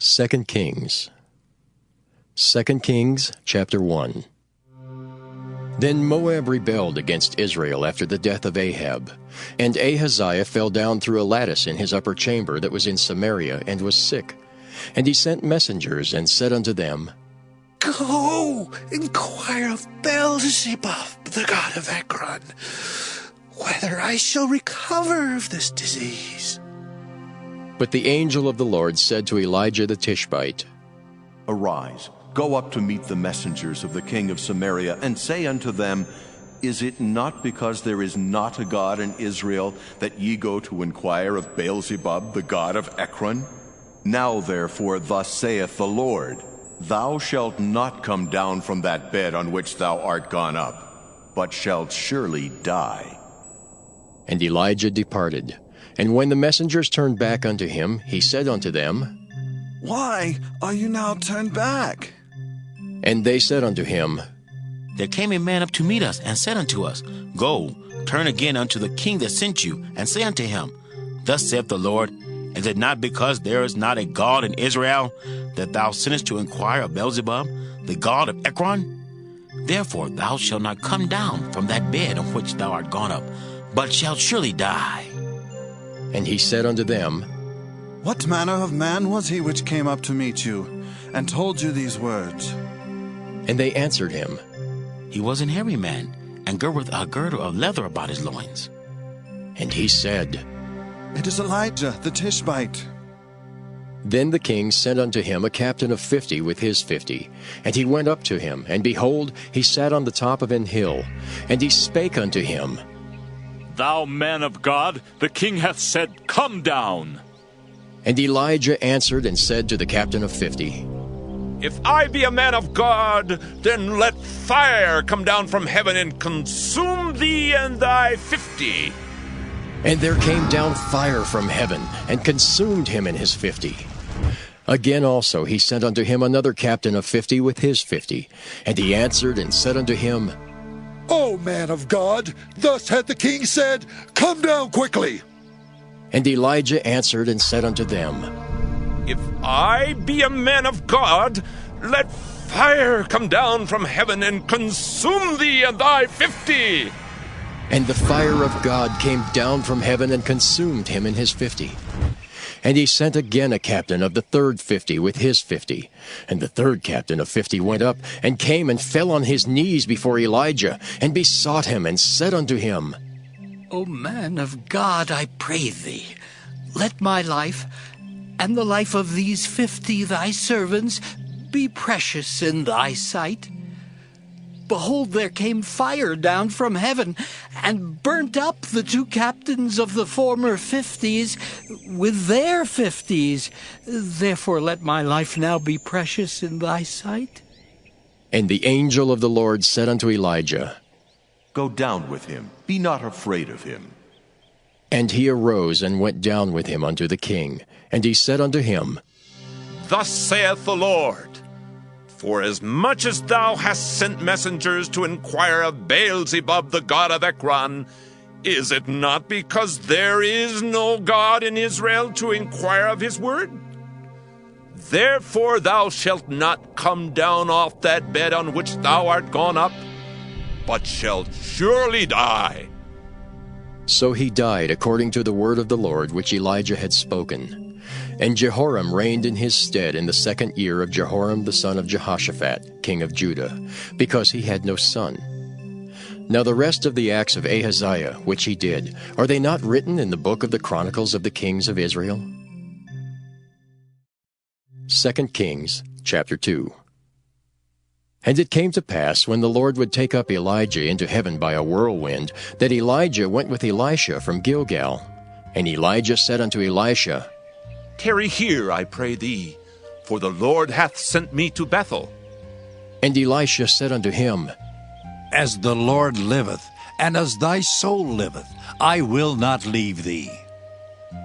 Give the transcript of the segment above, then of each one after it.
2 Kings. 2 Kings, chapter 1. Then Moab rebelled against Israel after the death of Ahab. And Ahaziah fell down through a lattice in his upper chamber that was in Samaria, and was sick. And he sent messengers, and said unto them, Go, inquire of Beelzebub, the god of Ekron, whether I shall recover of this disease. But the angel of the Lord said to Elijah the Tishbite, Arise, go up to meet the messengers of the king of Samaria, and say unto them, Is it not because there is not a God in Israel that ye go to inquire of Beelzebub, the god of Ekron? Now therefore thus saith the Lord, Thou shalt not come down from that bed on which thou art gone up, but shalt surely die. And Elijah departed. And when the messengers turned back unto him, he said unto them, Why are you now turned back? And they said unto him, There came a man up to meet us, and said unto us, Go, turn again unto the king that sent you, and say unto him, Thus saith the Lord, Is it not because there is not a God in Israel, that thou sinnest to inquire of Beelzebub, the god of Ekron? Therefore thou shalt not come down from that bed on which thou art gone up, but shalt surely die. And he said unto them, What manner of man was he which came up to meet you, and told you these words? And they answered him, He was an hairy man, and girt with a girdle of leather about his loins. And he said, It is Elijah the Tishbite. Then the king sent unto him a captain of 50 with his 50. And he went up to him, and behold, he sat on the top of an hill. And he spake unto him, Thou man of God, the king hath said, Come down. And Elijah answered and said to the captain of 50, If I be a man of God, then let fire come down from heaven and consume thee and thy 50. And there came down fire from heaven, and consumed him and his 50. Again also he sent unto him another captain of 50 with his 50. And he answered and said unto him, O man of God, thus hath the king said, Come down quickly. And Elijah answered and said unto them, If I be a man of God, let fire come down from heaven and consume thee and thy 50. And the fire of God came down from heaven and consumed him and his 50. And he sent again a captain of the third 50 with his 50. And the third captain of 50 went up, and came and fell on his knees before Elijah, and besought him, and said unto him, O man of God, I pray thee, let my life, and the life of these 50 thy servants, be precious in thy sight. Behold, there came fire down from heaven, and burnt up the 2 captains of the former 50s with their 50s. Therefore let my life now be precious in thy sight. And the angel of the Lord said unto Elijah, Go down with him, be not afraid of him. And he arose and went down with him unto the king. And he said unto him, Thus saith the Lord, Forasmuch as thou hast sent messengers to inquire of Beelzebub, the god of Ekron, is it not because there is no God in Israel to inquire of his word? Therefore thou shalt not come down off that bed on which thou art gone up, but shalt surely die. So he died according to the word of the Lord which Elijah had spoken. And Jehoram reigned in his stead in the 2nd year of Jehoram the son of Jehoshaphat, king of Judah, because he had no son. Now the rest of the acts of Ahaziah, which he did, are they not written in the book of the Chronicles of the kings of Israel? 2 Kings, chapter 2. And it came to pass, when the Lord would take up Elijah into heaven by a whirlwind, that Elijah went with Elisha from Gilgal. And Elijah said unto Elisha, Tarry here, I pray thee, for the Lord hath sent me to Bethel. And Elisha said unto him, As the Lord liveth, and as thy soul liveth, I will not leave thee.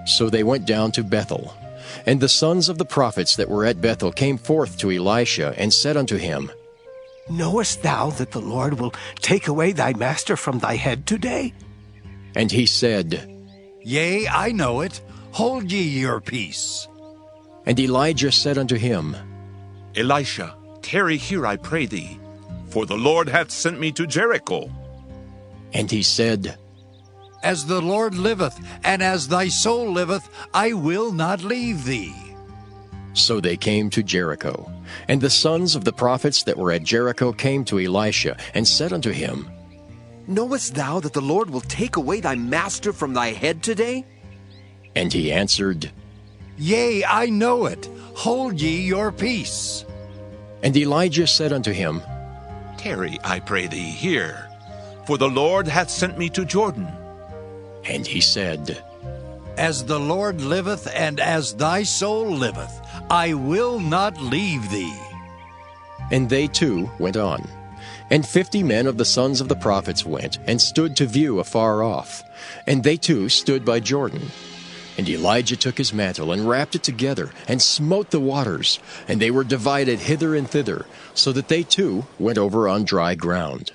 So they went down to Bethel. And the sons of the prophets that were at Bethel came forth to Elisha, and said unto him, Knowest thou that the Lord will take away thy master from thy head today? And he said, Yea, I know it. Hold ye your peace. And Elijah said unto him, Elisha, tarry here, I pray thee, for the Lord hath sent me to Jericho. And he said, As the Lord liveth, and as thy soul liveth, I will not leave thee. So they came to Jericho. And the sons of the prophets that were at Jericho came to Elisha, and said unto him, Knowest thou that the Lord will take away thy master from thy head today? And he answered, Yea, I know it. Hold ye your peace. And Elijah said unto him, Tarry, I pray thee, here, for the Lord hath sent me to Jordan. And he said, As the Lord liveth, and as thy soul liveth, I will not leave thee. And they too went on. And 50 men of the sons of the prophets went, and stood to view afar off. And they too stood by Jordan. And Elijah took his mantle, and wrapped it together, and smote the waters, and they were divided hither and thither, so that they too went over on dry ground.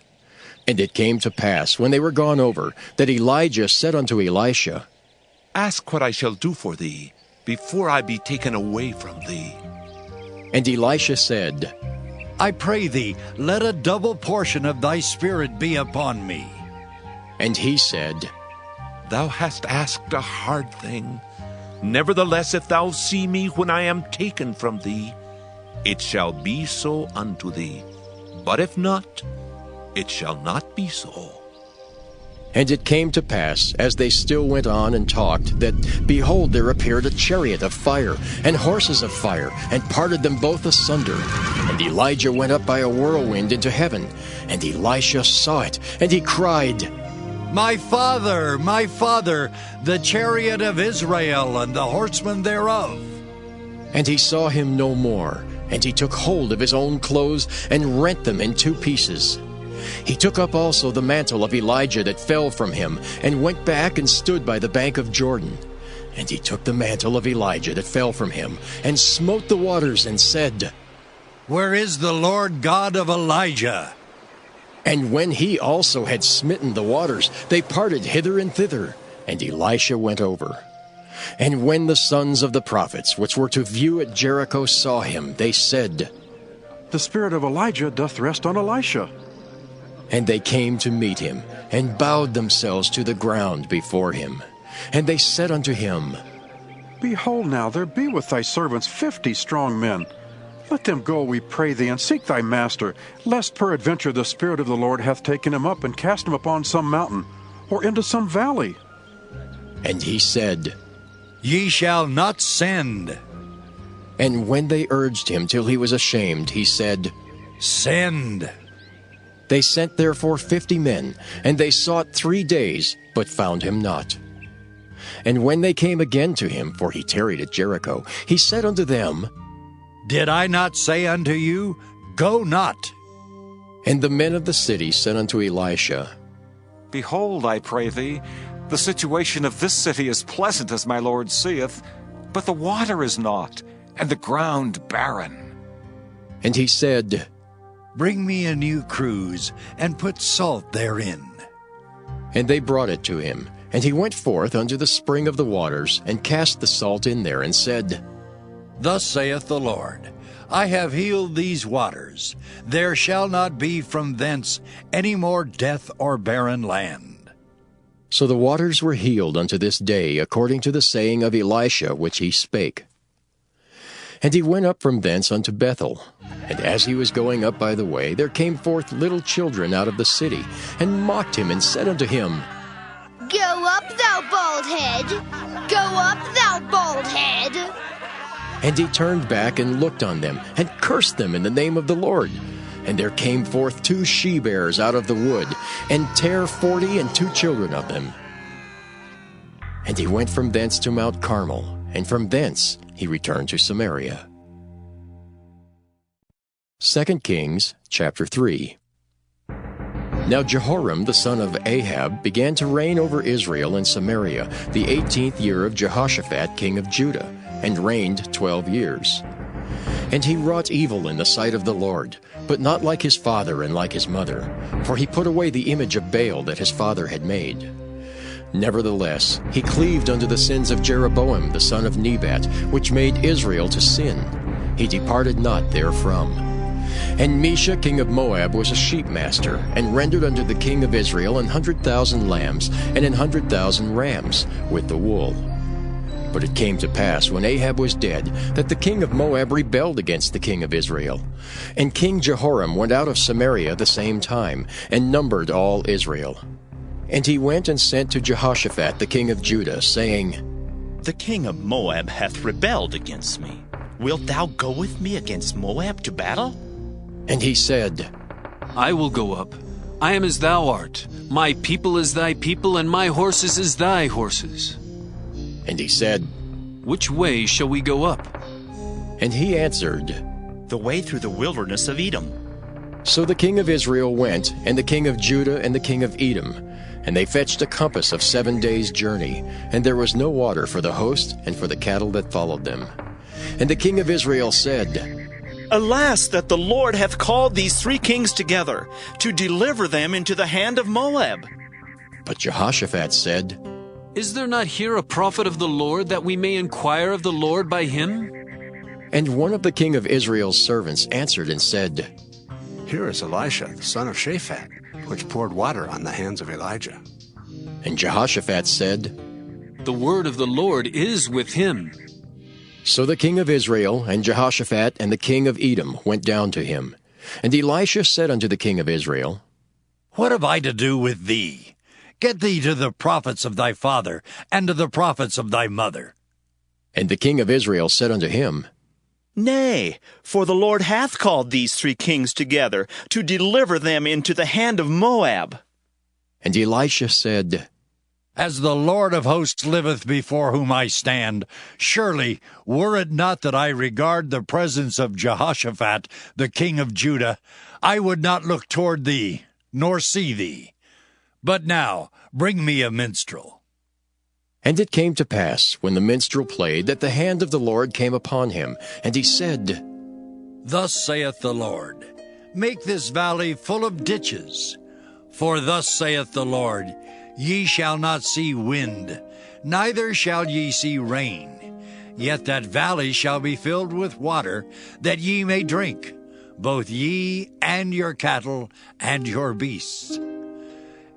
And it came to pass, when they were gone over, that Elijah said unto Elisha, Ask what I shall do for thee, before I be taken away from thee. And Elisha said, I pray thee, let a double portion of thy spirit be upon me. And he said, Thou hast asked a hard thing. Nevertheless, if thou see me when I am taken from thee, it shall be so unto thee. But if not, it shall not be so. And it came to pass, as they still went on and talked, that, behold, there appeared a chariot of fire, and horses of fire, and parted them both asunder. And Elijah went up by a whirlwind into heaven. And Elisha saw it, and he cried, My father, the chariot of Israel, and the horsemen thereof. And he saw him no more. And he took hold of his own clothes, and rent them in 2 pieces. He took up also the mantle of Elijah that fell from him, and went back and stood by the bank of Jordan. And he took the mantle of Elijah that fell from him, and smote the waters, and said, Where is the Lord God of Elijah? And when he also had smitten the waters, they parted hither and thither, and Elisha went over. And when the sons of the prophets, which were to view at Jericho, saw him, they said, The spirit of Elijah doth rest on Elisha. And they came to meet him, and bowed themselves to the ground before him. And they said unto him, Behold now, there be with thy servants 50 strong men. Let them go, we pray thee, and seek thy master, lest peradventure the Spirit of the Lord hath taken him up, and cast him upon some mountain, or into some valley. And he said, Ye shall not send. And when they urged him till he was ashamed, he said, Send. They sent therefore 50 men, and they sought 3 days, but found him not. And when they came again to him, for he tarried at Jericho, he said unto them, Did I not say unto you, Go not? And the men of the city said unto Elisha, Behold, I pray thee, the situation of this city is pleasant as my Lord seeth, but the water is not, and the ground barren. And he said, Bring me a new cruse, and put salt therein. And they brought it to him. And he went forth unto the spring of the waters, and cast the salt in there, and said, Thus saith the Lord, I have healed these waters. There shall not be from thence any more death or barren land. So the waters were healed unto this day, according to the saying of Elisha which he spake. And he went up from thence unto Bethel. And as he was going up by the way, there came forth little children out of the city, and mocked him, and said unto him, Go up, thou bald head! Go up, thou bald head! And he turned back and looked on them, and cursed them in the name of the Lord. And there came forth 2 she-bears out of the wood, and tare 40 and 2 children of them. And he went from thence to Mount Carmel, and from thence he returned to Samaria. 2 Kings chapter 3. Now Jehoram the son of Ahab began to reign over Israel and Samaria the 18th year of Jehoshaphat king of Judah, and reigned 12 years. And he wrought evil in the sight of the Lord, but not like his father and like his mother, for he put away the image of Baal that his father had made. Nevertheless, he cleaved unto the sins of Jeroboam the son of Nebat, which made Israel to sin. He departed not therefrom. And Mesha king of Moab was a sheepmaster, and rendered unto the king of Israel 100,000 lambs and 100,000 rams, with the wool. But it came to pass, when Ahab was dead, that the king of Moab rebelled against the king of Israel. And King Jehoram went out of Samaria the same time, and numbered all Israel. And he went and sent to Jehoshaphat the king of Judah, saying, The king of Moab hath rebelled against me. Wilt thou go with me against Moab to battle? And he said, I will go up. I am as thou art. My people is thy people, and my horses as thy horses. And he said, Which way shall we go up? And he answered, The way through the wilderness of Edom. So the king of Israel went, and the king of Judah and the king of Edom, and they fetched a compass of 7 days' journey, and there was no water for the host and for the cattle that followed them. And the king of Israel said, Alas, that the Lord hath called these 3 kings together, to deliver them into the hand of Moab. But Jehoshaphat said, Is there not here a prophet of the Lord, that we may inquire of the Lord by him? And one of the king of Israel's servants answered and said, Here is Elisha, the son of Shaphat, which poured water on the hands of Elijah. And Jehoshaphat said, The word of the Lord is with him. So the king of Israel and Jehoshaphat and the king of Edom went down to him. And Elisha said unto the king of Israel, What have I to do with thee? Get thee to the prophets of thy father, and to the prophets of thy mother. And the king of Israel said unto him, Nay, for the Lord hath called these 3 kings together, to deliver them into the hand of Moab. And Elisha said, As the Lord of hosts liveth before whom I stand, surely, were it not that I regard the presence of Jehoshaphat, the king of Judah, I would not look toward thee, nor see thee. But now bring me a minstrel. And it came to pass, when the minstrel played, that the hand of the Lord came upon him, and he said, Thus saith the Lord, Make this valley full of ditches. For thus saith the Lord, Ye shall not see wind, neither shall ye see rain. Yet that valley shall be filled with water, that ye may drink, both ye and your cattle and your beasts.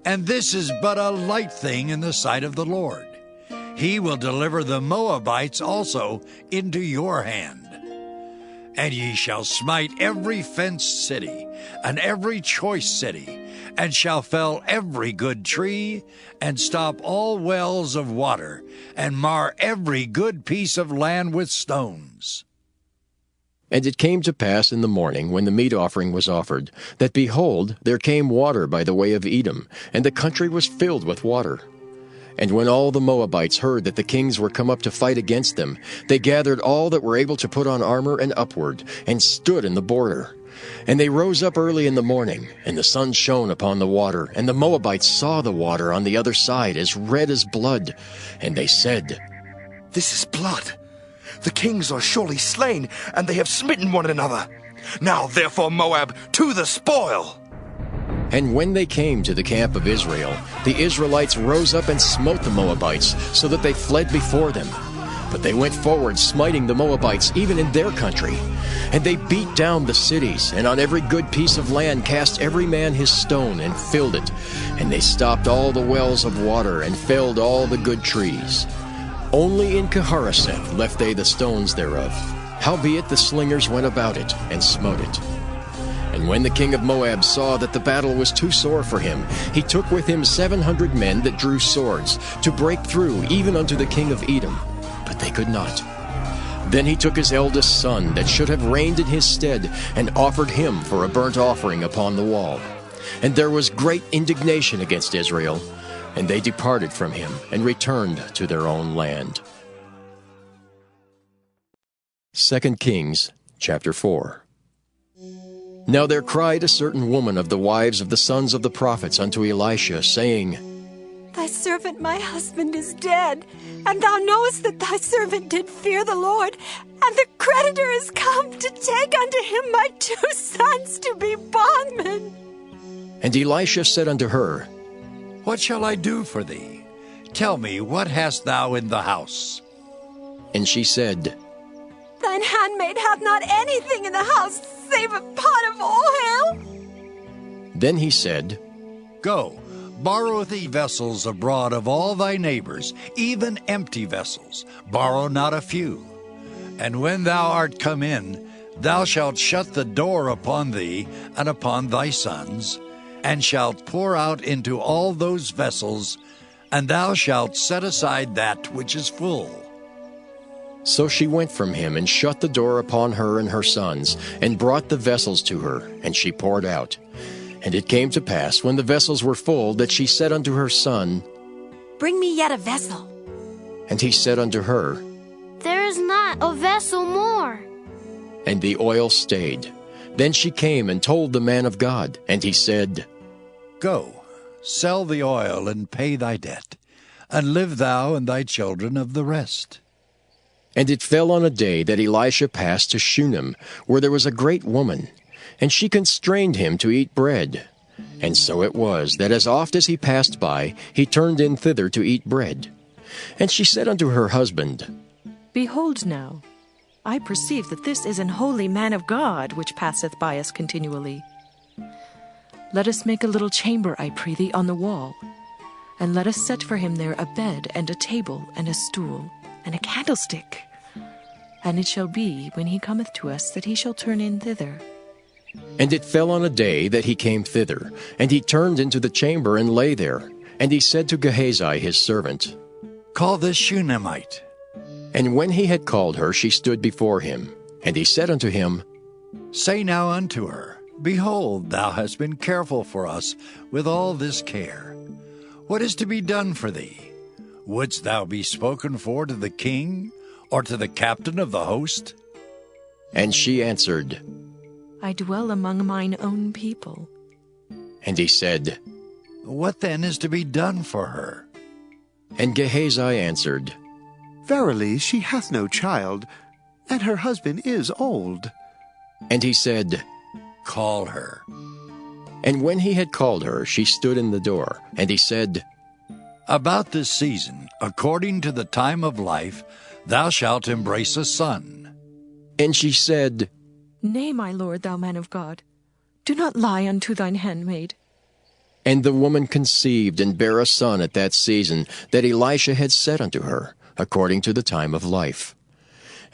And this is but a light thing in the sight of the Lord. He will deliver the Moabites also into your hand. And ye shall smite every fenced city, and every choice city, and shall fell every good tree, and stop all wells of water, and mar every good piece of land with stones. And it came to pass in the morning, when the meat offering was offered, that, behold, there came water by the way of Edom, and the country was filled with water. And when all the Moabites heard that the kings were come up to fight against them, they gathered all that were able to put on armor and upward, and stood in the border. And they rose up early in the morning, and the sun shone upon the water, and the Moabites saw the water on the other side as red as blood. And they said, This is blood. The kings are surely slain, and they have smitten one another. Now therefore, Moab, to the spoil! And when they came to the camp of Israel, the Israelites rose up and smote the Moabites, so that they fled before them. But they went forward, smiting the Moabites even in their country. And they beat down the cities, and on every good piece of land cast every man his stone, and filled it. And they stopped all the wells of water, and felled all the good trees. Only in Keharaseth left they the stones thereof. Howbeit the slingers went about it, and smote it. And when the king of Moab saw that the battle was too sore for him, he took with him 700 men that drew swords, to break through even unto the king of Edom. But they could not. Then he took his eldest son, that should have reigned in his stead, and offered him for a burnt offering upon the wall. And there was great indignation against Israel, and they departed from him, and returned to their own land. 2 Kings chapter 4. Now there cried a certain woman of the wives of the sons of the prophets unto Elisha, saying, Thy servant my husband is dead, and thou knowest that thy servant did fear the Lord, and the creditor is come to take unto him my 2 sons to be bondmen. And Elisha said unto her, What shall I do for thee? Tell me, what hast thou in the house? And she said, Thine handmaid hath not anything in the house save a pot of oil. Then he said, Go, borrow thee vessels abroad of all thy neighbors, even empty vessels. Borrow not a few. And when thou art come in, thou shalt shut the door upon thee and upon thy sons, and shalt pour out into all those vessels, and thou shalt set aside that which is full. So she went from him and shut the door upon her and her sons, and brought the vessels to her, and she poured out. And it came to pass, when the vessels were full, that she said unto her son, Bring me yet a vessel. And he said unto her, There is not a vessel more. And the oil stayed. Then she came and told the man of God, and he said, Go, sell the oil and pay thy debt, and live thou and thy children of the rest. And it fell on a day that Elisha passed to Shunem, where there was a great woman, and she constrained him to eat bread. And so it was, that as oft as he passed by, he turned in thither to eat bread. And she said unto her husband, Behold now, I perceive that this is an holy man of God, which passeth by us continually. Let us make a little chamber, I pray thee, on the wall, and let us set for him there a bed, and a table, and a stool, and a candlestick. And it shall be, when he cometh to us, that he shall turn in thither. And it fell on a day that he came thither, and he turned into the chamber and lay there. And he said to Gehazi his servant, Call this Shunammite. And when he had called her, she stood before him. And he said unto him, Say now unto her, Behold, thou hast been careful for us with all this care. What is to be done for thee? Wouldst thou be spoken for to the king, or to the captain of the host? And she answered, I dwell among mine own people. And he said, What then is to be done for her? And Gehazi answered, Verily she hath no child, and her husband is old. And he said, Call her. And when he had called her, she stood in the door. And he said, About this season, according to the time of life, thou shalt embrace a son. And she said, Nay, my lord, thou man of God, do not lie unto thine handmaid. And the woman conceived and bare a son at that season that Elisha had said unto her, according to the time of life.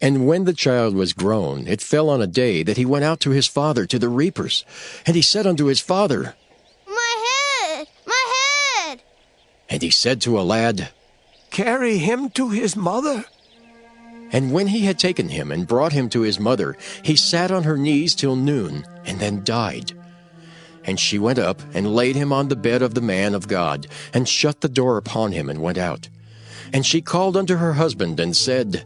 And when the child was grown, it fell on a day that he went out to his father to the reapers. And he said unto his father, My head! My head! And he said to a lad, Carry him to his mother. And when he had taken him and brought him to his mother, he sat on her knees till noon, and then died. And she went up and laid him on the bed of the man of God, and shut the door upon him, and went out. And she called unto her husband, and said,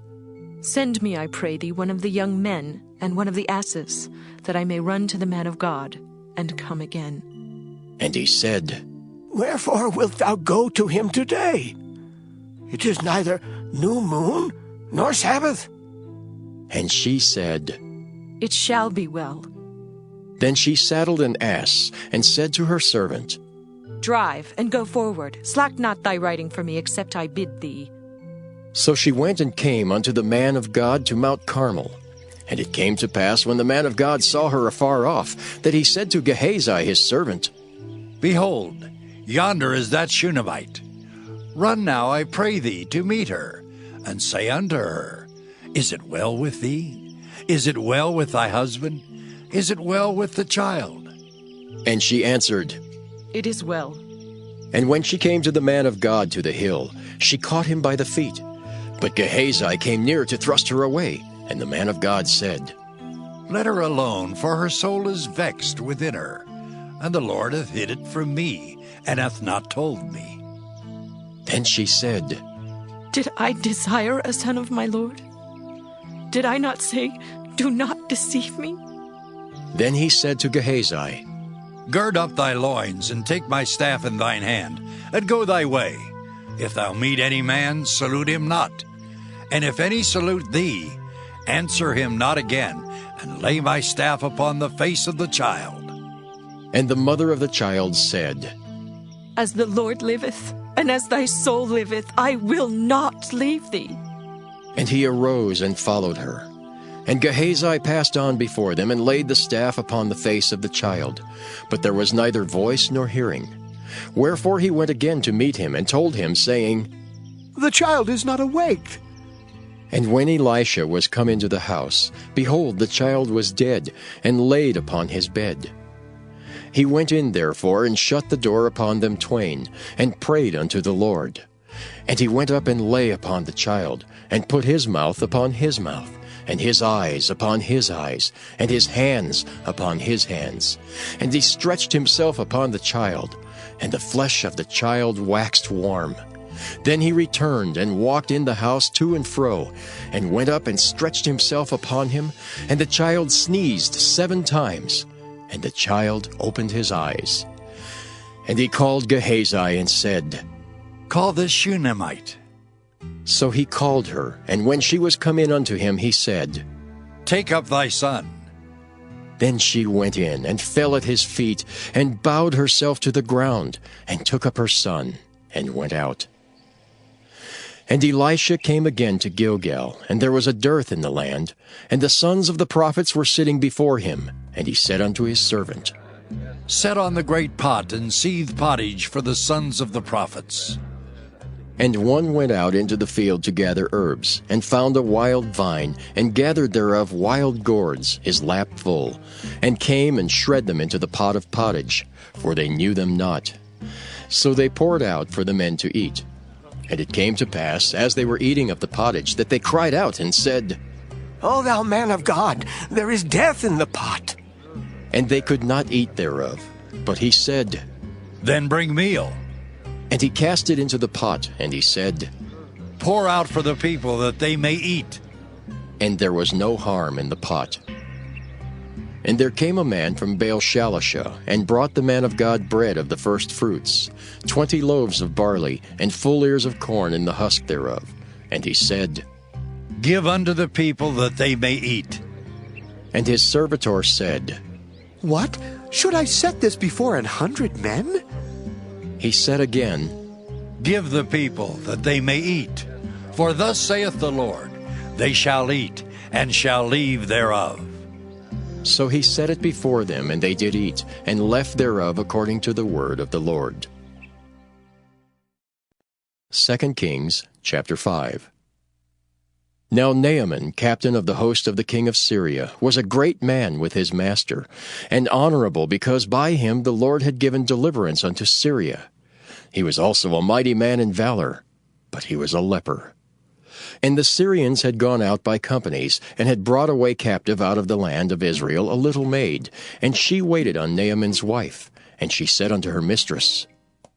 Send me, I pray thee, one of the young men, and one of the asses, that I may run to the man of God, and come again. And he said, Wherefore wilt thou go to him today? It is neither new moon, nor Sabbath. And she said, It shall be well. Then she saddled an ass, and said to her servant, Drive, and go forward. Slack not thy riding for me, except I bid thee. So she went and came unto the man of God to Mount Carmel. And it came to pass, when the man of God saw her afar off, that he said to Gehazi his servant, Behold, yonder is that Shunammite. Run now, I pray thee, to meet her, and say unto her, Is it well with thee? Is it well with thy husband? Is it well with the child? And she answered, It is well. And when she came to the man of God to the hill, she caught him by the feet. But Gehazi came near to thrust her away. And the man of God said, Let her alone, for her soul is vexed within her, and the Lord hath hid it from me, and hath not told me. Then she said, Did I desire a son of my Lord? Did I not say, Do not deceive me? Then he said to Gehazi, Gird up thy loins, and take my staff in thine hand, and go thy way. If thou meet any man, salute him not. And if any salute thee, answer him not again, and lay my staff upon the face of the child. And the mother of the child said, As the Lord liveth, and as thy soul liveth, I will not leave thee. And he arose and followed her. And Gehazi passed on before them, and laid the staff upon the face of the child. But there was neither voice nor hearing. Wherefore he went again to meet him, and told him, saying, The child is not awake. And when Elisha was come into the house, behold, the child was dead, and laid upon his bed. He went in therefore, and shut the door upon them twain, and prayed unto the Lord. And he went up and lay upon the child, and put his mouth upon his mouth, and his eyes upon his eyes, and his hands upon his hands. And he stretched himself upon the child, and the flesh of the child waxed warm. Then he returned and walked in the house to and fro, and went up and stretched himself upon him, and the child sneezed 7 times, and the child opened his eyes. And he called Gehazi and said, Call this Shunammite. So he called her, and when she was come in unto him, he said, Take up thy son. Then she went in, and fell at his feet, and bowed herself to the ground, and took up her son, and went out. And Elisha came again to Gilgal, and there was a dearth in the land, and the sons of the prophets were sitting before him. And he said unto his servant, Set on the great pot, and seethe pottage for the sons of the prophets. And one went out into the field to gather herbs, and found a wild vine, and gathered thereof wild gourds, his lap full, and came and shred them into the pot of pottage, for they knew them not. So they poured out for the men to eat. And it came to pass, as they were eating of the pottage, that they cried out and said, O thou man of God, there is death in the pot. And they could not eat thereof. But he said, Then bring meal. And he cast it into the pot, and he said, Pour out for the people, that they may eat. And there was no harm in the pot. And there came a man from Baal-Shalisha, and brought the man of God bread of the first fruits, 20 loaves of barley, and full ears of corn in the husk thereof. And he said, Give unto the people, that they may eat. And his servitor said, What? Should I set this before 100 men? He said again, Give the people, that they may eat. For thus saith the Lord, They shall eat, and shall leave thereof. So he set it before them, and they did eat, and left thereof according to the word of the Lord. 2 Kings chapter 5. Now Naaman, captain of the host of the king of Syria, was a great man with his master, and honorable, because by him the Lord had given deliverance unto Syria. He was also a mighty man in valor, but he was a leper. And the Syrians had gone out by companies, and had brought away captive out of the land of Israel a little maid, and she waited on Naaman's wife. And she said unto her mistress,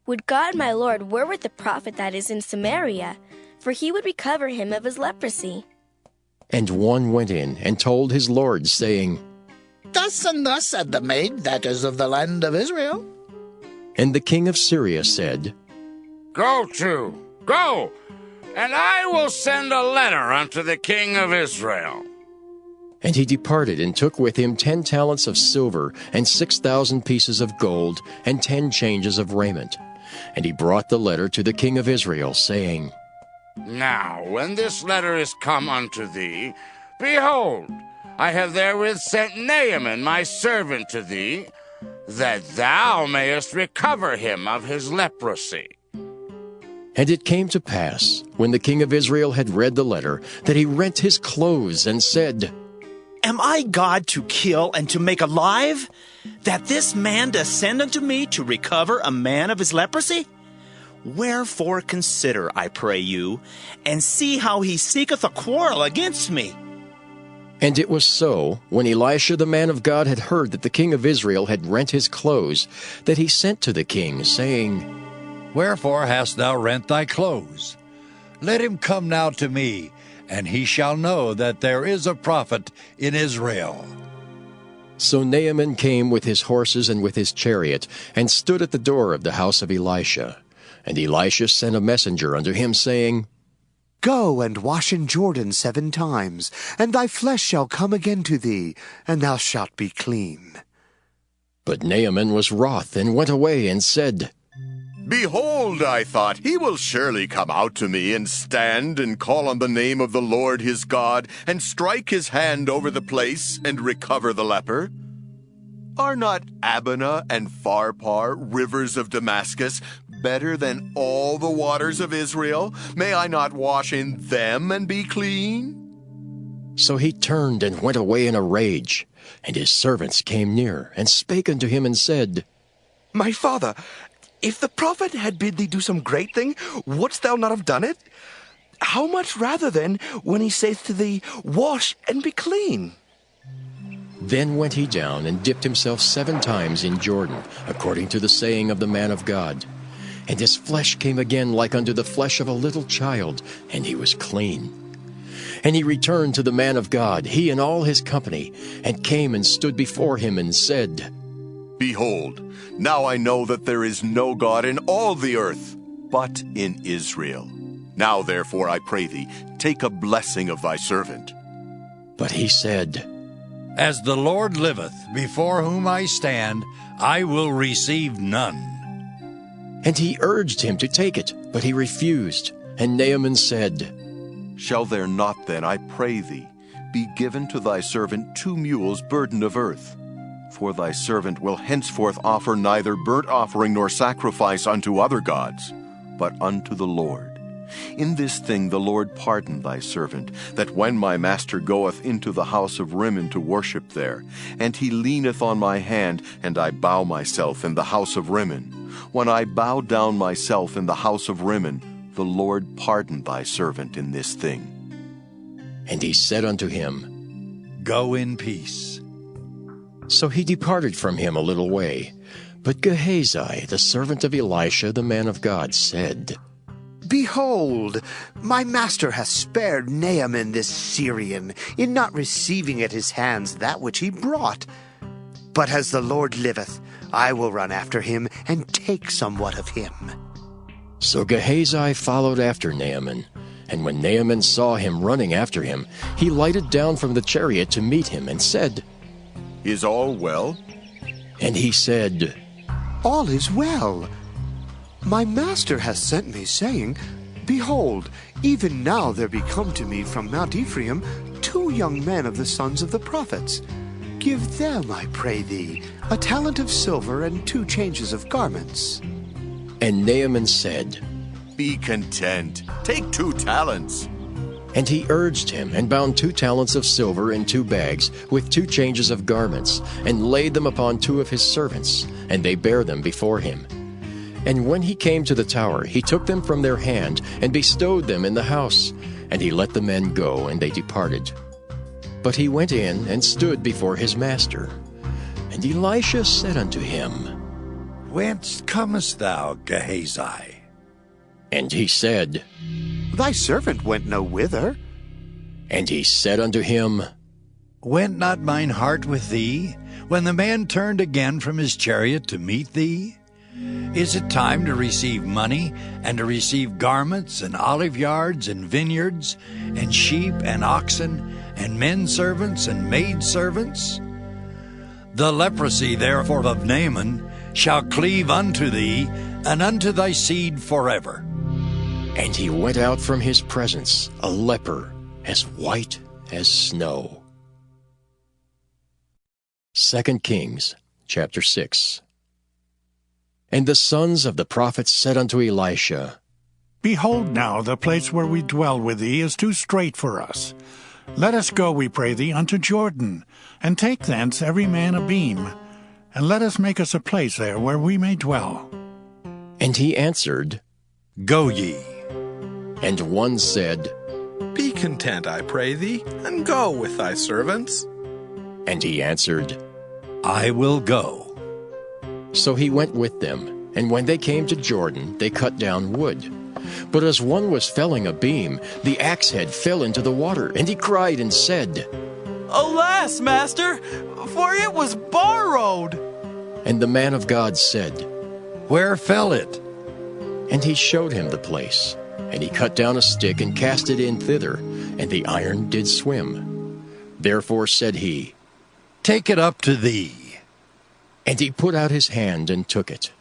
Would God my Lord were with the prophet that is in Samaria, for he would recover him of his leprosy. And one went in, and told his lord, saying, Thus and thus said the maid that is of the land of Israel. And the king of Syria said, Go, and I will send a letter unto the king of Israel. And he departed, and took with him 10 talents of silver, and 6,000 pieces of gold, and 10 changes of raiment. And he brought the letter to the king of Israel, saying, Now, when this letter is come unto thee, behold, I have therewith sent Naaman my servant to thee, that thou mayest recover him of his leprosy. And it came to pass, when the king of Israel had read the letter, that he rent his clothes, and said, Am I God to kill and to make alive, that this man does send unto me to recover a man of his leprosy? Wherefore consider, I pray you, and see how he seeketh a quarrel against me. And it was so, when Elisha the man of God had heard that the king of Israel had rent his clothes, that he sent to the king, saying, Wherefore hast thou rent thy clothes? Let him come now to me, and he shall know that there is a prophet in Israel. So Naaman came with his horses and with his chariot, and stood at the door of the house of Elisha. And Elisha sent a messenger unto him, saying, Go and wash in Jordan 7 times, and thy flesh shall come again to thee, and thou shalt be clean. But Naaman was wroth, and went away, and said, Behold, I thought, he will surely come out to me and stand and call on the name of the Lord his God and strike his hand over the place and recover the leper. Are not Abana and Pharpar, rivers of Damascus, better than all the waters of Israel? May I not wash in them and be clean? So he turned and went away in a rage. And his servants came near, and spake unto him, and said, My father, if the prophet had bid thee do some great thing, wouldst thou not have done it? How much rather then, when he saith to thee, Wash and be clean? Then went he down and dipped himself 7 times in Jordan, according to the saying of the man of God. And his flesh came again like unto the flesh of a little child, and he was clean. And he returned to the man of God, he and all his company, and came and stood before him, and said, Behold, now I know that there is no God in all the earth, but in Israel. Now therefore, I pray thee, take a blessing of thy servant. But he said, As the Lord liveth, before whom I stand, I will receive none. And he urged him to take it, but he refused. And Naaman said, Shall there not then, I pray thee, be given to thy servant 2 mules burden of earth? For thy servant will henceforth offer neither burnt offering nor sacrifice unto other gods, but unto the Lord. In this thing the Lord pardon thy servant, that when my master goeth into the house of Rimmon to worship there, and he leaneth on my hand, and I bow myself in the house of Rimmon, when I bow down myself in the house of Rimmon, the Lord pardon thy servant in this thing. And he said unto him, Go in peace. So he departed from him a little way. But Gehazi, the servant of Elisha, the man of God, said, Behold, my master hath spared Naaman this Syrian, in not receiving at his hands that which he brought. But as the Lord liveth, I will run after him, and take somewhat of him. So Gehazi followed after Naaman. And when Naaman saw him running after him, he lighted down from the chariot to meet him, and said, Is all well? And he said, All is well. My master hath sent me, saying, Behold, even now there be come to me from Mount Ephraim 2 young men of the sons of the prophets. Give them, I pray thee, a talent of silver and 2 changes of garments. And Naaman said, Be content, take 2 talents. And he urged him, and bound 2 talents of silver in 2 bags, with 2 changes of garments, and laid them upon 2 of his servants, and they bare them before him. And when he came to the tower, he took them from their hand, and bestowed them in the house. And he let the men go, and they departed. But he went in, and stood before his master. And Elisha said unto him, Whence comest thou, Gehazi? And he said, Thy servant went no whither. And he said unto him, Went not mine heart with thee, when the man turned again from his chariot to meet thee? Is it time to receive money, and to receive garments, and olive yards, and vineyards, and sheep, and oxen, and men servants, and maid servants? The leprosy therefore of Naaman shall cleave unto thee, and unto thy seed forever. And he went out from his presence, a leper, as white as snow. 2 Kings, chapter 6. And the sons of the prophets said unto Elisha, Behold now, the place where we dwell with thee is too strait for us. Let us go, we pray thee, unto Jordan, and take thence every man a beam, and let us make us a place there where we may dwell. And he answered, Go ye. And one said, Be content, I pray thee, and go with thy servants. And he answered, I will go. So he went with them, and when they came to Jordan, they cut down wood. But as one was felling a beam, the axe head fell into the water, and he cried and said, Alas, master, for it was borrowed. And the man of God said, Where fell it? And he showed him the place. And he cut down a stick and cast it in thither, and the iron did swim. Therefore said he, Take it up to thee. And he put out his hand and took it.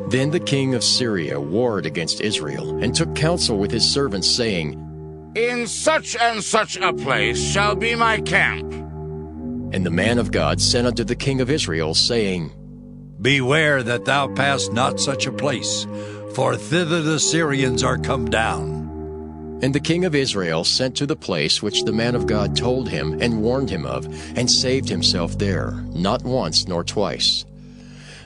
Then the king of Syria warred against Israel, and took counsel with his servants, saying, In such and such a place shall be my camp. And the man of God sent unto the king of Israel, saying, Beware that thou pass not such a place, for thither the Syrians are come down. And the king of Israel sent to the place which the man of God told him and warned him of, and saved himself there, not once nor twice.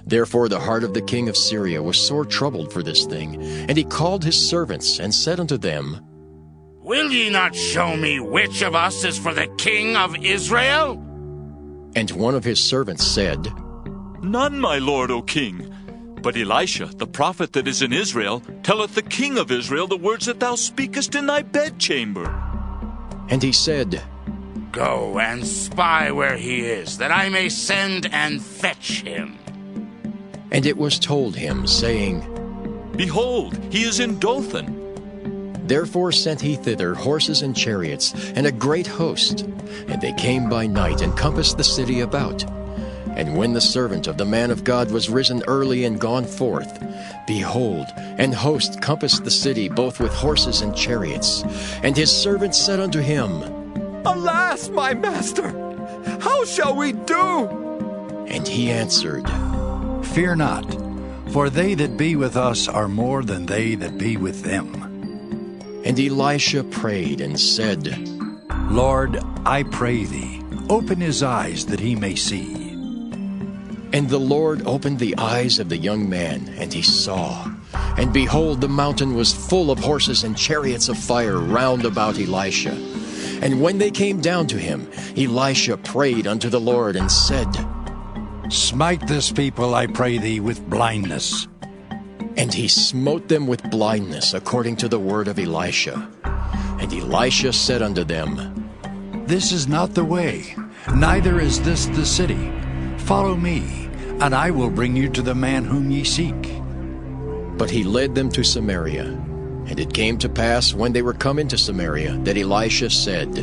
Therefore the heart of the king of Syria was sore troubled for this thing, and he called his servants, and said unto them, Will ye not show me which of us is for the king of Israel? And one of his servants said, None, my lord, O king. But Elisha, the prophet that is in Israel, telleth the king of Israel the words that thou speakest in thy bedchamber. And he said, Go and spy where he is, that I may send and fetch him. And it was told him, saying, Behold, he is in Dothan. Therefore sent he thither horses and chariots, and a great host. And they came by night, and compassed the city about. And when the servant of the man of God was risen early and gone forth, behold, an host compassed the city both with horses and chariots. And his servant said unto him, Alas, my master, how shall we do? And he answered, Fear not, for they that be with us are more than they that be with them. And Elisha prayed and said, Lord, I pray thee, open his eyes that he may see. And the Lord opened the eyes of the young man, and he saw. And behold, the mountain was full of horses and chariots of fire round about Elisha. And when they came down to him, Elisha prayed unto the Lord, and said, Smite this people, I pray thee, with blindness. And he smote them with blindness, according to the word of Elisha. And Elisha said unto them, This is not the way, neither is this the city. Follow me, and I will bring you to the man whom ye seek. But he led them to Samaria. And it came to pass, when they were come into Samaria, that Elisha said,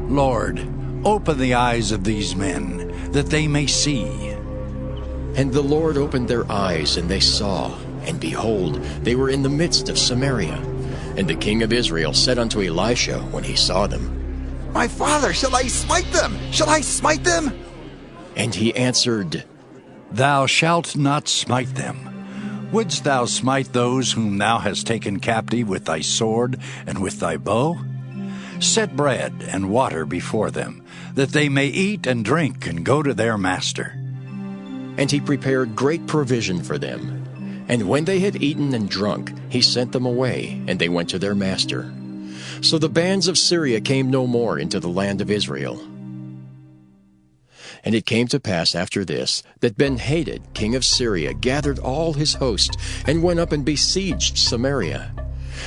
Lord, open the eyes of these men, that they may see. And the Lord opened their eyes, and they saw. And behold, they were in the midst of Samaria. And the king of Israel said unto Elisha, when he saw them, My father, shall I smite them? Shall I smite them? And he answered, Thou shalt not smite them. Wouldst thou smite those whom thou hast taken captive with thy sword and with thy bow? Set bread and water before them, that they may eat and drink and go to their master. And he prepared great provision for them. And when they had eaten and drunk, he sent them away, and they went to their master. So the bands of Syria came no more into the land of Israel. And it came to pass after this, that Ben-Hadad, king of Syria, gathered all his host, and went up and besieged Samaria.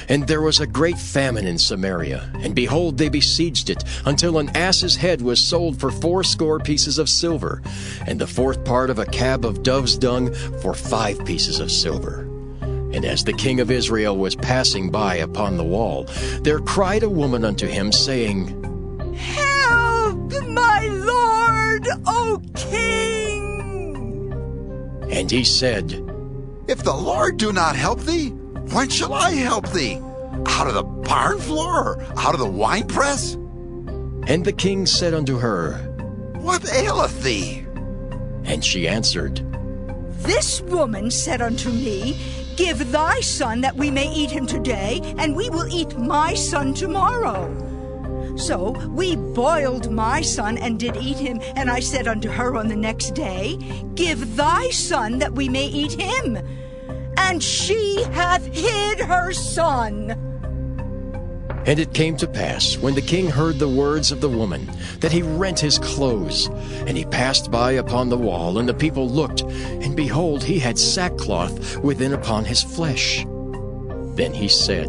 And there was a great famine in Samaria, and behold, they besieged it, until an ass's head was sold for 80 pieces of silver, and the 4th part of a cab of dove's dung for 5 pieces of silver. And as the king of Israel was passing by upon the wall, there cried a woman unto him, saying, Help, my lord, O king! And he said, If the Lord do not help thee, when shall I help thee? Out of the barn floor? Out of the winepress? And the king said unto her, What aileth thee? And she answered, This woman said unto me, Give thy son that we may eat him today, and we will eat my son tomorrow. So we boiled my son and did eat him, and I said unto her on the next day, Give thy son that we may eat him. And she hath hid her son. And it came to pass, when the king heard the words of the woman, that he rent his clothes. And he passed by upon the wall, and the people looked, and behold, he had sackcloth within upon his flesh. Then he said,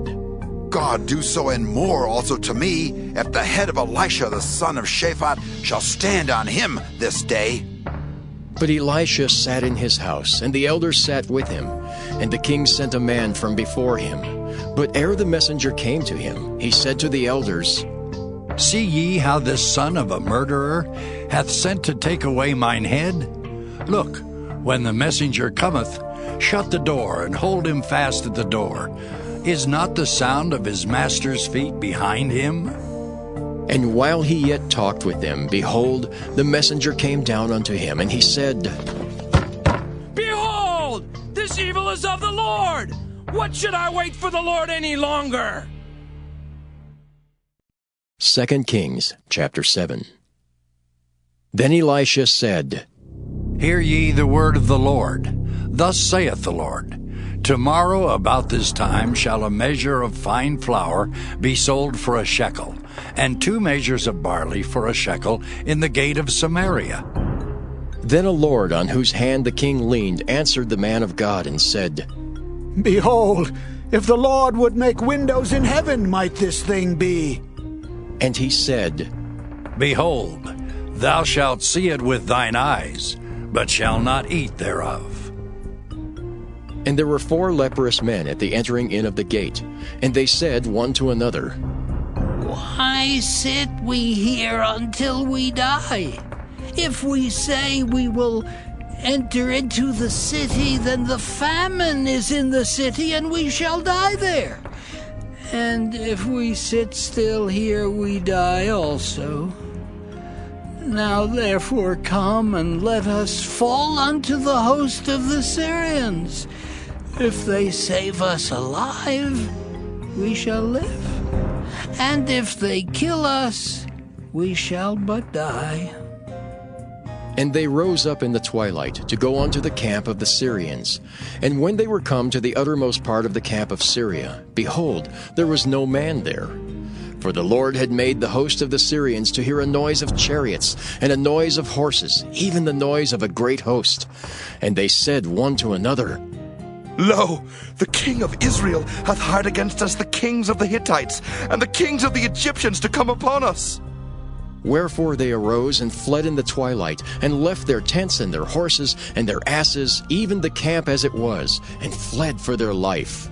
God do so and more also to me, if the head of Elisha the son of Shaphat shall stand on him this day. But Elisha sat in his house, and the elders sat with him. And the king sent a man from before him. But ere the messenger came to him, he said to the elders, See ye how this son of a murderer hath sent to take away mine head? Look, when the messenger cometh, Shut the door and hold him fast at the door. Is not the sound of his master's feet behind him? And while he yet talked with them, behold, the messenger came down unto him, and he said, Behold, this evil is of the Lord. What should I wait for the Lord any longer? 2 Kings chapter 7. Then Elisha said, Hear ye the word of the Lord. Thus saith the Lord, Tomorrow about this time shall a measure of fine flour be sold for a shekel, and 2 measures of barley for a shekel in the gate of Samaria. Then a Lord on whose hand the king leaned answered the man of God and said, Behold, if the Lord would make windows in heaven, might this thing be? And he said, Behold, thou shalt see it with thine eyes, but shall not eat thereof. And there were 4 leprous men at the entering in of the gate, and they said one to another, Why sit we here until we die? If we say we will enter into the city, then the famine is in the city, and we shall die there. And if we sit still here, we die also. Now therefore come, and let us fall unto the host of the Syrians. If they save us alive, we shall live. And if they kill us, we shall but die. And they rose up in the twilight to go unto the camp of the Syrians. And when they were come to the uttermost part of the camp of Syria, behold, there was no man there. For the Lord had made the host of the Syrians to hear a noise of chariots, and a noise of horses, even the noise of a great host. And they said one to another, Lo, the king of Israel hath hired against us the kings of the Hittites, and the kings of the Egyptians to come upon us. Wherefore they arose and fled in the twilight, and left their tents and their horses and their asses, even the camp as it was, and fled for their life.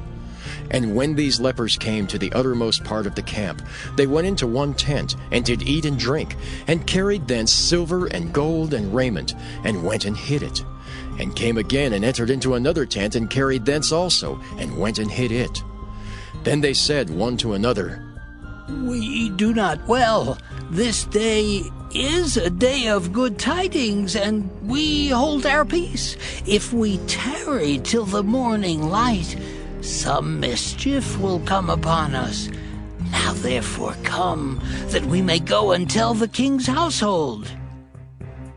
And when these lepers came to the uttermost part of the camp, they went into one tent, and did eat and drink, and carried thence silver and gold and raiment, and went and hid it. And came again and entered into another tent, and carried thence also, and went and hid it. Then they said one to another, We do not well. This day is a day of good tidings, and we hold our peace. If we tarry till the morning light, some mischief will come upon us. Now therefore come, that we may go and tell the king's household.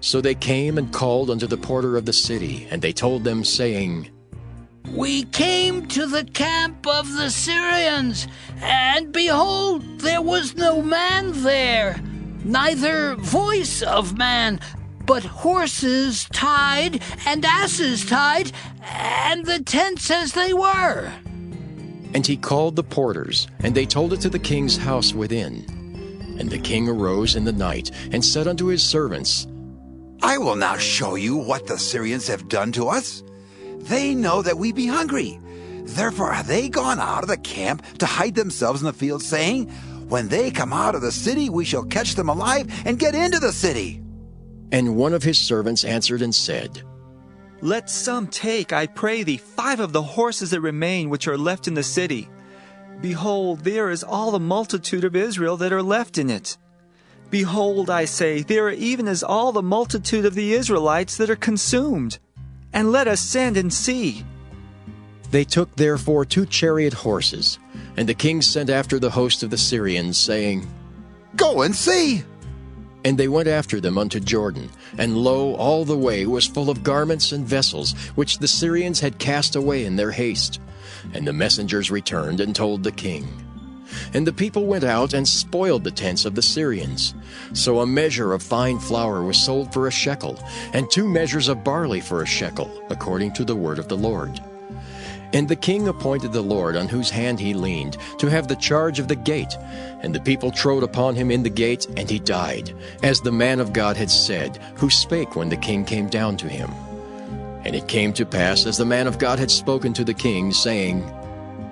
So they came and called unto the porter of the city, and they told them, saying, We came to the camp of the Syrians, and behold, there was no man there, neither voice of man, but horses tied and asses tied, and the tents as they were. And he called the porters, and they told it to the king's house within. And the king arose in the night, and said unto his servants, I will now show you what the Syrians have done to us. They know that we be hungry. Therefore have they gone out of the camp to hide themselves in the field, saying, When they come out of the city, we shall catch them alive and get into the city. And one of his servants answered and said, Let some take, I pray thee, 5 of the horses that remain which are left in the city. Behold, there is all the multitude of Israel that are left in it. Behold, I say, there are even as all the multitude of the Israelites that are consumed. And let us send and see. They took therefore 2 chariot horses, and the king sent after the host of the Syrians, saying, Go and see. And they went after them unto Jordan, and lo, all the way was full of garments and vessels, which the Syrians had cast away in their haste. And the messengers returned and told the king. And the people went out and spoiled the tents of the Syrians. So a measure of fine flour was sold for a shekel, and 2 measures of barley for a shekel, according to the word of the Lord. And the king appointed the Lord on whose hand he leaned to have the charge of the gate. And the people trode upon him in the gate, and he died, as the man of God had said, who spake when the king came down to him. And it came to pass, as the man of God had spoken to the king, saying,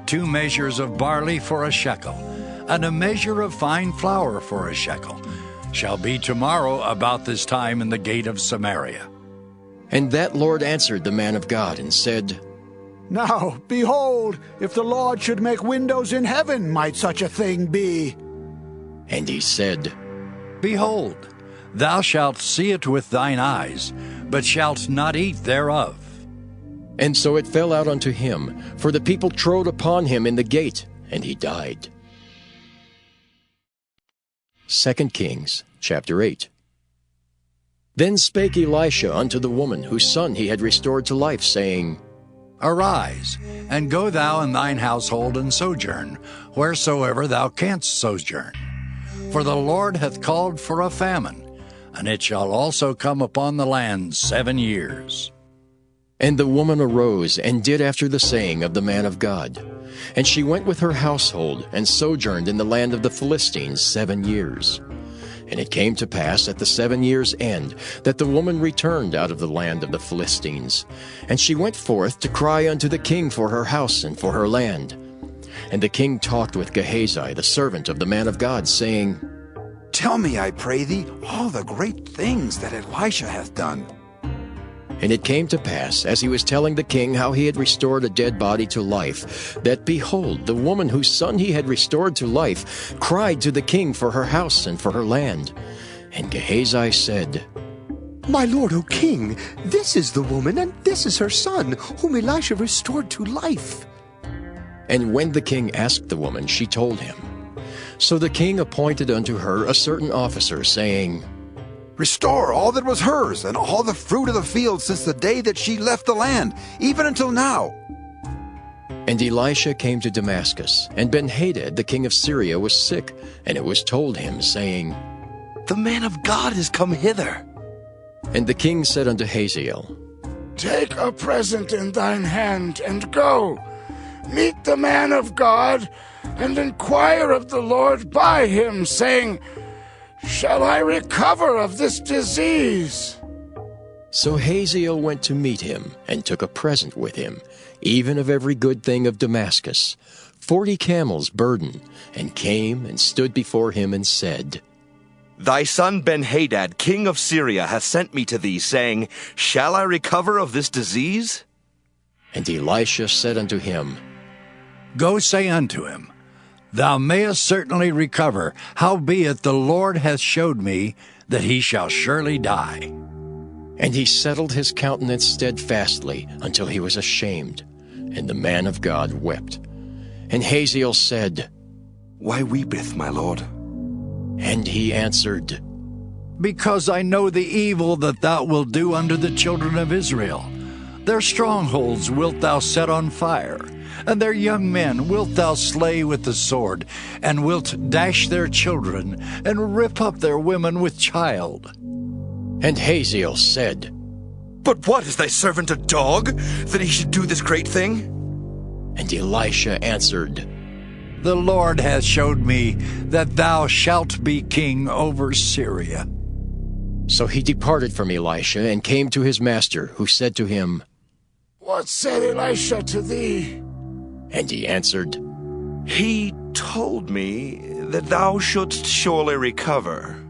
2 measures of barley for a shekel, and a measure of fine flour for a shekel, shall be tomorrow about this time in the gate of Samaria. And that Lord answered the man of God, and said, Now, behold, if the Lord should make windows in heaven, might such a thing be? And he said, Behold, thou shalt see it with thine eyes, but shalt not eat thereof. And so it fell out unto him, for the people trode upon him in the gate, and he died. 2 Kings chapter 8. Then spake Elisha unto the woman whose son he had restored to life, saying, Arise, and go thou and thine household and sojourn, wheresoever thou canst sojourn. For the Lord hath called for a famine, and it shall also come upon the land 7 years. And the woman arose and did after the saying of the man of God. And she went with her household, and sojourned in the land of the Philistines 7 years. And it came to pass at the 7 years' end, that the woman returned out of the land of the Philistines. And she went forth to cry unto the king for her house and for her land. And the king talked with Gehazi, the servant of the man of God, saying, Tell me, I pray thee, all the great things that Elisha hath done. And it came to pass, as he was telling the king how he had restored a dead body to life, that, behold, the woman whose son he had restored to life cried to the king for her house and for her land. And Gehazi said, My lord, O king, this is the woman, and this is her son, whom Elisha restored to life. And when the king asked the woman, she told him. So the king appointed unto her a certain officer, saying, Restore all that was hers, and all the fruit of the field since the day that she left the land, even until now. And Elisha came to Damascus, and Ben-Hadad the king of Syria was sick, and it was told him, saying, The man of God is come hither. And the king said unto Hazael, Take a present in thine hand, and go. Meet the man of God, and inquire of the Lord by him, saying, Shall I recover of this disease? So Hazael went to meet him, and took a present with him, even of every good thing of Damascus, 40 camels burden, and came and stood before him, and said, Thy son Ben-Hadad, king of Syria, hath sent me to thee, saying, Shall I recover of this disease? And Elisha said unto him, Go say unto him, Thou mayest certainly recover, howbeit the Lord hath showed me that he shall surely die. And he settled his countenance steadfastly until he was ashamed. And the man of God wept. And Hazael said, Why weepeth my lord? And he answered, Because I know the evil that thou wilt do unto the children of Israel. Their strongholds wilt thou set on fire, and their young men wilt thou slay with the sword, and wilt dash their children, and rip up their women with child. And Hazael said, But what, is thy servant a dog, that he should do this great thing? And Elisha answered, The Lord hath showed me that thou shalt be king over Syria. So he departed from Elisha, and came to his master, who said to him, What said Elisha to thee? And he answered, He told me that thou shouldst surely recover.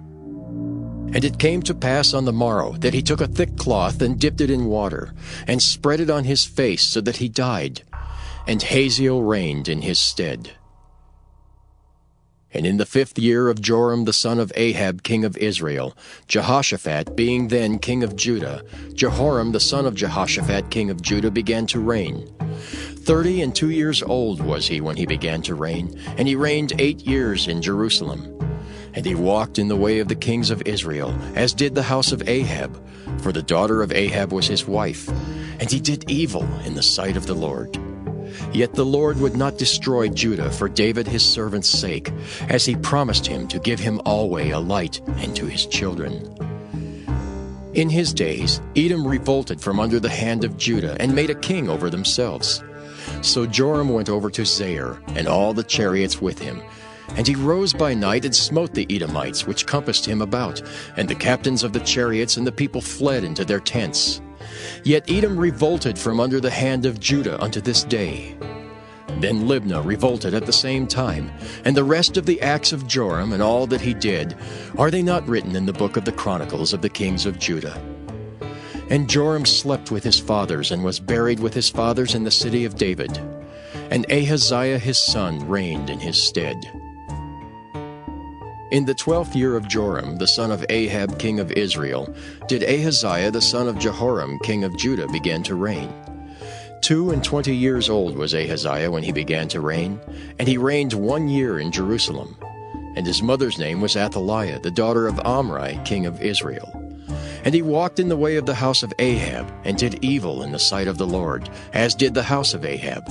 And it came to pass on the morrow that he took a thick cloth and dipped it in water, and spread it on his face so that he died. And Hazael reigned in his stead. And in the 5th year of Joram the son of Ahab king of Israel, Jehoshaphat being then king of Judah, Jehoram the son of Jehoshaphat king of Judah began to reign. 32 years old was he when he began to reign, and he reigned 8 years in Jerusalem. And he walked in the way of the kings of Israel, as did the house of Ahab, for the daughter of Ahab was his wife. And he did evil in the sight of the Lord. Yet the Lord would not destroy Judah for David his servant's sake, as he promised him to give him alway a light and to his children. In his days Edom revolted from under the hand of Judah, and made a king over themselves. So Joram went over to Zair, and all the chariots with him. And he rose by night and smote the Edomites which compassed him about, and the captains of the chariots and the people fled into their tents. Yet Edom revolted from under the hand of Judah unto this day. Then Libnah revolted at the same time, and the rest of the acts of Joram and all that he did, are they not written in the book of the Chronicles of the kings of Judah? And Joram slept with his fathers, and was buried with his fathers in the city of David. And Ahaziah his son reigned in his stead. In the 12th year of Joram, the son of Ahab king of Israel, did Ahaziah the son of Jehoram king of Judah begin to reign. 22 years old was Ahaziah when he began to reign, and he reigned 1 year in Jerusalem. And his mother's name was Athaliah, the daughter of Omri king of Israel. And he walked in the way of the house of Ahab, and did evil in the sight of the Lord, as did the house of Ahab.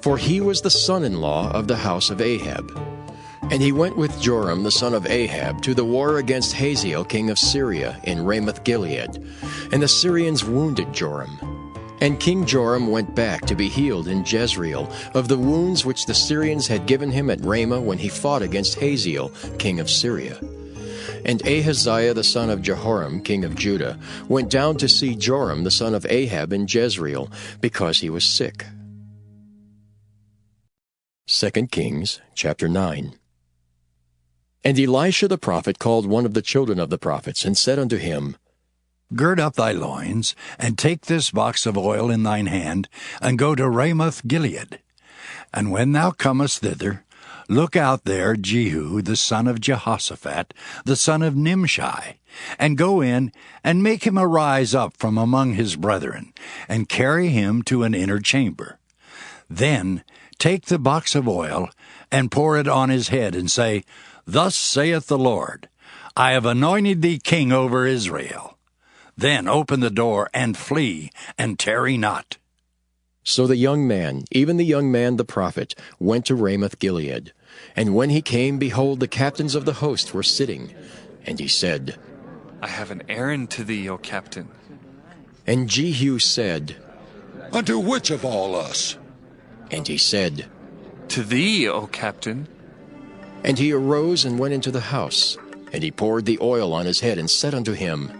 For he was the son-in-law of the house of Ahab. And he went with Joram the son of Ahab to the war against Hazael king of Syria in Ramoth-Gilead. And the Syrians wounded Joram. And King Joram went back to be healed in Jezreel of the wounds which the Syrians had given him at Ramah when he fought against Hazael king of Syria. And Ahaziah the son of Jehoram king of Judah went down to see Joram the son of Ahab in Jezreel, because he was sick. 2 Kings chapter 9. And Elisha the prophet called one of the children of the prophets, and said unto him, Gird up thy loins, and take this box of oil in thine hand, and go to Ramoth-Gilead. And when thou comest thither, look out there Jehu the son of Jehoshaphat, the son of Nimshi, and go in, and make him arise up from among his brethren, and carry him to an inner chamber. Then take the box of oil, and pour it on his head, and say, Thus saith the Lord, I have anointed thee king over Israel. Then open the door, and flee, and tarry not. So the young man, even the young man the prophet, went to Ramoth-Gilead. And when he came, behold, the captains of the host were sitting. And he said, I have an errand to thee, O captain. And Jehu said, Unto which of all us? And he said, To thee, O captain. And he arose and went into the house. And he poured the oil on his head, and said unto him,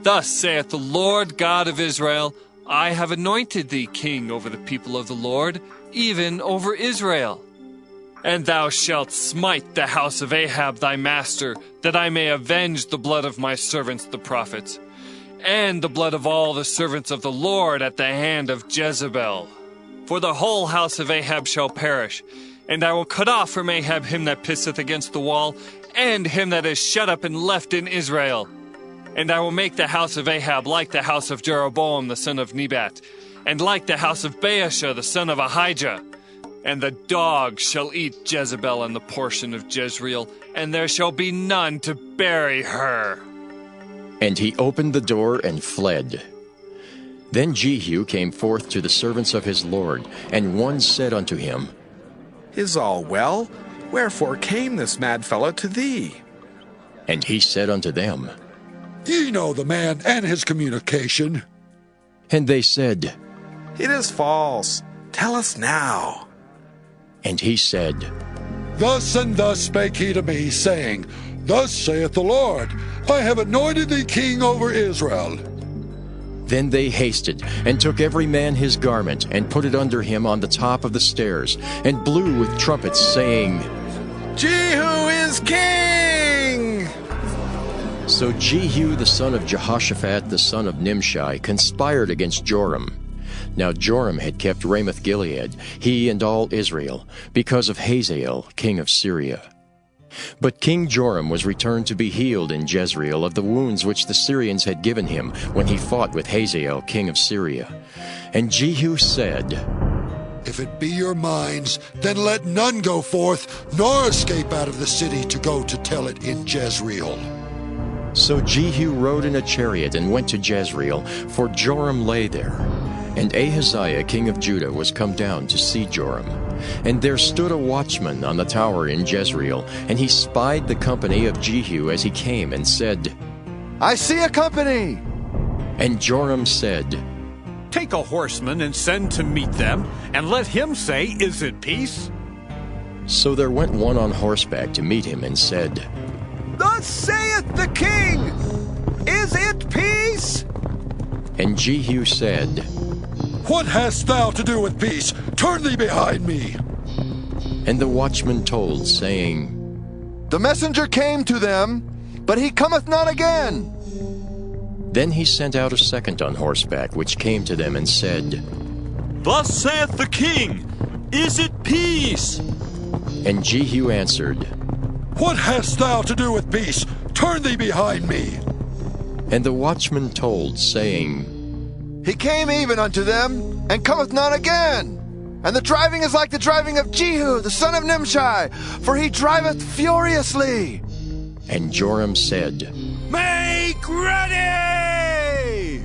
Thus saith the Lord God of Israel, I have anointed thee king over the people of the Lord, even over Israel. And thou shalt smite the house of Ahab thy master, that I may avenge the blood of my servants the prophets, and the blood of all the servants of the Lord at the hand of Jezebel. For the whole house of Ahab shall perish, and I will cut off from Ahab him that pisseth against the wall, and him that is shut up and left in Israel. And I will make the house of Ahab like the house of Jeroboam the son of Nebat, and like the house of Baasha the son of Ahijah. And the dogs shall eat Jezebel and the portion of Jezreel, and there shall be none to bury her. And he opened the door and fled. Then Jehu came forth to the servants of his Lord, and one said unto him, Is all well? Wherefore came this mad fellow to thee? And he said unto them, Ye know the man and his communication. And they said, It is false. Tell us now. And he said, Thus and thus spake he to me, saying, Thus saith the Lord, I have anointed thee king over Israel. Then they hasted, and took every man his garment, and put it under him on the top of the stairs, and blew with trumpets, saying, Jehu is king! So Jehu the son of Jehoshaphat the son of Nimshi conspired against Joram. Now Joram had kept Ramoth-Gilead, he and all Israel, because of Hazael king of Syria. But King Joram was returned to be healed in Jezreel of the wounds which the Syrians had given him when he fought with Hazael king of Syria. And Jehu said, If it be your minds, then let none go forth, nor escape out of the city to go to tell it in Jezreel. So Jehu rode in a chariot and went to Jezreel, for Joram lay there. And Ahaziah king of Judah was come down to see Joram. And there stood a watchman on the tower in Jezreel, and he spied the company of Jehu as he came, and said, I see a company. And Joram said, Take a horseman and send to meet them, and let him say, Is it peace? So there went one on horseback to meet him, and said, Thus saith the king, Is it peace? And Jehu said, What hast thou to do with peace? Turn thee behind me. And the watchman told, saying, The messenger came to them, but he cometh not again. Then he sent out a second on horseback, which came to them and said, Thus saith the king, Is it peace? And Jehu answered, What hast thou to do with peace? Turn thee behind me. And the watchman told, saying, He came even unto them, and cometh not again. And the driving is like the driving of Jehu, the son of Nimshi, for he driveth furiously. And Joram said, Make ready!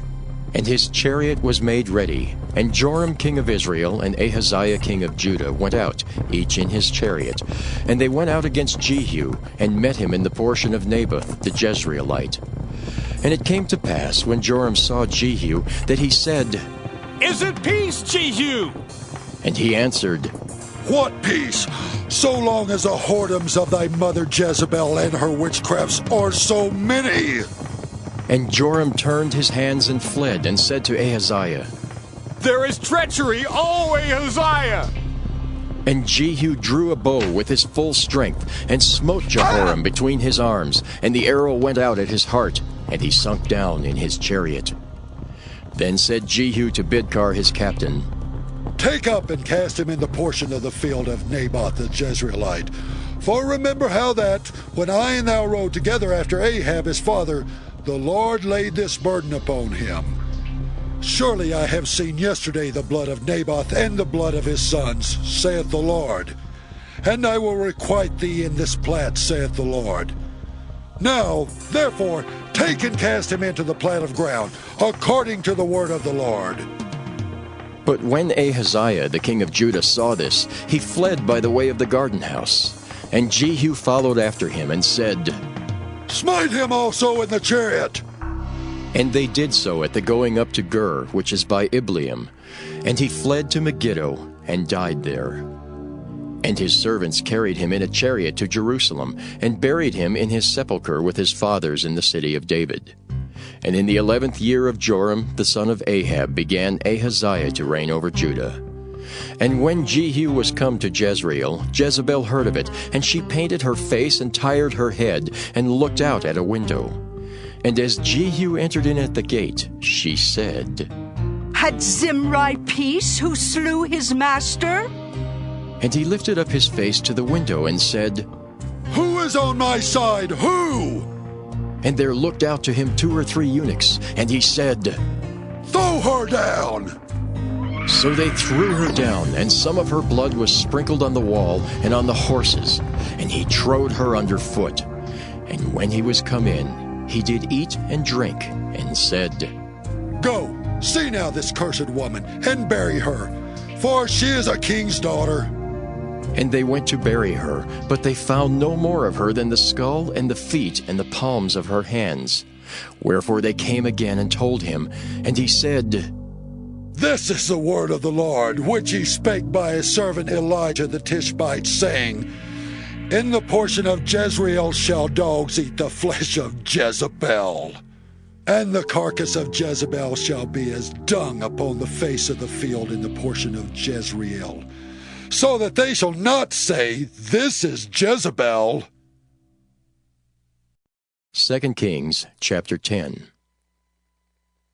And his chariot was made ready. And Joram king of Israel and Ahaziah king of Judah went out, each in his chariot. And they went out against Jehu, and met him in the portion of Naboth the Jezreelite. And it came to pass, when Joram saw Jehu, that he said, Is it peace, Jehu? And he answered, What peace? So long as the whoredoms of thy mother Jezebel and her witchcrafts are so many. And Joram turned his hands and fled, and said to Ahaziah, There is treachery, O Ahaziah! And Jehu drew a bow with his full strength, and smote Jehoram between his arms, and the arrow went out at his heart, and he sunk down in his chariot. Then said Jehu to Bidkar his captain, Take up and cast him in the portion of the field of Naboth the Jezreelite. For remember how that, when I and thou rode together after Ahab his father, the Lord laid this burden upon him. Surely I have seen yesterday the blood of Naboth and the blood of his sons, saith the Lord. And I will requite thee in this plat, saith the Lord. Now, therefore, take and cast him into the plat of ground, according to the word of the Lord. But when Ahaziah the king of Judah saw this, he fled by the way of the garden house. And Jehu followed after him, and said, Smite him also in the chariot. And they did so at the going up to Gur, which is by Ibleam. And he fled to Megiddo, and died there. And his servants carried him in a chariot to Jerusalem, and buried him in his sepulchre with his fathers in the city of David. And in the 11th year of Joram the son of Ahab began Ahaziah to reign over Judah. And when Jehu was come to Jezreel, Jezebel heard of it, and she painted her face and tired her head, and looked out at a window. And as Jehu entered in at the gate, she said, Had Zimri peace who slew his master? And he lifted up his face to the window and said, Who is on my side? Who? And there looked out to him 2 or 3 eunuchs, and he said, Throw her down! So they threw her down, and some of her blood was sprinkled on the wall and on the horses, and he trode her under foot. And when he was come in, he did eat and drink, and said, Go, see now this cursed woman, and bury her, for she is a king's daughter. And they went to bury her, but they found no more of her than the skull and the feet and the palms of her hands. Wherefore they came again and told him, and he said, This is the word of the Lord, which he spake by his servant Elijah the Tishbite, saying, In the portion of Jezreel shall dogs eat the flesh of Jezebel, and the carcass of Jezebel shall be as dung upon the face of the field in the portion of Jezreel, so that they shall not say, This is Jezebel. 2 Kings chapter 10.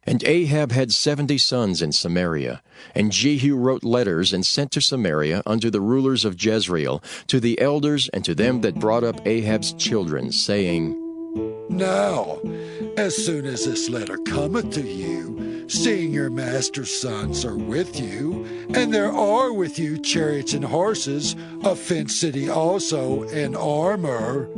And Ahab had 70 sons in Samaria, and Jehu wrote letters and sent to Samaria unto the rulers of Jezreel, to the elders and to them that brought up Ahab's children, saying, Now, as soon as this letter cometh to you, seeing your master's sons are with you, and there are with you chariots and horses, a fenced city also, and armor,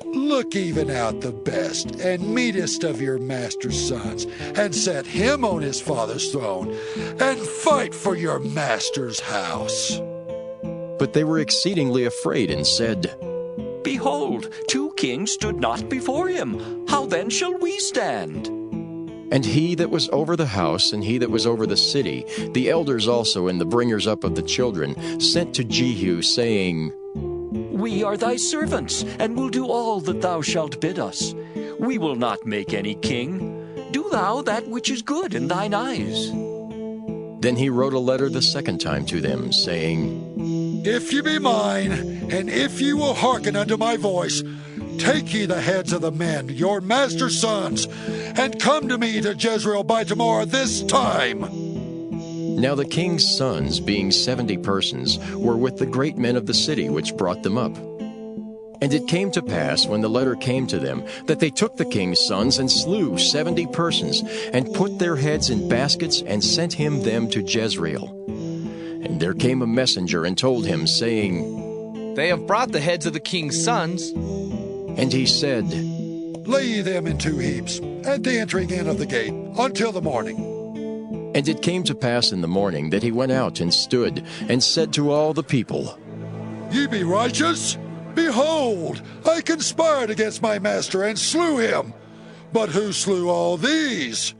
look even out the best and meetest of your master's sons, and set him on his father's throne, and fight for your master's house. But they were exceedingly afraid, and said, Behold, 2 kings stood not before him. How then shall we stand? And he that was over the house, and he that was over the city, the elders also and the bringers up of the children, sent to Jehu, saying, We are thy servants, and will do all that thou shalt bid us. We will not make any king. Do thou that which is good in thine eyes. Then he wrote a letter the second time to them, saying, If ye be mine, and if ye will hearken unto my voice, Take ye the heads of the men, your master's sons, and come to me to Jezreel by tomorrow this time. Now the king's sons, being 70 persons, were with the great men of the city which brought them up. And it came to pass, when the letter came to them, that they took the king's sons and slew 70 persons, and put their heads in baskets, and sent him them to Jezreel. And there came a messenger and told him, saying, They have brought the heads of the king's sons. And he said, Lay ye them in 2 heaps, at the entering in of the gate, until the morning. And it came to pass in the morning that he went out and stood, and said to all the people, Ye be righteous? Behold, I conspired against my master, and slew him. But who slew all these?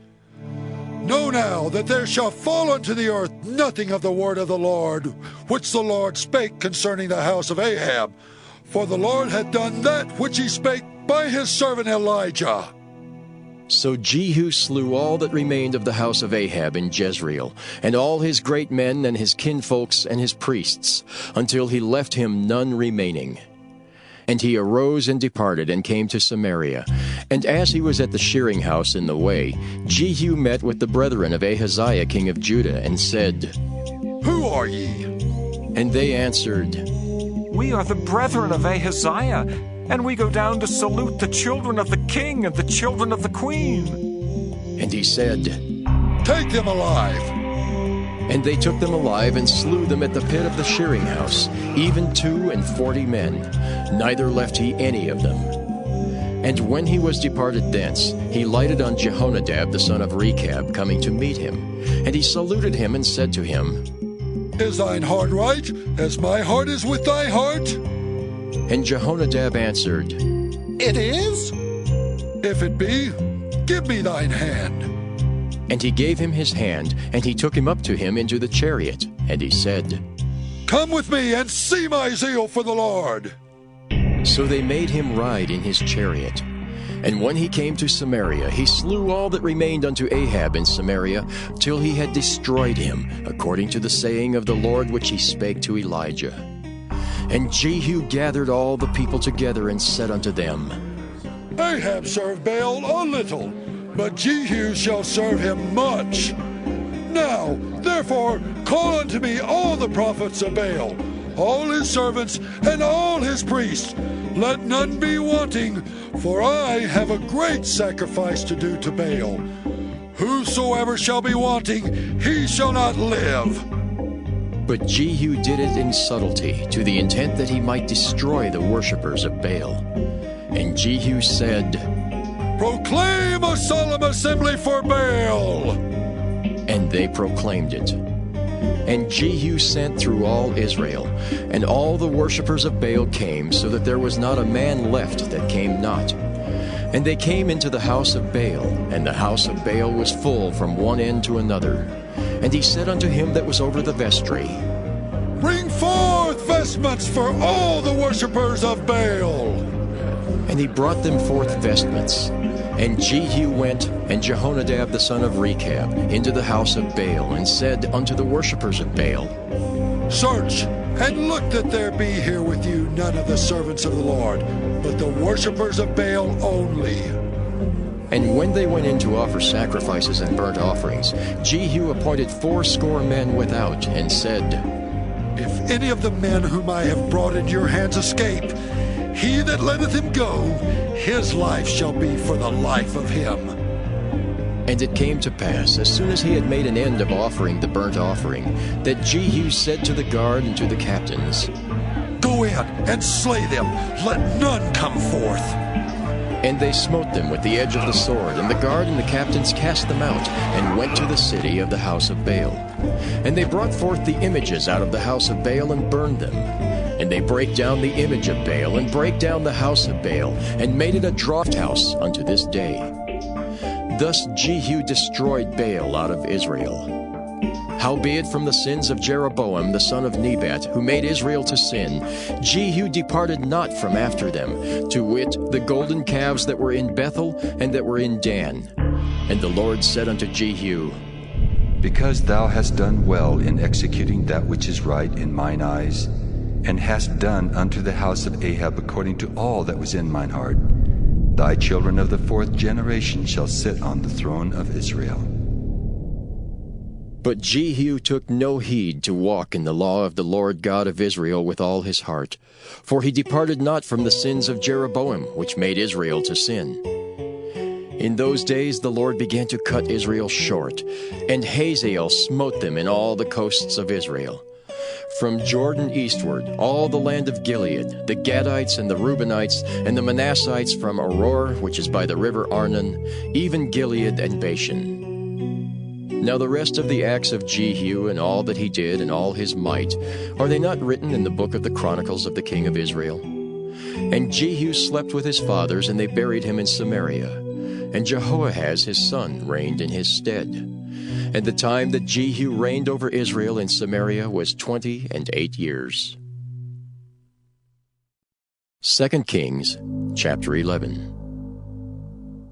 Know now that there shall fall unto the earth nothing of the word of the Lord, which the Lord spake concerning the house of Ahab. For the Lord hath done that which he spake by his servant Elijah. So Jehu slew all that remained of the house of Ahab in Jezreel, and all his great men and his kinfolks and his priests, until he left him none remaining. And he arose and departed, and came to Samaria. And as he was at the shearing house in the way, Jehu met with the brethren of Ahaziah king of Judah, and said, Who are ye? And they answered, We are the brethren of Ahaziah, and we go down to salute the children of the king and the children of the queen. And he said, Take them alive. And they took them alive, and slew them at the pit of the shearing house, even 42 men, neither left he any of them. And when he was departed thence, he lighted on Jehonadab the son of Rechab, coming to meet him. And he saluted him, and said to him, Is thine heart right, as my heart is with thy heart? And Jehonadab answered, It is? If it be, give me thine hand. And he gave him his hand, and he took him up to him into the chariot. And he said, Come with me, and see my zeal for the Lord. So they made him ride in his chariot. And when he came to Samaria, he slew all that remained unto Ahab in Samaria, till he had destroyed him, according to the saying of the Lord which he spake to Elijah. And Jehu gathered all the people together, and said unto them, Ahab served Baal a little, but Jehu shall serve him much. Now, therefore, call unto me all the prophets of Baal, all his servants, and all his priests. Let none be wanting, for I have a great sacrifice to do to Baal. Whosoever shall be wanting, he shall not live. But Jehu did it in subtlety, to the intent that he might destroy the worshippers of Baal. And Jehu said, Proclaim a solemn assembly for Baal! And they proclaimed it. And Jehu sent through all Israel, and all the worshippers of Baal came, so that there was not a man left that came not. And they came into the house of Baal, and the house of Baal was full from one end to another. And he said unto him that was over the vestry, Bring forth vestments for all the worshippers of Baal. And he brought them forth vestments. And Jehu went, and Jehonadab the son of Rechab, into the house of Baal, and said unto the worshippers of Baal, Search, and look that there be here with you none of the servants of the Lord, but the worshippers of Baal only. And when they went in to offer sacrifices and burnt offerings, Jehu appointed 80 men without, and said, If any of the men whom I have brought into your hands escape, he that letteth him go, his life shall be for the life of him. And it came to pass, as soon as he had made an end of offering the burnt offering, that Jehu said to the guard and to the captains, Go in and slay them, let none come forth. And they smote them with the edge of the sword, and the guard and the captains cast them out, and went to the city of the house of Baal. And they brought forth the images out of the house of Baal, and burned them. And they brake down the image of Baal, and brake down the house of Baal, and made it a draught house unto this day. Thus Jehu destroyed Baal out of Israel. Howbeit from the sins of Jeroboam the son of Nebat, who made Israel to sin, Jehu departed not from after them, to wit, the golden calves that were in Bethel and that were in Dan. And the Lord said unto Jehu, Because thou hast done well in executing that which is right in mine eyes, and hast done unto the house of Ahab according to all that was in mine heart, thy children of the fourth generation shall sit on the throne of Israel. But Jehu took no heed to walk in the law of the Lord God of Israel with all his heart, for he departed not from the sins of Jeroboam, which made Israel to sin. In those days the Lord began to cut Israel short, and Hazael smote them in all the coasts of Israel. From Jordan eastward, all the land of Gilead, the Gadites and the Reubenites, and the Manassites from Aroer, which is by the river Arnon, even Gilead and Bashan. Now the rest of the acts of Jehu, and all that he did, and all his might, are they not written in the book of the Chronicles of the king of Israel? And Jehu slept with his fathers, and they buried him in Samaria. And Jehoahaz his son reigned in his stead. And the time that Jehu reigned over Israel in Samaria was 28 years. 2 Kings chapter 11.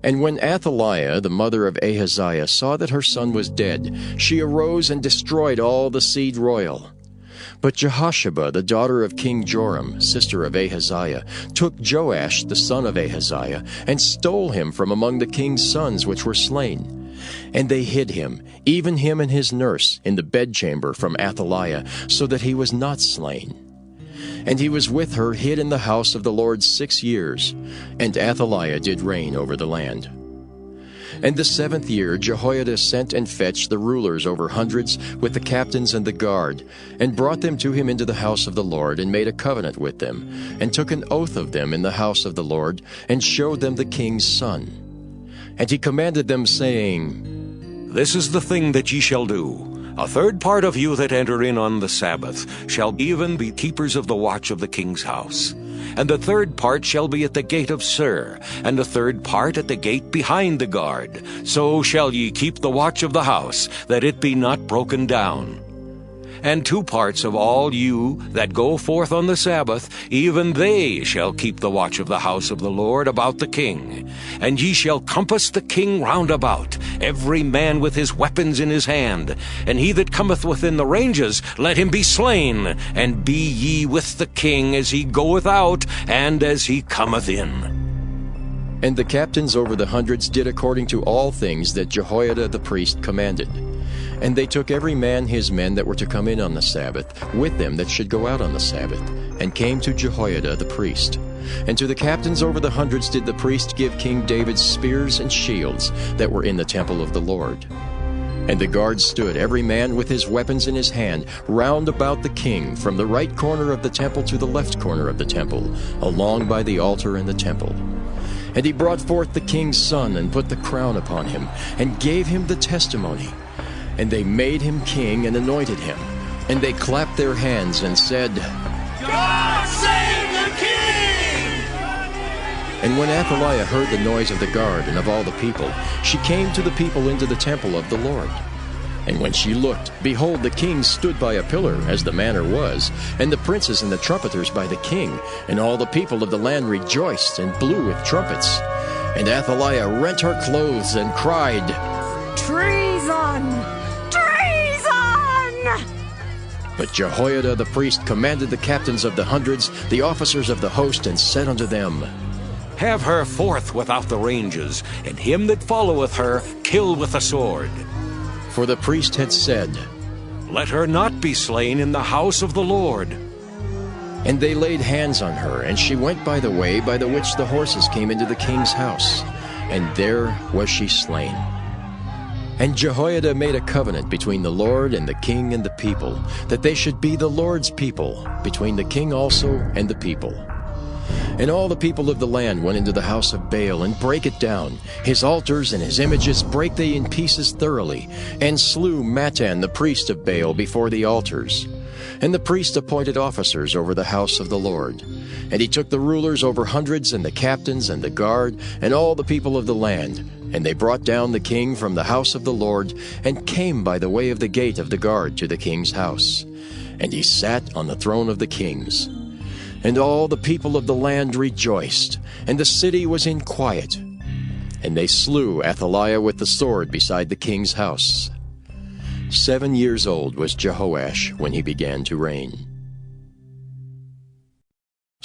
And when Athaliah, the mother of Ahaziah, saw that her son was dead, she arose and destroyed all the seed royal. But Jehosheba, the daughter of King Joram, sister of Ahaziah, took Joash, the son of Ahaziah, and stole him from among the king's sons which were slain. And they hid him, even him and his nurse, in the bedchamber from Athaliah, so that he was not slain. And he was with her hid in the house of the Lord 6 years, and Athaliah did reign over the land. And the 7th year Jehoiada sent and fetched the rulers over hundreds with the captains and the guard, and brought them to him into the house of the Lord, and made a covenant with them, and took an oath of them in the house of the Lord, and showed them the king's son. And he commanded them, saying, This is the thing that ye shall do. A third part of you that enter in on the Sabbath shall even be keepers of the watch of the king's house. And the third part shall be at the gate of Sur, and the third part at the gate behind the guard. So shall ye keep the watch of the house, that it be not broken down. And 2 parts of all you that go forth on the Sabbath, even they shall keep the watch of the house of the Lord about the king. And ye shall compass the king round about, every man with his weapons in his hand. And he that cometh within the ranges, let him be slain. And be ye with the king as he goeth out, and as he cometh in. And the captains over the hundreds did according to all things that Jehoiada the priest commanded. And they took every man his men that were to come in on the Sabbath, with them that should go out on the Sabbath, and came to Jehoiada the priest. And to the captains over the hundreds did the priest give King David spears and shields that were in the temple of the Lord. And the guards stood, every man with his weapons in his hand, round about the king, from the right corner of the temple to the left corner of the temple, along by the altar and the temple. And he brought forth the king's son, and put the crown upon him, and gave him the testimony. And they made him king, and anointed him. And they clapped their hands, and said, God save the king! And when Athaliah heard the noise of the guard and of all the people, she came to the people into the temple of the Lord. And when she looked, behold, the king stood by a pillar, as the manner was, and the princes and the trumpeters by the king, and all the people of the land rejoiced, and blew with trumpets. And Athaliah rent her clothes, and cried, Treason! Treason! But Jehoiada the priest commanded the captains of the hundreds, the officers of the host, and said unto them, Have her forth without the ranges, and him that followeth her kill with the sword. For the priest had said, Let her not be slain in the house of the Lord. And they laid hands on her, and she went by the way by the which the horses came into the king's house, and there was she slain. And Jehoiada made a covenant between the Lord and the king and the people, that they should be the Lord's people, between the king also and the people. And all the people of the land went into the house of Baal, and brake it down. His altars and his images brake they in pieces thoroughly, and slew Mattan the priest of Baal before the altars. And the priest appointed officers over the house of the Lord. And he took the rulers over hundreds, and the captains, and the guard, and all the people of the land. And they brought down the king from the house of the Lord, and came by the way of the gate of the guard to the king's house. And he sat on the throne of the kings. And all the people of the land rejoiced, and the city was in quiet. And they slew Athaliah with the sword beside the king's house. 7 years old was Jehoash when he began to reign.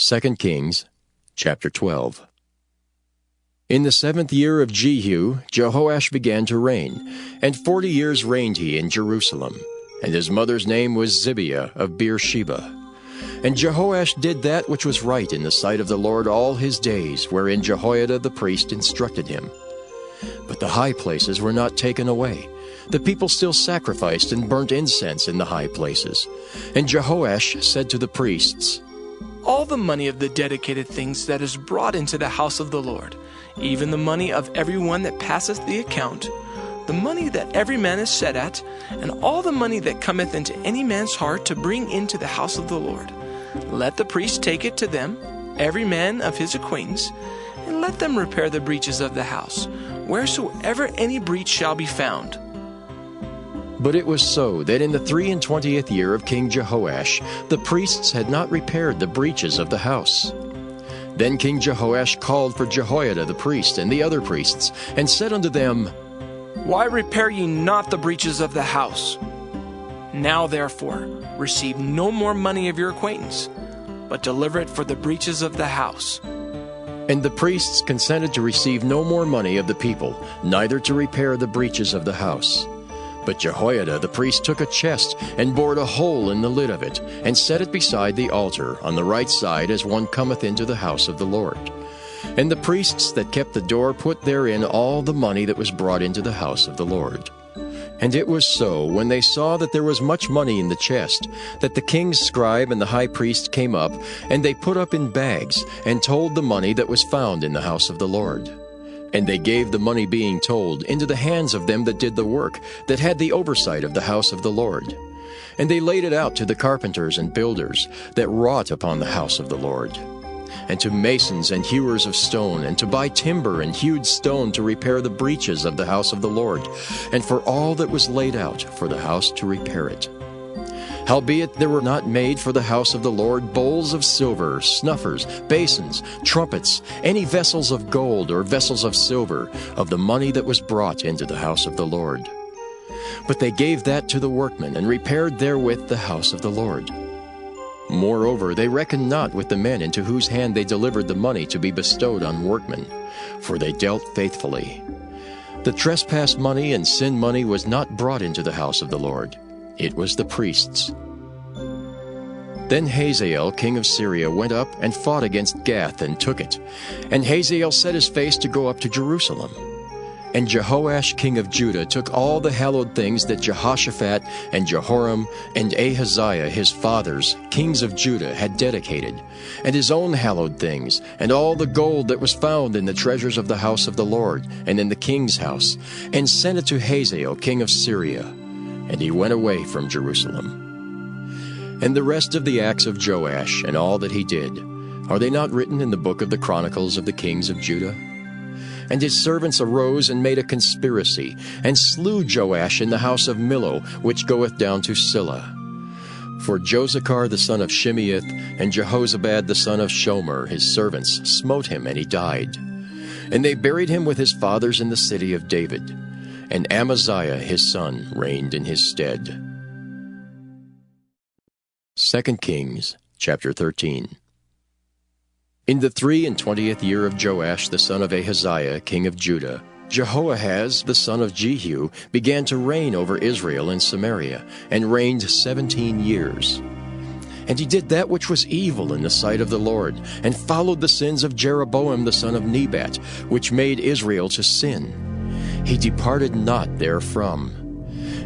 2 Kings chapter 12. In the 7th year of Jehu, Jehoash began to reign, and 40 years reigned he in Jerusalem. And his mother's name was Zibiah of Beersheba. And Jehoash did that which was right in the sight of the Lord all his days, wherein Jehoiada the priest instructed him. But the high places were not taken away. The people still sacrificed and burnt incense in the high places. And Jehoash said to the priests, All the money of the dedicated things that is brought into the house of the Lord, even the money of every one that passeth the account, the money that every man is set at, and all the money that cometh into any man's heart to bring into the house of the Lord, let the priest take it to them, every man of his acquaintance, and let them repair the breaches of the house, wheresoever any breach shall be found. But it was so that in the 23rd year of King Jehoash, the priests had not repaired the breaches of the house. Then King Jehoash called for Jehoiada the priest and the other priests, and said unto them, Why repair ye not the breaches of the house? Now therefore receive no more money of your acquaintance, but deliver it for the breaches of the house. And the priests consented to receive no more money of the people, neither to repair the breaches of the house. But Jehoiada the priest took a chest, and bored a hole in the lid of it, and set it beside the altar, on the right side as one cometh into the house of the Lord. And the priests that kept the door put therein all the money that was brought into the house of the Lord. And it was so, when they saw that there was much money in the chest, that the king's scribe and the high priest came up, and they put up in bags, and told the money that was found in the house of the Lord. And they gave the money being told into the hands of them that did the work, that had the oversight of the house of the Lord. And they laid it out to the carpenters and builders that wrought upon the house of the Lord, and to masons and hewers of stone, and to buy timber and hewed stone to repair the breaches of the house of the Lord, and for all that was laid out for the house to repair it. Howbeit there were not made for the house of the Lord bowls of silver, snuffers, basins, trumpets, any vessels of gold or vessels of silver, of the money that was brought into the house of the Lord. But they gave that to the workmen, and repaired therewith the house of the Lord. Moreover, they reckoned not with the men into whose hand they delivered the money to be bestowed on workmen, for they dealt faithfully. The trespass money and sin money was not brought into the house of the Lord. It was the priests. Then Hazael king of Syria went up and fought against Gath and took it. And Hazael set his face to go up to Jerusalem. And Jehoash king of Judah took all the hallowed things that Jehoshaphat and Jehoram and Ahaziah his fathers, kings of Judah, had dedicated, and his own hallowed things, and all the gold that was found in the treasures of the house of the Lord, and in the king's house, and sent it to Hazael king of Syria. And he went away from Jerusalem. And the rest of the acts of Joash, and all that he did, are they not written in the book of the Chronicles of the kings of Judah? And his servants arose and made a conspiracy, and slew Joash in the house of Millo, which goeth down to Silla. For Josachar the son of Shimeath, and Jehozabad the son of Shomer, his servants, smote him, and he died. And they buried him with his fathers in the city of David. And Amaziah his son reigned in his stead. 2 Kings chapter 13. In the 23rd year of Joash the son of Ahaziah king of Judah, Jehoahaz the son of Jehu began to reign over Israel in Samaria, and reigned 17 years. And he did that which was evil in the sight of the Lord, and followed the sins of Jeroboam the son of Nebat, which made Israel to sin. He departed not therefrom.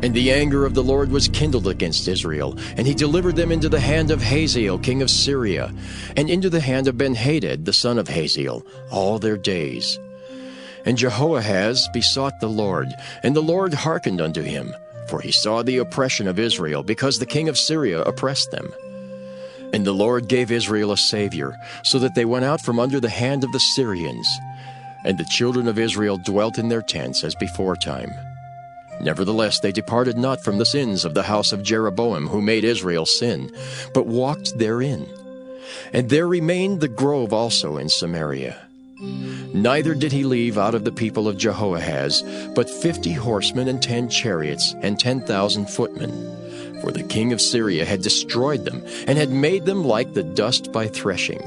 And the anger of the Lord was kindled against Israel, and he delivered them into the hand of Hazael king of Syria, and into the hand of Ben-Hadad the son of Hazael, all their days. And Jehoahaz besought the Lord, and the Lord hearkened unto him, for he saw the oppression of Israel, because the king of Syria oppressed them. And the Lord gave Israel a Savior, so that they went out from under the hand of the Syrians. And the children of Israel dwelt in their tents as beforetime. Nevertheless they departed not from the sins of the house of Jeroboam, who made Israel sin, but walked therein. And there remained the grove also in Samaria. Neither did he leave out of the people of Jehoahaz, but 50 horsemen and 10 chariots and 10,000 footmen. For the king of Syria had destroyed them, and had made them like the dust by threshing.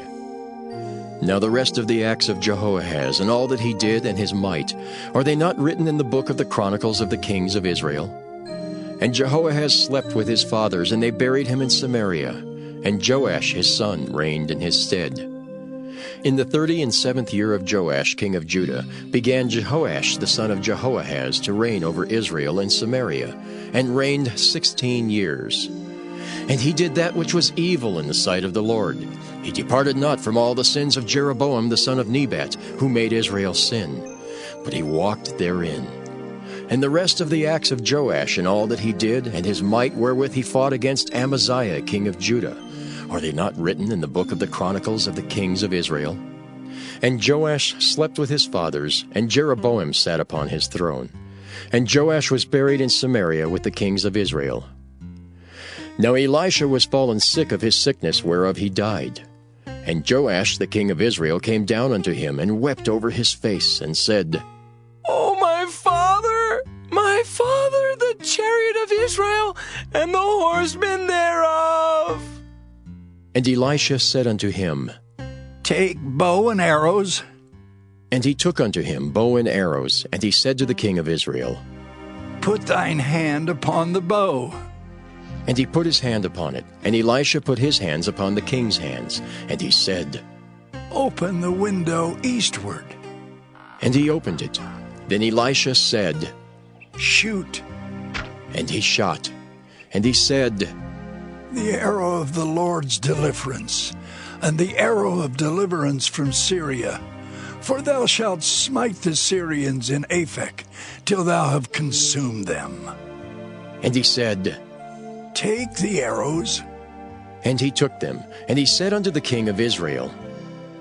Now the rest of the acts of Jehoahaz, and all that he did, and his might, are they not written in the book of the Chronicles of the kings of Israel? And Jehoahaz slept with his fathers, and they buried him in Samaria. And Joash his son reigned in his stead. In the 37th year of Joash king of Judah began Jehoash the son of Jehoahaz to reign over Israel in Samaria, and reigned 16 years. And he did that which was evil in the sight of the Lord. He departed not from all the sins of Jeroboam the son of Nebat, who made Israel sin, but he walked therein. And the rest of the acts of Joash, and all that he did, and his might wherewith he fought against Amaziah king of Judah, are they not written in the book of the Chronicles of the kings of Israel? And Joash slept with his fathers, and Jeroboam sat upon his throne. And Joash was buried in Samaria with the kings of Israel. Now Elisha was fallen sick of his sickness whereof he died. And Joash the king of Israel came down unto him, and wept over his face, and said, O my father, the chariot of Israel, and the horsemen thereof! And Elisha said unto him, Take bow and arrows. And he took unto him bow and arrows, and he said to the king of Israel, Put thine hand upon the bow. And he put his hand upon it, and Elisha put his hands upon the king's hands, and he said, Open the window eastward. And he opened it. Then Elisha said, Shoot. And he shot. And he said, The arrow of the Lord's deliverance, and the arrow of deliverance from Syria. For thou shalt smite the Syrians in Aphek, till thou have consumed them. And he said, Take the arrows. And he took them, and he said unto the king of Israel,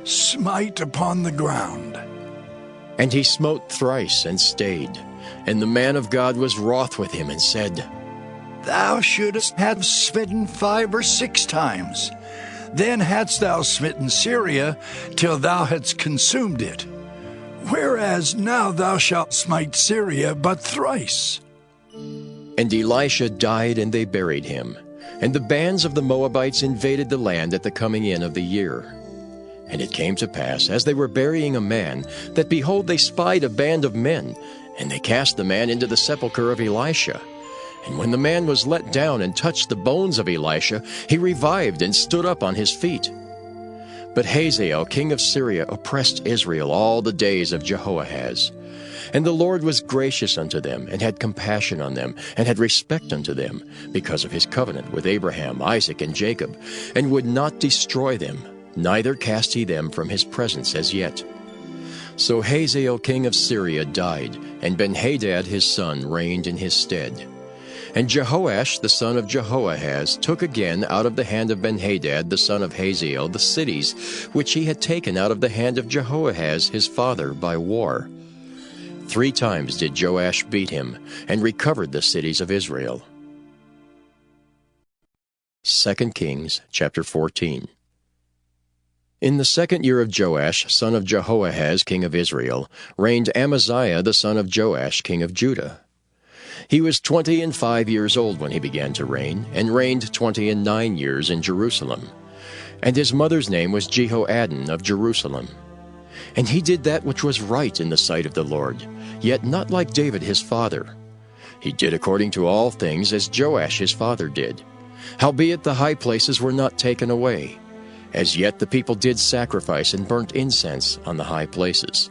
Smite upon the ground. And he smote thrice, and stayed. And the man of God was wroth with him, and said, Thou shouldest have smitten 5 or 6 times. Then hadst thou smitten Syria, till thou hadst consumed it. Whereas now thou shalt smite Syria but thrice. And Elisha died, and they buried him. And the bands of the Moabites invaded the land at the coming in of the year. And it came to pass, as they were burying a man, that behold, they spied a band of men, and they cast the man into the sepulchre of Elisha. And when the man was let down and touched the bones of Elisha, he revived and stood up on his feet. But Hazael king of Syria oppressed Israel all the days of Jehoahaz. And the Lord was gracious unto them, and had compassion on them, and had respect unto them, because of his covenant with Abraham, Isaac, and Jacob, and would not destroy them, neither cast he them from his presence as yet. So Hazael king of Syria died, and Benhadad his son reigned in his stead. And Jehoash the son of Jehoahaz took again out of the hand of Benhadad the son of Hazael the cities which he had taken out of the hand of Jehoahaz his father by war. 3 times did Joash beat him, and recovered the cities of Israel. 2 Kings chapter 14. In the 2nd year of Joash, son of Jehoahaz, king of Israel, reigned Amaziah the son of Joash, king of Judah. He was 25 years old when he began to reign, and reigned 29 years in Jerusalem. And his mother's name was Jehoaddin of Jerusalem. And he did that which was right in the sight of the Lord, yet not like David his father. He did according to all things as Joash his father did. Howbeit the high places were not taken away. As yet the people did sacrifice and burnt incense on the high places.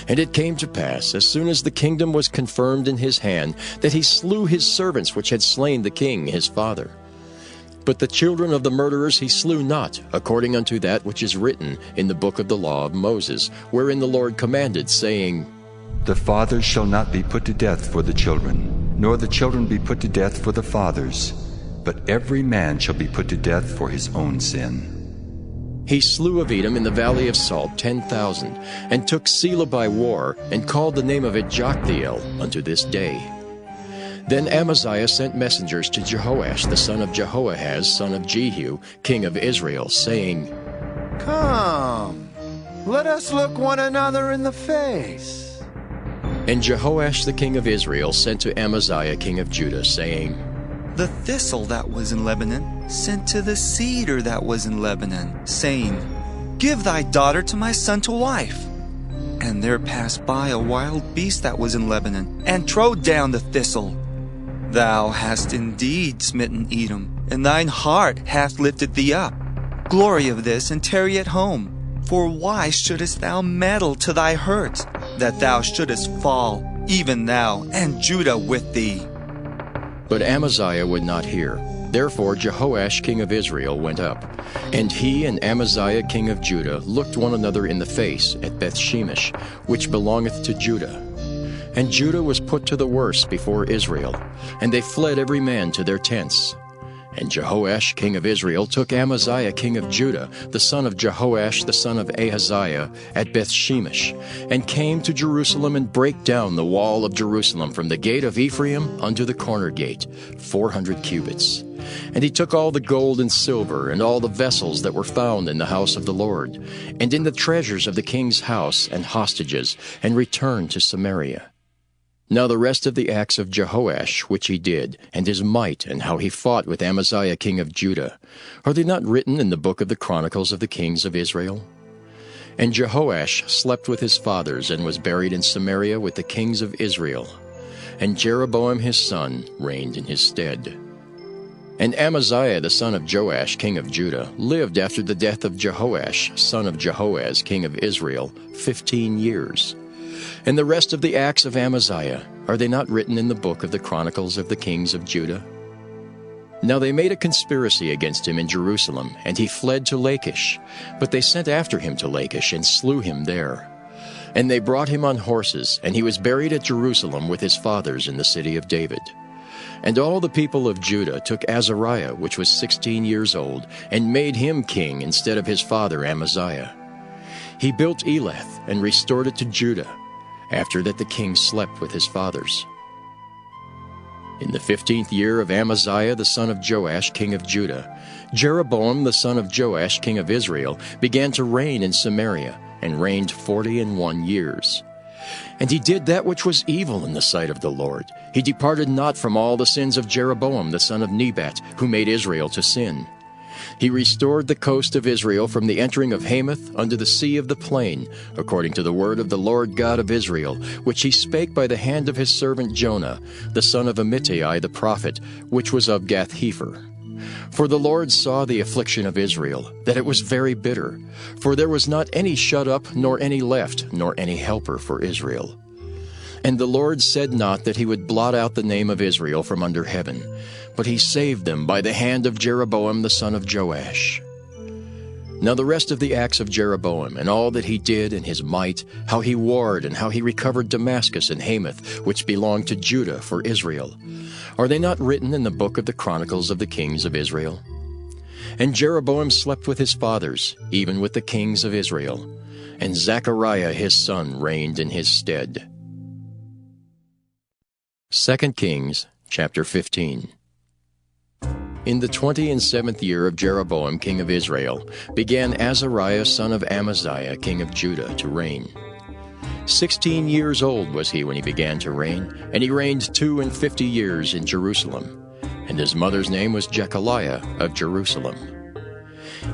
And it came to pass, as soon as the kingdom was confirmed in his hand, that he slew his servants which had slain the king his father. But the children of the murderers he slew not, according unto that which is written in the book of the law of Moses, wherein the Lord commanded, saying, The fathers shall not be put to death for the children, nor the children be put to death for the fathers, but every man shall be put to death for his own sin. He slew of Edom in the valley of Salt 10,000, and took Selah by war, and called the name of it Joktheel unto this day. Then Amaziah sent messengers to Jehoash the son of Jehoahaz, son of Jehu, king of Israel, saying, Come, let us look one another in the face. And Jehoash the king of Israel sent to Amaziah king of Judah, saying, The thistle that was in Lebanon sent to the cedar that was in Lebanon, saying, Give thy daughter to my son to wife. And there passed by a wild beast that was in Lebanon, and trode down the thistle. Thou hast indeed smitten Edom, and thine heart hath lifted thee up. Glory of this, and tarry at home. For why shouldest thou meddle to thy hurt, that thou shouldest fall, even thou, and Judah with thee? But Amaziah would not hear. Therefore Jehoash king of Israel went up, and he and Amaziah king of Judah looked one another in the face at Bethshemesh, which belongeth to Judah. And Judah was put to the worse before Israel, and they fled every man to their tents. And Jehoash king of Israel took Amaziah king of Judah, the son of Jehoash the son of Ahaziah, at Bethshemesh, and came to Jerusalem, and brake down the wall of Jerusalem from the gate of Ephraim unto the corner gate, 400 cubits. And he took all the gold and silver, and all the vessels that were found in the house of the Lord, and in the treasures of the king's house, and hostages, and returned to Samaria. Now the rest of the acts of Jehoash which he did, and his might, and how he fought with Amaziah king of Judah, are they not written in the book of the Chronicles of the kings of Israel? And Jehoash slept with his fathers, and was buried in Samaria with the kings of Israel. And Jeroboam his son reigned in his stead. And Amaziah the son of Joash king of Judah lived after the death of Jehoash son of Jehoaz king of Israel 15 years. And the rest of the acts of Amaziah, are they not written in the book of the Chronicles of the kings of Judah? Now they made a conspiracy against him in Jerusalem, and he fled to Lachish. But they sent after him to Lachish, and slew him there. And they brought him on horses, and he was buried at Jerusalem with his fathers in the city of David. And all the people of Judah took Azariah, which was 16 years old, and made him king instead of his father Amaziah. He built Elath, and restored it to Judah. After that the king slept with his fathers. In the 15th year of Amaziah the son of Joash king of Judah, Jeroboam the son of Joash king of Israel began to reign in Samaria, and reigned 41 years. And he did that which was evil in the sight of the Lord. He departed not from all the sins of Jeroboam the son of Nebat, who made Israel to sin. He restored the coast of Israel from the entering of Hamath unto the sea of the plain, according to the word of the Lord God of Israel, which he spake by the hand of his servant Jonah, the son of Amittai the prophet, which was of Gath-hepher. For the Lord saw the affliction of Israel, that it was very bitter, for there was not any shut up, nor any left, nor any helper for Israel. And the Lord said not that he would blot out the name of Israel from under heaven, but he saved them by the hand of Jeroboam the son of Joash. Now the rest of the acts of Jeroboam, and all that he did, and his might, how he warred, and how he recovered Damascus and Hamath, which belonged to Judah for Israel, are they not written in the book of the Chronicles of the kings of Israel? And Jeroboam slept with his fathers, even with the kings of Israel, and Zechariah his son reigned in his stead. 2 Kings chapter 15. In the 27th year of Jeroboam king of Israel began Azariah son of Amaziah king of Judah to reign. 16 years old was he when he began to reign, and he reigned 52 years in Jerusalem. And his mother's name was Jechaliah of Jerusalem.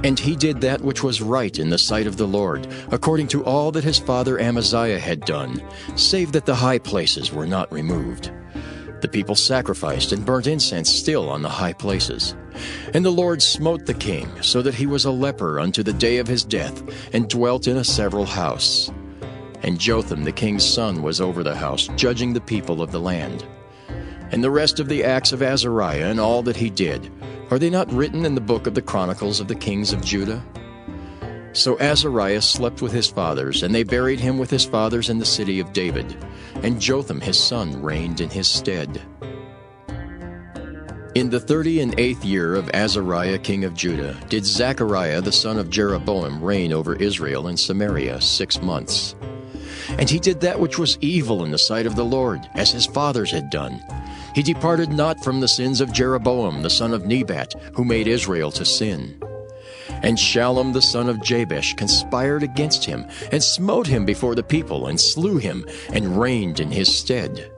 And he did that which was right in the sight of the Lord, according to all that his father Amaziah had done, save that the high places were not removed. The people sacrificed and burnt incense still on the high places. And the Lord smote the king, so that he was a leper unto the day of his death, and dwelt in a several house. And Jotham the king's son was over the house, judging the people of the land. And the rest of the acts of Azariah, and all that he did, are they not written in the book of the Chronicles of the kings of Judah? So Azariah slept with his fathers, and they buried him with his fathers in the city of David. And Jotham his son reigned in his stead. In the 38th year of Azariah king of Judah did Zechariah the son of Jeroboam reign over Israel in Samaria 6 months. And he did that which was evil in the sight of the Lord, as his fathers had done. He departed not from the sins of Jeroboam the son of Nebat, who made Israel to sin. And Shallum the son of Jabesh conspired against him, and smote him before the people, and slew him, and reigned in his stead.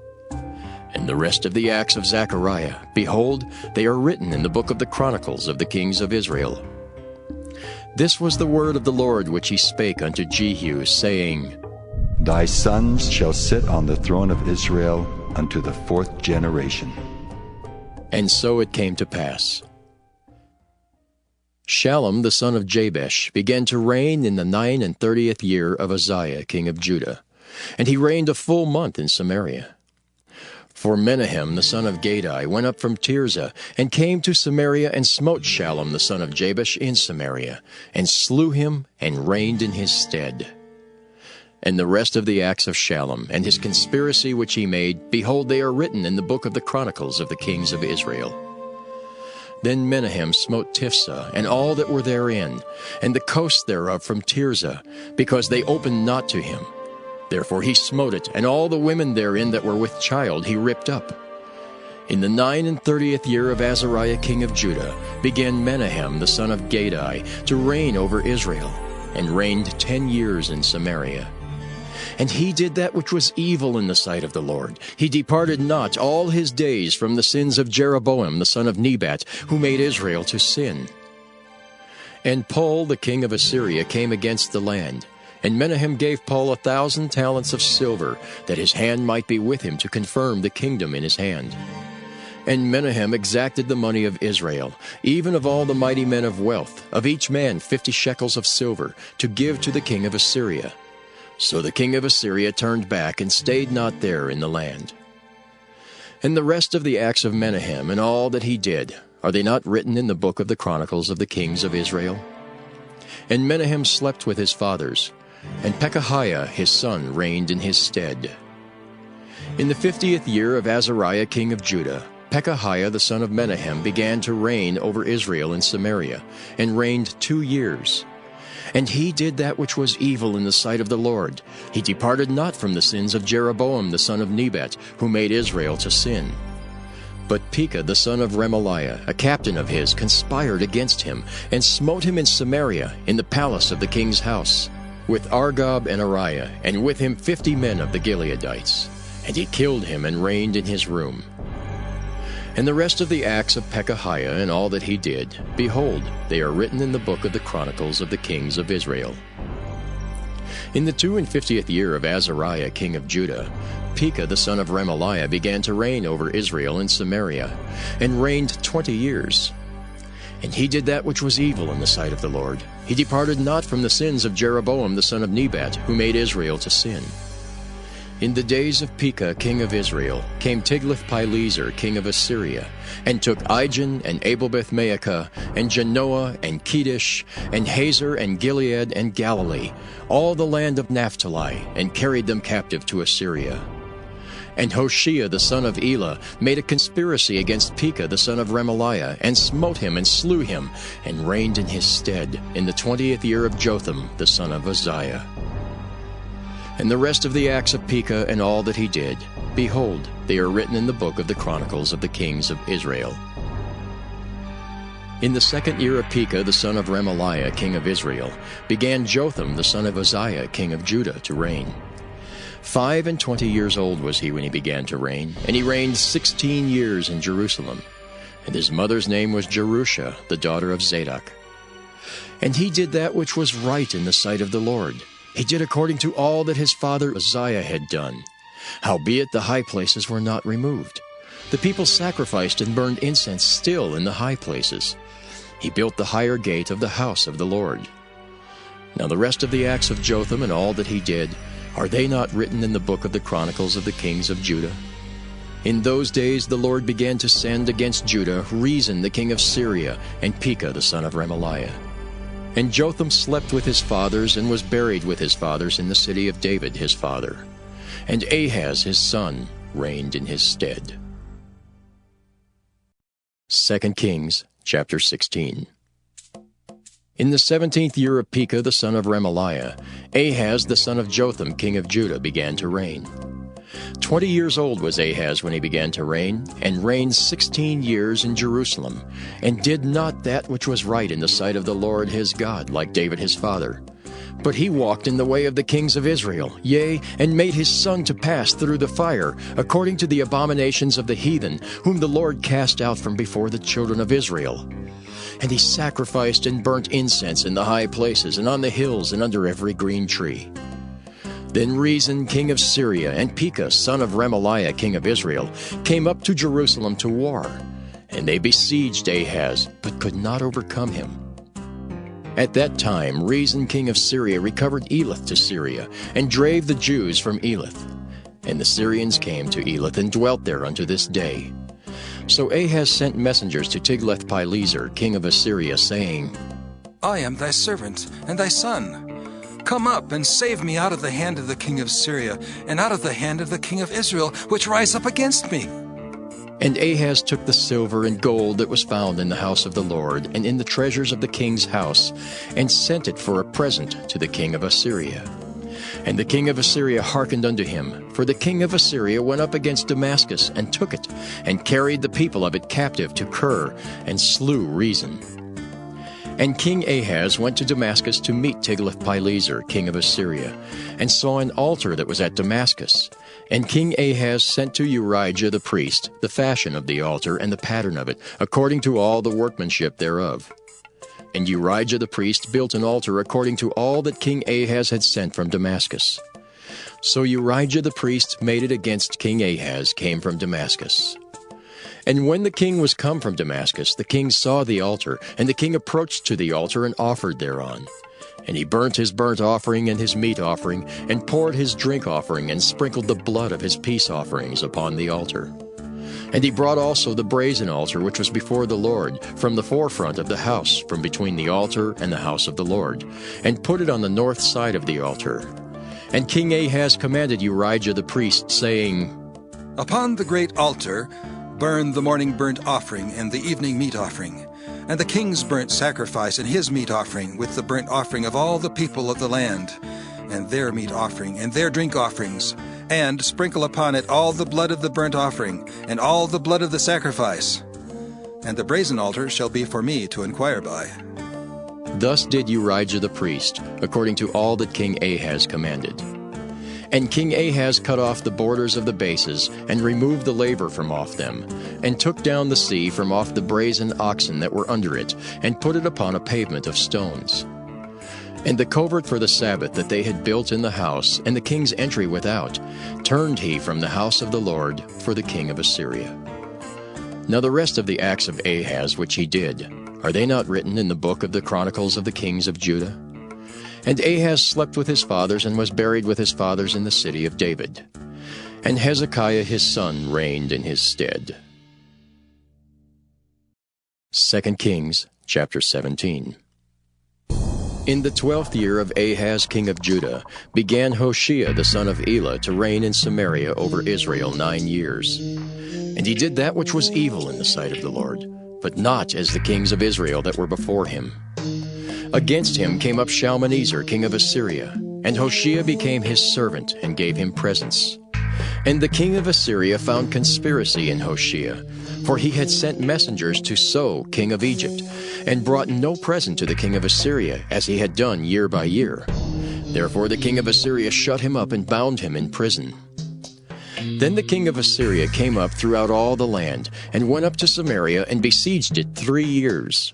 And the rest of the acts of Zechariah, behold, they are written in the book of the Chronicles of the kings of Israel. This was the word of the Lord which he spake unto Jehu, saying, Thy sons shall sit on the throne of Israel unto the 4th generation. And so it came to pass. Shallum the son of Jabesh began to reign in the 39th year of Uzziah king of Judah, and he reigned a full month in Samaria. For Menahem the son of Gadai went up from Tirzah, and came to Samaria, and smote Shallum the son of Jabesh in Samaria, and slew him, and reigned in his stead. And the rest of the acts of Shallum, and his conspiracy which he made, behold, they are written in the book of the Chronicles of the kings of Israel. Then Menahem smote Tiphsah, and all that were therein, and the coast thereof from Tirzah, because they opened not to him. Therefore he smote it, and all the women therein that were with child he ripped up. In the 39th year of Azariah king of Judah began Menahem the son of Gadai to reign over Israel, and reigned 10 years in Samaria. And he did that which was evil in the sight of the Lord. He departed not all his days from the sins of Jeroboam the son of Nebat, who made Israel to sin. And Pul the king of Assyria came against the land, and Menahem gave Pul 1,000 talents of silver, that his hand might be with him to confirm the kingdom in his hand. And Menahem exacted the money of Israel, even of all the mighty men of wealth, of each man 50 shekels of silver, to give to the king of Assyria. So the king of Assyria turned back, and stayed not there in the land. And the rest of the acts of Menahem, and all that he did, are they not written in the book of the Chronicles of the kings of Israel? And Menahem slept with his fathers, and Pekahiah his son reigned in his stead. In the 50th year of Azariah king of Judah, Pekahiah the son of Menahem began to reign over Israel in Samaria, and reigned 2 years. And he did that which was evil in the sight of the Lord. He departed not from the sins of Jeroboam the son of Nebat, who made Israel to sin. But Pekah the son of Remaliah, a captain of his, conspired against him, and smote him in Samaria, in the palace of the king's house, with Argob and Ariah, and with him 50 men of the Gileadites. And he killed him, and reigned in his room. And the rest of the acts of Pekahiah, and all that he did, behold, they are written in the book of the Chronicles of the kings of Israel. In the 52nd year of Azariah king of Judah, Pekah the son of Remaliah began to reign over Israel in Samaria, and reigned 20 years. And he did that which was evil in the sight of the Lord. He departed not from the sins of Jeroboam the son of Nebat, who made Israel to sin. In the days of Pekah king of Israel came Tiglath-Pileser king of Assyria, and took Ijon and Abel-Beth-Maacah, and Genoa and Kedesh, and Hazor and Gilead and Galilee, all the land of Naphtali, and carried them captive to Assyria. And Hoshea the son of Elah made a conspiracy against Pekah the son of Remaliah, and smote him and slew him, and reigned in his stead in the 20th year of Jotham the son of Uzziah. And the rest of the acts of Pekah, and all that he did, behold, they are written in the book of the Chronicles of the kings of Israel. In the 2nd year of Pekah the son of Remaliah king of Israel began Jotham the son of Uzziah king of Judah to reign. 25 years old was he when he began to reign, and he reigned 16 years in Jerusalem. And his mother's name was Jerusha, the daughter of Zadok. And he did that which was right in the sight of the Lord. He did according to all that his father Uzziah had done. Howbeit the high places were not removed. The people sacrificed and burned incense still in the high places. He built the higher gate of the house of the Lord. Now the rest of the acts of Jotham, and all that he did, are they not written in the book of the Chronicles of the kings of Judah? In those days the Lord began to send against Judah Rezin the king of Syria, and Pekah the son of Remaliah. And Jotham slept with his fathers, and was buried with his fathers in the city of David his father. And Ahaz his son reigned in his stead. 2 Kings chapter 16. In the 17th year of Pekah the son of Remaliah, Ahaz the son of Jotham king of Judah began to reign. 20 years old was Ahaz when he began to reign, and reigned 16 years in Jerusalem, and did not that which was right in the sight of the Lord his God, like David his father. But he walked in the way of the kings of Israel, yea, and made his son to pass through the fire, according to the abominations of the heathen, whom the Lord cast out from before the children of Israel. And he sacrificed and burnt incense in the high places, and on the hills, and under every green tree. Then Rezin king of Syria, and Pekah son of Remaliah king of Israel, came up to Jerusalem to war. And they besieged Ahaz, but could not overcome him. At that time Rezin king of Syria recovered Elath to Syria, and drave the Jews from Elath. And the Syrians came to Elath, and dwelt there unto this day. So Ahaz sent messengers to Tiglath-Pileser king of Assyria, saying, I am thy servant, and thy son. Come up, and save me out of the hand of the king of Syria, and out of the hand of the king of Israel, which rise up against me. And Ahaz took the silver and gold that was found in the house of the Lord, and in the treasures of the king's house, and sent it for a present to the king of Assyria. And the king of Assyria hearkened unto him, for the king of Assyria went up against Damascus, and took it, and carried the people of it captive to Kir, and slew Rezin. And King Ahaz went to Damascus to meet Tiglath-Pileser king of Assyria, and saw an altar that was at Damascus. And King Ahaz sent to Urijah the priest the fashion of the altar and the pattern of it, according to all the workmanship thereof. And Urijah the priest built an altar according to all that King Ahaz had sent from Damascus. So Urijah the priest made it against King Ahaz came from Damascus. And when the king was come from Damascus, the king saw the altar, and the king approached to the altar and offered thereon. And he burnt his burnt offering and his meat offering, and poured his drink offering, and sprinkled the blood of his peace offerings upon the altar. And he brought also the brazen altar which was before the Lord, from the forefront of the house, from between the altar and the house of the Lord, and put it on the north side of the altar. And King Ahaz commanded Urijah the priest, saying, Upon the great altar burn the morning burnt offering and the evening meat offering, and the king's burnt sacrifice and his meat offering, with the burnt offering of all the people of the land, and their meat offering and their drink offerings, and sprinkle upon it all the blood of the burnt offering, and all the blood of the sacrifice. And the brazen altar shall be for me to inquire by. Thus did Urijah the priest, according to all that King Ahaz commanded. And King Ahaz cut off the borders of the bases, and removed the laver from off them, and took down the sea from off the brazen oxen that were under it, and put it upon a pavement of stones. And the covert for the Sabbath that they had built in the house, and the king's entry without, turned he from the house of the Lord for the king of Assyria. Now the rest of the acts of Ahaz which he did, are they not written in the book of the Chronicles of the kings of Judah? And Ahaz slept with his fathers, and was buried with his fathers in the city of David. And Hezekiah his son reigned in his stead. 2 Kings chapter 17. In the 12th year of Ahaz king of Judah began Hoshea the son of Elah to reign in Samaria over Israel 9 years. And he did that which was evil in the sight of the Lord, but not as the kings of Israel that were before him. Against him came up Shalmaneser king of Assyria, and Hoshea became his servant, and gave him presents. And the king of Assyria found conspiracy in Hoshea, for he had sent messengers to So king of Egypt, and brought no present to the king of Assyria, as he had done year by year. Therefore the king of Assyria shut him up, and bound him in prison. Then the king of Assyria came up throughout all the land, and went up to Samaria, and besieged it 3 years.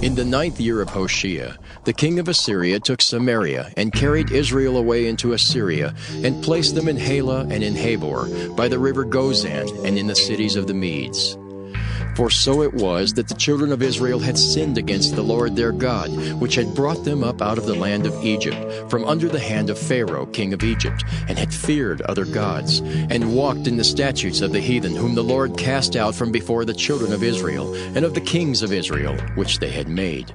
In the 9th year of Hoshea, the king of Assyria took Samaria, and carried Israel away into Assyria, and placed them in Halah and in Habor, by the river Gozan, and in the cities of the Medes. For so it was that the children of Israel had sinned against the Lord their God, which had brought them up out of the land of Egypt, from under the hand of Pharaoh king of Egypt, and had feared other gods, and walked in the statutes of the heathen, whom the Lord cast out from before the children of Israel, and of the kings of Israel, which they had made.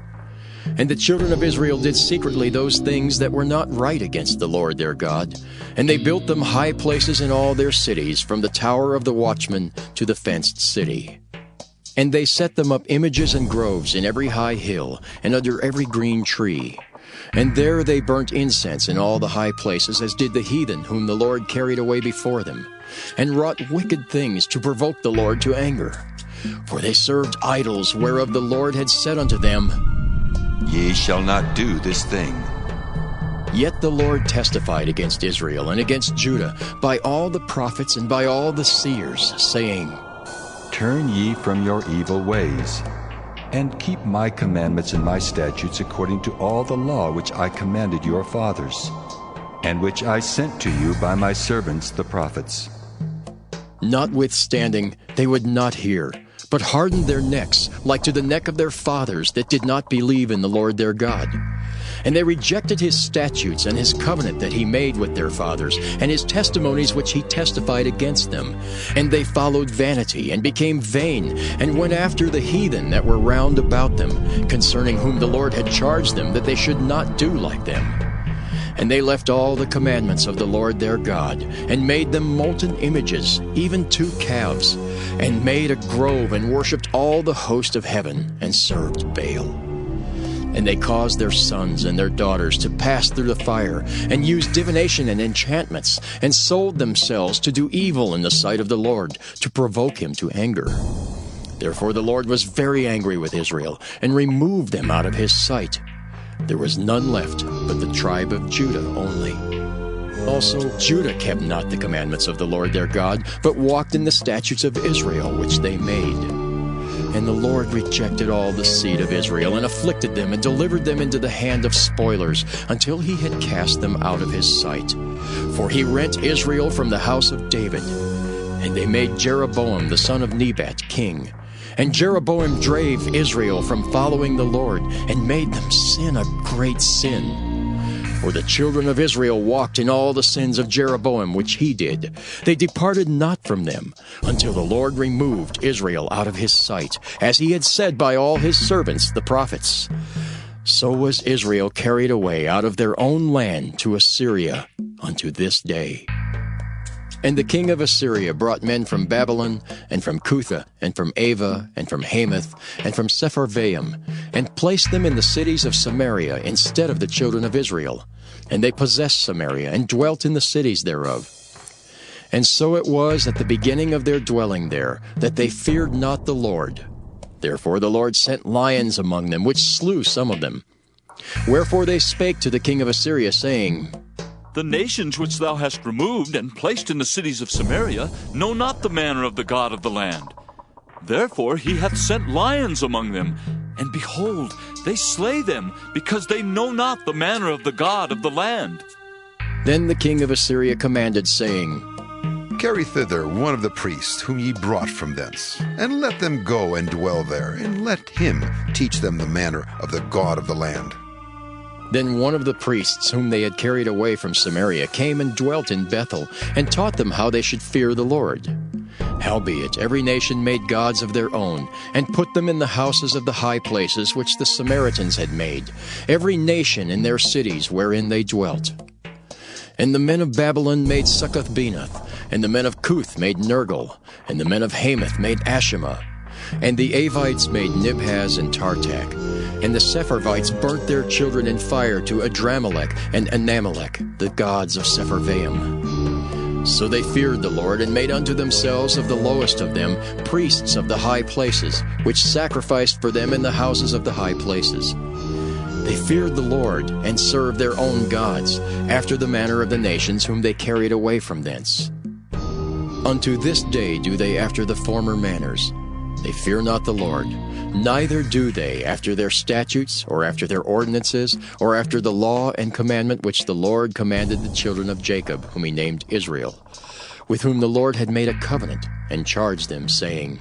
And the children of Israel did secretly those things that were not right against the Lord their God, and they built them high places in all their cities, from the tower of the watchman to the fenced city. And they set them up images and groves in every high hill, and under every green tree. And there they burnt incense in all the high places, as did the heathen, whom the Lord carried away before them, and wrought wicked things to provoke the Lord to anger. For they served idols, whereof the Lord had said unto them, Ye shall not do this thing. Yet the Lord testified against Israel and against Judah by all the prophets and by all the seers, saying, Turn ye from your evil ways, and keep my commandments and my statutes according to all the law which I commanded your fathers, and which I sent to you by my servants the prophets. Notwithstanding, they would not hear, but hardened their necks, like to the neck of their fathers that did not believe in the Lord their God. And they rejected his statutes and his covenant that he made with their fathers, and his testimonies which he testified against them. And they followed vanity, and became vain, and went after the heathen that were round about them, concerning whom the Lord had charged them that they should not do like them. And they left all the commandments of the Lord their God, and made them molten images, even 2 calves, and made a grove, and worshipped all the host of heaven, and served Baal. And they caused their sons and their daughters to pass through the fire, and used divination and enchantments, and sold themselves to do evil in the sight of the Lord, to provoke him to anger. Therefore the Lord was very angry with Israel, and removed them out of his sight. There was none left but the tribe of Judah only. Also Judah kept not the commandments of the Lord their God, but walked in the statutes of Israel which they made. And the Lord rejected all the seed of Israel, and afflicted them, and delivered them into the hand of spoilers, until he had cast them out of his sight. For he rent Israel from the house of David. And they made Jeroboam the son of Nebat king. And Jeroboam drave Israel from following the Lord, and made them sin a great sin. For the children of Israel walked in all the sins of Jeroboam which he did. They departed not from them, until the Lord removed Israel out of his sight, as he had said by all his servants the prophets. So was Israel carried away out of their own land to Assyria unto this day. And the king of Assyria brought men from Babylon, and from Cutha, and from Ava, and from Hamath, and from Sepharvaim, and placed them in the cities of Samaria instead of the children of Israel. And they possessed Samaria, and dwelt in the cities thereof. And so it was at the beginning of their dwelling there, that they feared not the Lord. Therefore the Lord sent lions among them, which slew some of them. Wherefore they spake to the king of Assyria, saying, The nations which thou hast removed and placed in the cities of Samaria know not the manner of the God of the land. Therefore he hath sent lions among them, and behold, they slay them, because they know not the manner of the God of the land. Then the king of Assyria commanded, saying, Carry thither one of the priests whom ye brought from thence, and let them go and dwell there, and let him teach them the manner of the God of the land. Then one of the priests whom they had carried away from Samaria came and dwelt in Bethel, and taught them how they should fear the Lord. Howbeit every nation made gods of their own, and put them in the houses of the high places which the Samaritans had made, every nation in their cities wherein they dwelt. And the men of Babylon made Succoth-Benoth, and the men of Cuth made Nergal, and the men of Hamath made Ashima, and the Avites made Nibhaz and Tartak, and the Sepharvites burnt their children in fire to Adramelech and Anamelech, the gods of Sepharvaim. So they feared the Lord, and made unto themselves of the lowest of them priests of the high places, which sacrificed for them in the houses of the high places. They feared the Lord, and served their own gods, after the manner of the nations whom they carried away from thence. Unto this day do they after the former manners. They fear not the Lord, neither do they after their statutes, or after their ordinances, or after the law and commandment which the Lord commanded the children of Jacob, whom he named Israel, with whom the Lord had made a covenant, and charged them, saying,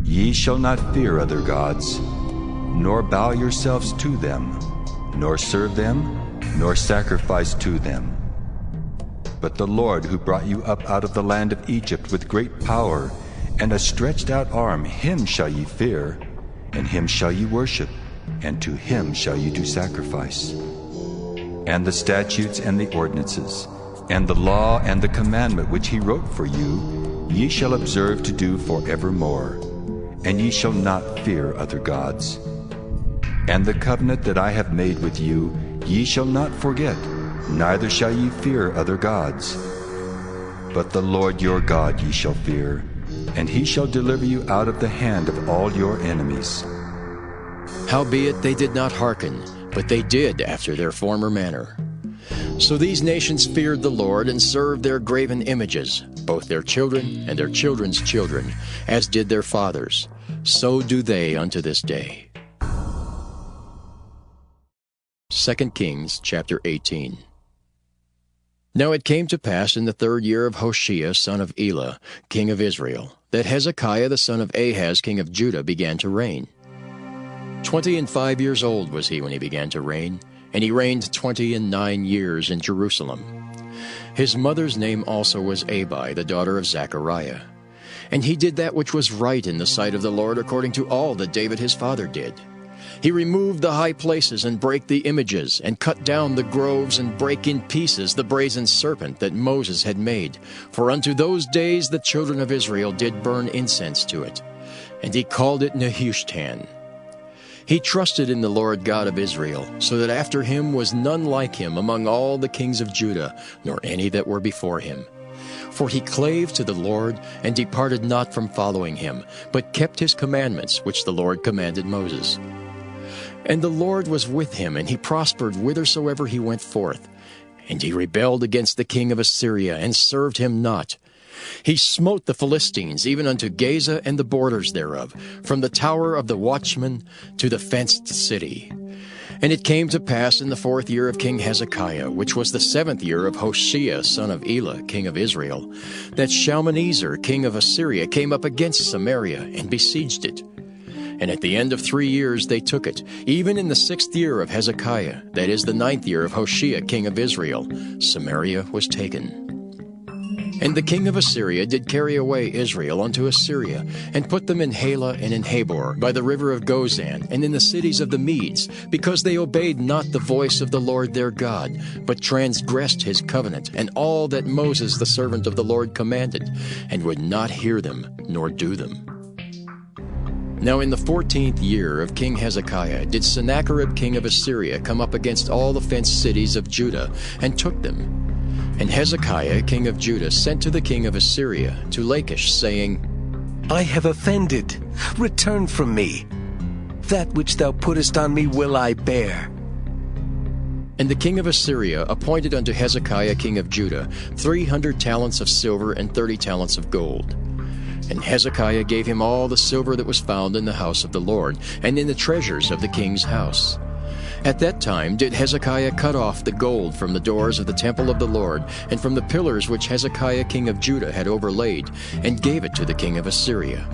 Ye shall not fear other gods, nor bow yourselves to them, nor serve them, nor sacrifice to them. But the Lord who brought you up out of the land of Egypt with great power and a stretched out arm, him shall ye fear, and him shall ye worship, and to him shall ye do sacrifice. And the statutes and the ordinances, and the law and the commandment which he wrote for you, ye shall observe to do forevermore, and ye shall not fear other gods. And the covenant that I have made with you, ye shall not forget, neither shall ye fear other gods. But the Lord your God ye shall fear, and he shall deliver you out of the hand of all your enemies. Howbeit they did not hearken, but they did after their former manner. So these nations feared the Lord, and served their graven images, both their children and their children's children, as did their fathers. So do they unto this day. 2 Kings chapter 18. Now it came to pass in the 3rd year of Hoshea son of Elah, king of Israel, that Hezekiah the son of Ahaz king of Judah began to reign. 25 years old was he when he began to reign, and he reigned 29 years in Jerusalem. His mother's name also was Abi, the daughter of Zechariah. And he did that which was right in the sight of the Lord according to all that David his father did. He removed the high places and brake the images, and cut down the groves and brake in pieces the brazen serpent that Moses had made. For unto those days the children of Israel did burn incense to it. And he called it Nehushtan. He trusted in the Lord God of Israel, so that after him was none like him among all the kings of Judah, nor any that were before him. For he clave to the Lord, and departed not from following him, but kept his commandments which the Lord commanded Moses. And the Lord was with him, and he prospered whithersoever he went forth. And he rebelled against the king of Assyria, and served him not. He smote the Philistines, even unto Gaza and the borders thereof, from the tower of the watchman to the fenced city. And it came to pass in the 4th year of King Hezekiah, which was the 7th year of Hoshea son of Elah, king of Israel, that Shalmaneser king of Assyria came up against Samaria, and besieged it. And at the end of 3 years they took it, even in the 6th year of Hezekiah, that is the 9th year of Hoshea king of Israel, Samaria was taken. And the king of Assyria did carry away Israel unto Assyria, and put them in Halah and in Habor, by the river of Gozan, and in the cities of the Medes, because they obeyed not the voice of the Lord their God, but transgressed his covenant, and all that Moses the servant of the Lord commanded, and would not hear them, nor do them. Now in the 14th year of King Hezekiah did Sennacherib king of Assyria come up against all the fenced cities of Judah, and took them. And Hezekiah king of Judah sent to the king of Assyria, to Lachish, saying, I have offended. Return from me. That which thou puttest on me will I bear. And the king of Assyria appointed unto Hezekiah king of Judah 300 talents of silver and 30 talents of gold. And Hezekiah gave him all the silver that was found in the house of the Lord, and in the treasures of the king's house. At that time did Hezekiah cut off the gold from the doors of the temple of the Lord, and from the pillars which Hezekiah king of Judah had overlaid, and gave it to the king of Assyria.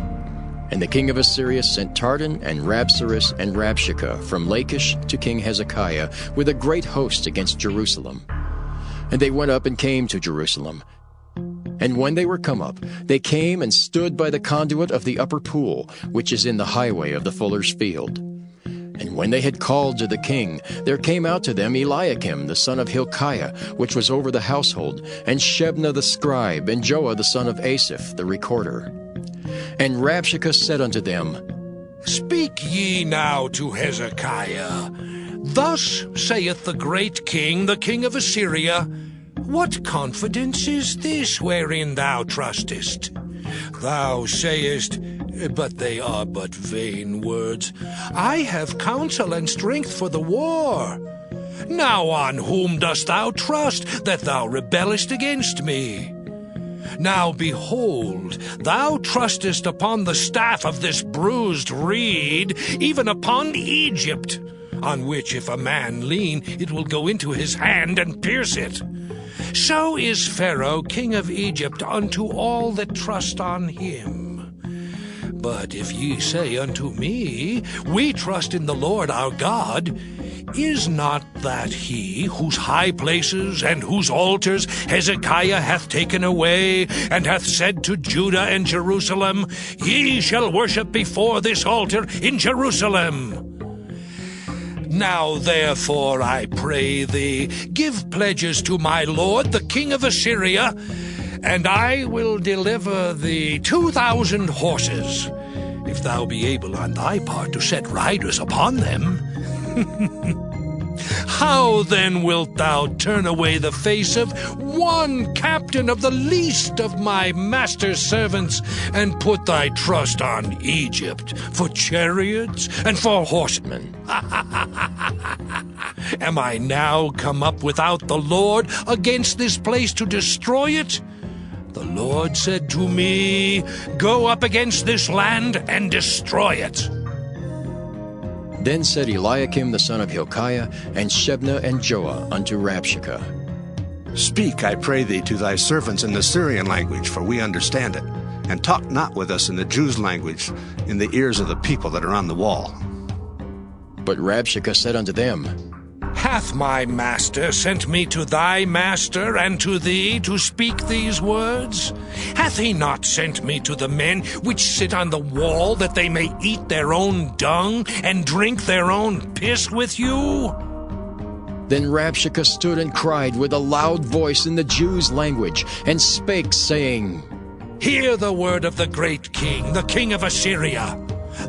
And the king of Assyria sent Tartan and Rabsaris and Rabshakeh from Lachish to King Hezekiah with a great host against Jerusalem. And they went up and came to Jerusalem. And when they were come up, they came and stood by the conduit of the upper pool, which is in the highway of the fuller's field. And when they had called to the king, there came out to them Eliakim the son of Hilkiah, which was over the household, and Shebna the scribe, and Joah the son of Asaph the recorder. And Rabshakeh said unto them, Speak ye now to Hezekiah. Thus saith the great king, the king of Assyria, What confidence is this wherein thou trustest? Thou sayest, but they are but vain words, I have counsel and strength for the war. Now on whom dost thou trust, that thou rebellest against me? Now behold, thou trustest upon the staff of this bruised reed, even upon Egypt, on which if a man lean, it will go into his hand and pierce it. So is Pharaoh king of Egypt unto all that trust on him. But if ye say unto me, We trust in the Lord our God, is not that he whose high places and whose altars Hezekiah hath taken away, and hath said to Judah and Jerusalem, Ye shall worship before this altar in Jerusalem? Now therefore, I pray thee, give pledges to my lord the king of Assyria, and I will deliver thee 2,000 horses, if thou be able on thy part to set riders upon them. How then wilt thou turn away the face of one captain of the least of my master's servants, and put thy trust on Egypt for chariots and for horsemen? Am I now come up without the Lord against this place to destroy it? The Lord said to me, Go up against this land and destroy it. Then said Eliakim the son of Hilkiah, and Shebna and Joah unto Rabshakeh, Speak, I pray thee, to thy servants in the Syrian language, for we understand it, and talk not with us in the Jews' language, in the ears of the people that are on the wall. But Rabshakeh said unto them, Hath my master sent me to thy master and to thee to speak these words? Hath he not sent me to the men which sit on the wall, that they may eat their own dung and drink their own piss with you? Then Rabshakeh stood and cried with a loud voice in the Jews' language, and spake, saying, Hear the word of the great king, the king of Assyria.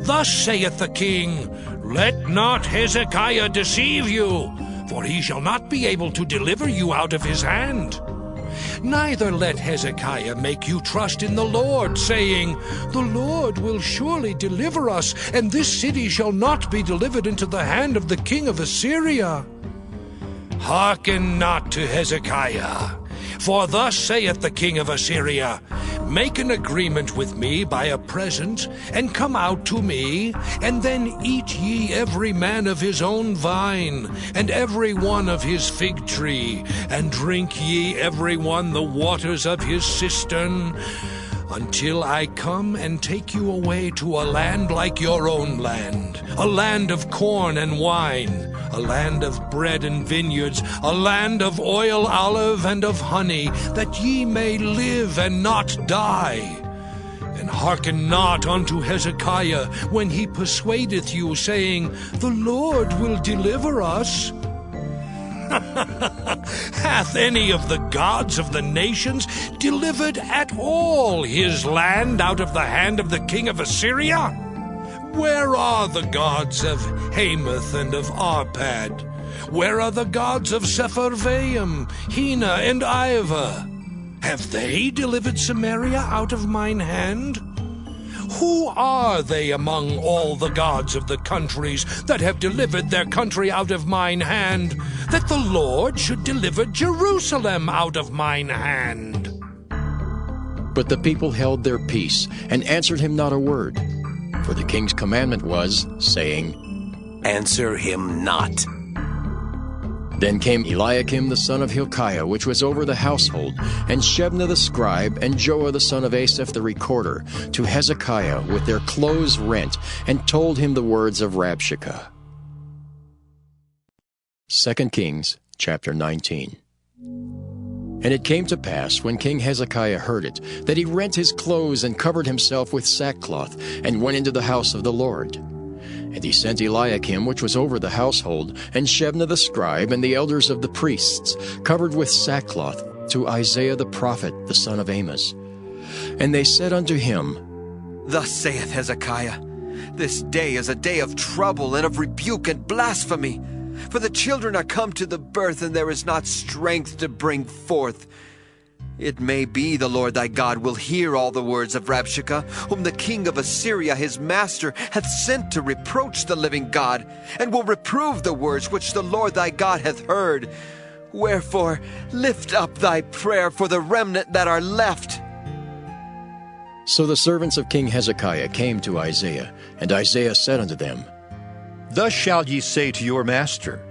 Thus saith the king, Let not Hezekiah deceive you, for he shall not be able to deliver you out of his hand. Neither let Hezekiah make you trust in the Lord, saying, The Lord will surely deliver us, and this city shall not be delivered into the hand of the king of Assyria. Hearken not to Hezekiah, for thus saith the king of Assyria, Make an agreement with me by a present, and come out to me, and then eat ye every man of his own vine, and every one of his fig tree, and drink ye every one the waters of his cistern, until I come and take you away to a land like your own land, a land of corn and wine, a land of bread and vineyards, a land of oil, olive, and of honey, that ye may live and not die. And hearken not unto Hezekiah when he persuadeth you, saying, The Lord will deliver us. Hath any of the gods of the nations delivered at all his land out of the hand of the king of Assyria? Where are the gods of Hamath and of Arpad? Where are the gods of Sepharvaim, Hena, and Ivah? Have they delivered Samaria out of mine hand? Who are they among all the gods of the countries that have delivered their country out of mine hand, that the Lord should deliver Jerusalem out of mine hand? But the people held their peace, and answered him not a word. For the king's commandment was, saying, Answer him not. Then came Eliakim the son of Hilkiah, which was over the household, and Shebna the scribe, and Joah the son of Asaph the recorder, to Hezekiah with their clothes rent, and told him the words of Rabshakeh. 2 Kings chapter 19. And it came to pass, when King Hezekiah heard it, that he rent his clothes and covered himself with sackcloth, and went into the house of the Lord. And he sent Eliakim, which was over the household, and Shebna the scribe, and the elders of the priests, covered with sackcloth, to Isaiah the prophet, the son of Amoz. And they said unto him, Thus saith Hezekiah, This day is a day of trouble and of rebuke and blasphemy. For the children are come to the birth, and there is not strength to bring forth. It may be the Lord thy God will hear all the words of Rabshakeh, whom the king of Assyria his master hath sent to reproach the living God, and will reprove the words which the Lord thy God hath heard. Wherefore lift up thy prayer for the remnant that are left. So the servants of King Hezekiah came to Isaiah, and Isaiah said unto them, Thus shall ye say to your master,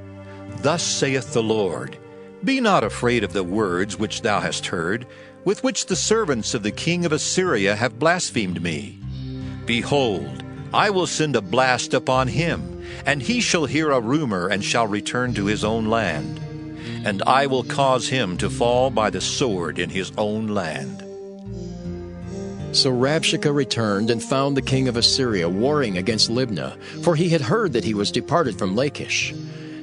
Thus saith the Lord, Be not afraid of the words which thou hast heard, with which the servants of the king of Assyria have blasphemed me. Behold, I will send a blast upon him, and he shall hear a rumor, and shall return to his own land. And I will cause him to fall by the sword in his own land. So Rabshakeh returned and found the king of Assyria warring against Libnah, for he had heard that he was departed from Lachish.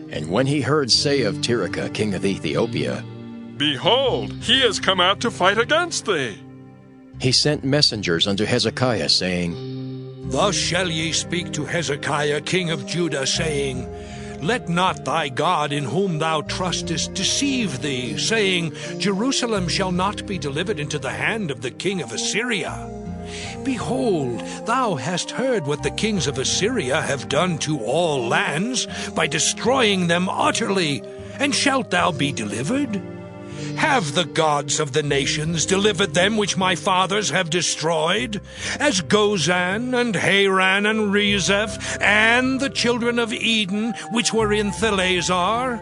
And when he heard say of Tirhakah, king of Ethiopia, Behold, he has come out to fight against thee, he sent messengers unto Hezekiah, saying, Thus shall ye speak to Hezekiah, king of Judah, saying, Let not thy God in whom thou trustest deceive thee, saying, Jerusalem shall not be delivered into the hand of the king of Assyria. Behold, thou hast heard what the kings of Assyria have done to all lands, by destroying them utterly. And shalt thou be delivered? Have the gods of the nations delivered them which my fathers have destroyed, as Gozan and Haran and Rezeph, and the children of Eden which were in Thalazar?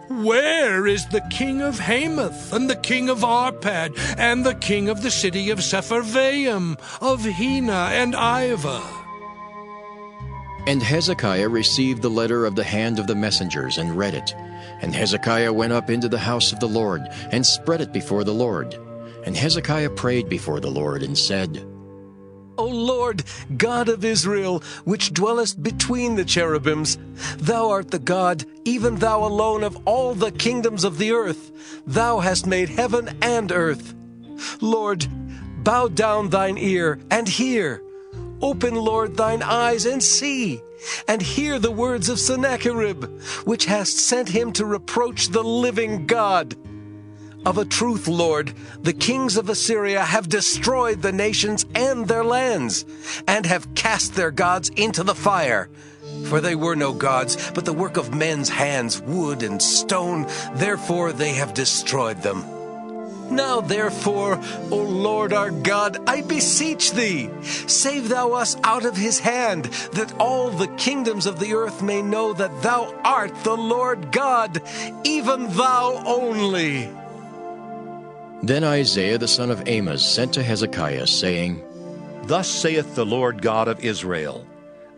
Where is the king of Hamath, and the king of Arpad, and the king of the city of Sepharvaim, of Hena and Ivah? And Hezekiah received the letter of the hand of the messengers, and read it. And Hezekiah went up into the house of the Lord, and spread it before the Lord. And Hezekiah prayed before the Lord, and said, O Lord, God of Israel, which dwellest between the cherubims, thou art the God, even thou alone of all the kingdoms of the earth. Thou hast made heaven and earth. Lord, bow down thine ear and hear. Open, Lord, thine eyes and see, and hear the words of Sennacherib, which hast sent him to reproach the living God. Of a truth, Lord, the kings of Assyria have destroyed the nations and their lands, and have cast their gods into the fire. For they were no gods, but the work of men's hands, wood and stone. Therefore they have destroyed them. Now therefore, O Lord our God, I beseech thee, save thou us out of his hand, that all the kingdoms of the earth may know that thou art the Lord God, even thou only. Then Isaiah the son of Amoz sent to Hezekiah, saying, Thus saith the Lord God of Israel,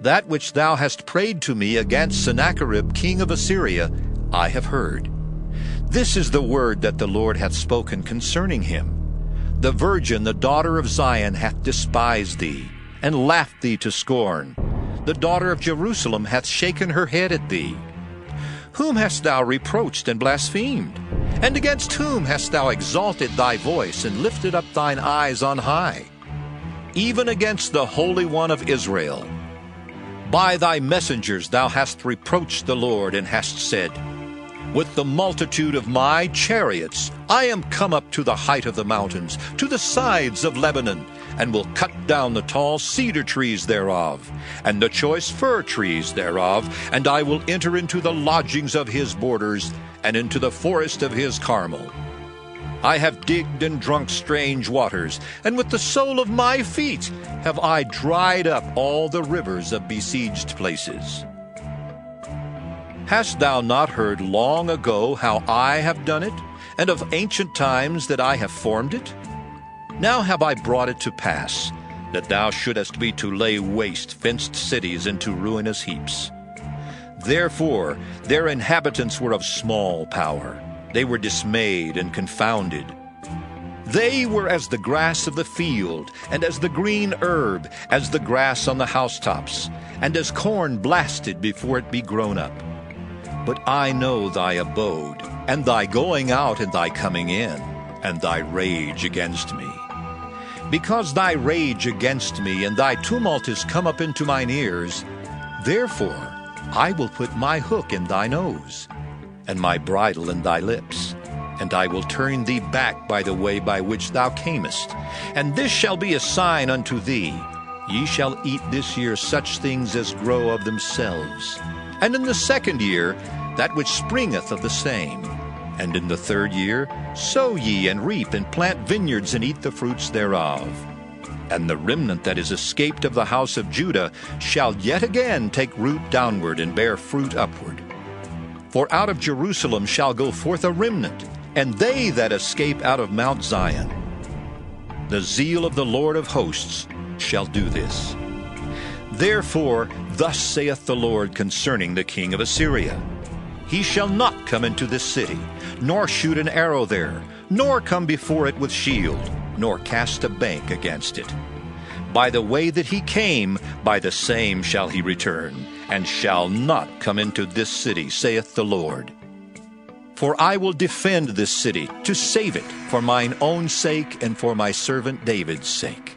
That which thou hast prayed to me against Sennacherib king of Assyria, I have heard. This is the word that the Lord hath spoken concerning him. The virgin, the daughter of Zion, hath despised thee, and laughed thee to scorn. The daughter of Jerusalem hath shaken her head at thee. Whom hast thou reproached and blasphemed? And against whom hast thou exalted thy voice, and lifted up thine eyes on high? Even against the Holy One of Israel. By thy messengers thou hast reproached the Lord, and hast said, With the multitude of my chariots I am come up to the height of the mountains, to the sides of Lebanon, and will cut down the tall cedar trees thereof, and the choice fir trees thereof, and I will enter into the lodgings of his borders, and into the forest of his Carmel. I have digged and drunk strange waters, and with the sole of my feet have I dried up all the rivers of besieged places. Hast thou not heard long ago how I have done it, and of ancient times that I have formed it? Now have I brought it to pass, that thou shouldest be to lay waste fenced cities into ruinous heaps. Therefore their inhabitants were of small power. They were dismayed and confounded. They were as the grass of the field, and as the green herb, as the grass on the housetops, and as corn blasted before it be grown up. But I know thy abode, and thy going out and thy coming in, and thy rage against me. Because thy rage against me and thy tumult is come up into mine ears, therefore I will put my hook in thy nose, and my bridle in thy lips, and I will turn thee back by the way by which thou camest. And this shall be a sign unto thee, Ye shall eat this year such things as grow of themselves, and in the second year that which springeth of the same. And in the third year sow ye and reap, and plant vineyards, and eat the fruits thereof. And the remnant that is escaped of the house of Judah shall yet again take root downward, and bear fruit upward. For out of Jerusalem shall go forth a remnant, and they that escape out of Mount Zion. The zeal of the Lord of hosts shall do this. Therefore thus saith the Lord concerning the king of Assyria, He shall not come into this city, nor shoot an arrow there, nor come before it with shield, nor cast a bank against it. By the way that he came, by the same shall he return, and shall not come into this city, saith the Lord. For I will defend this city, to save it, for mine own sake, and for my servant David's sake.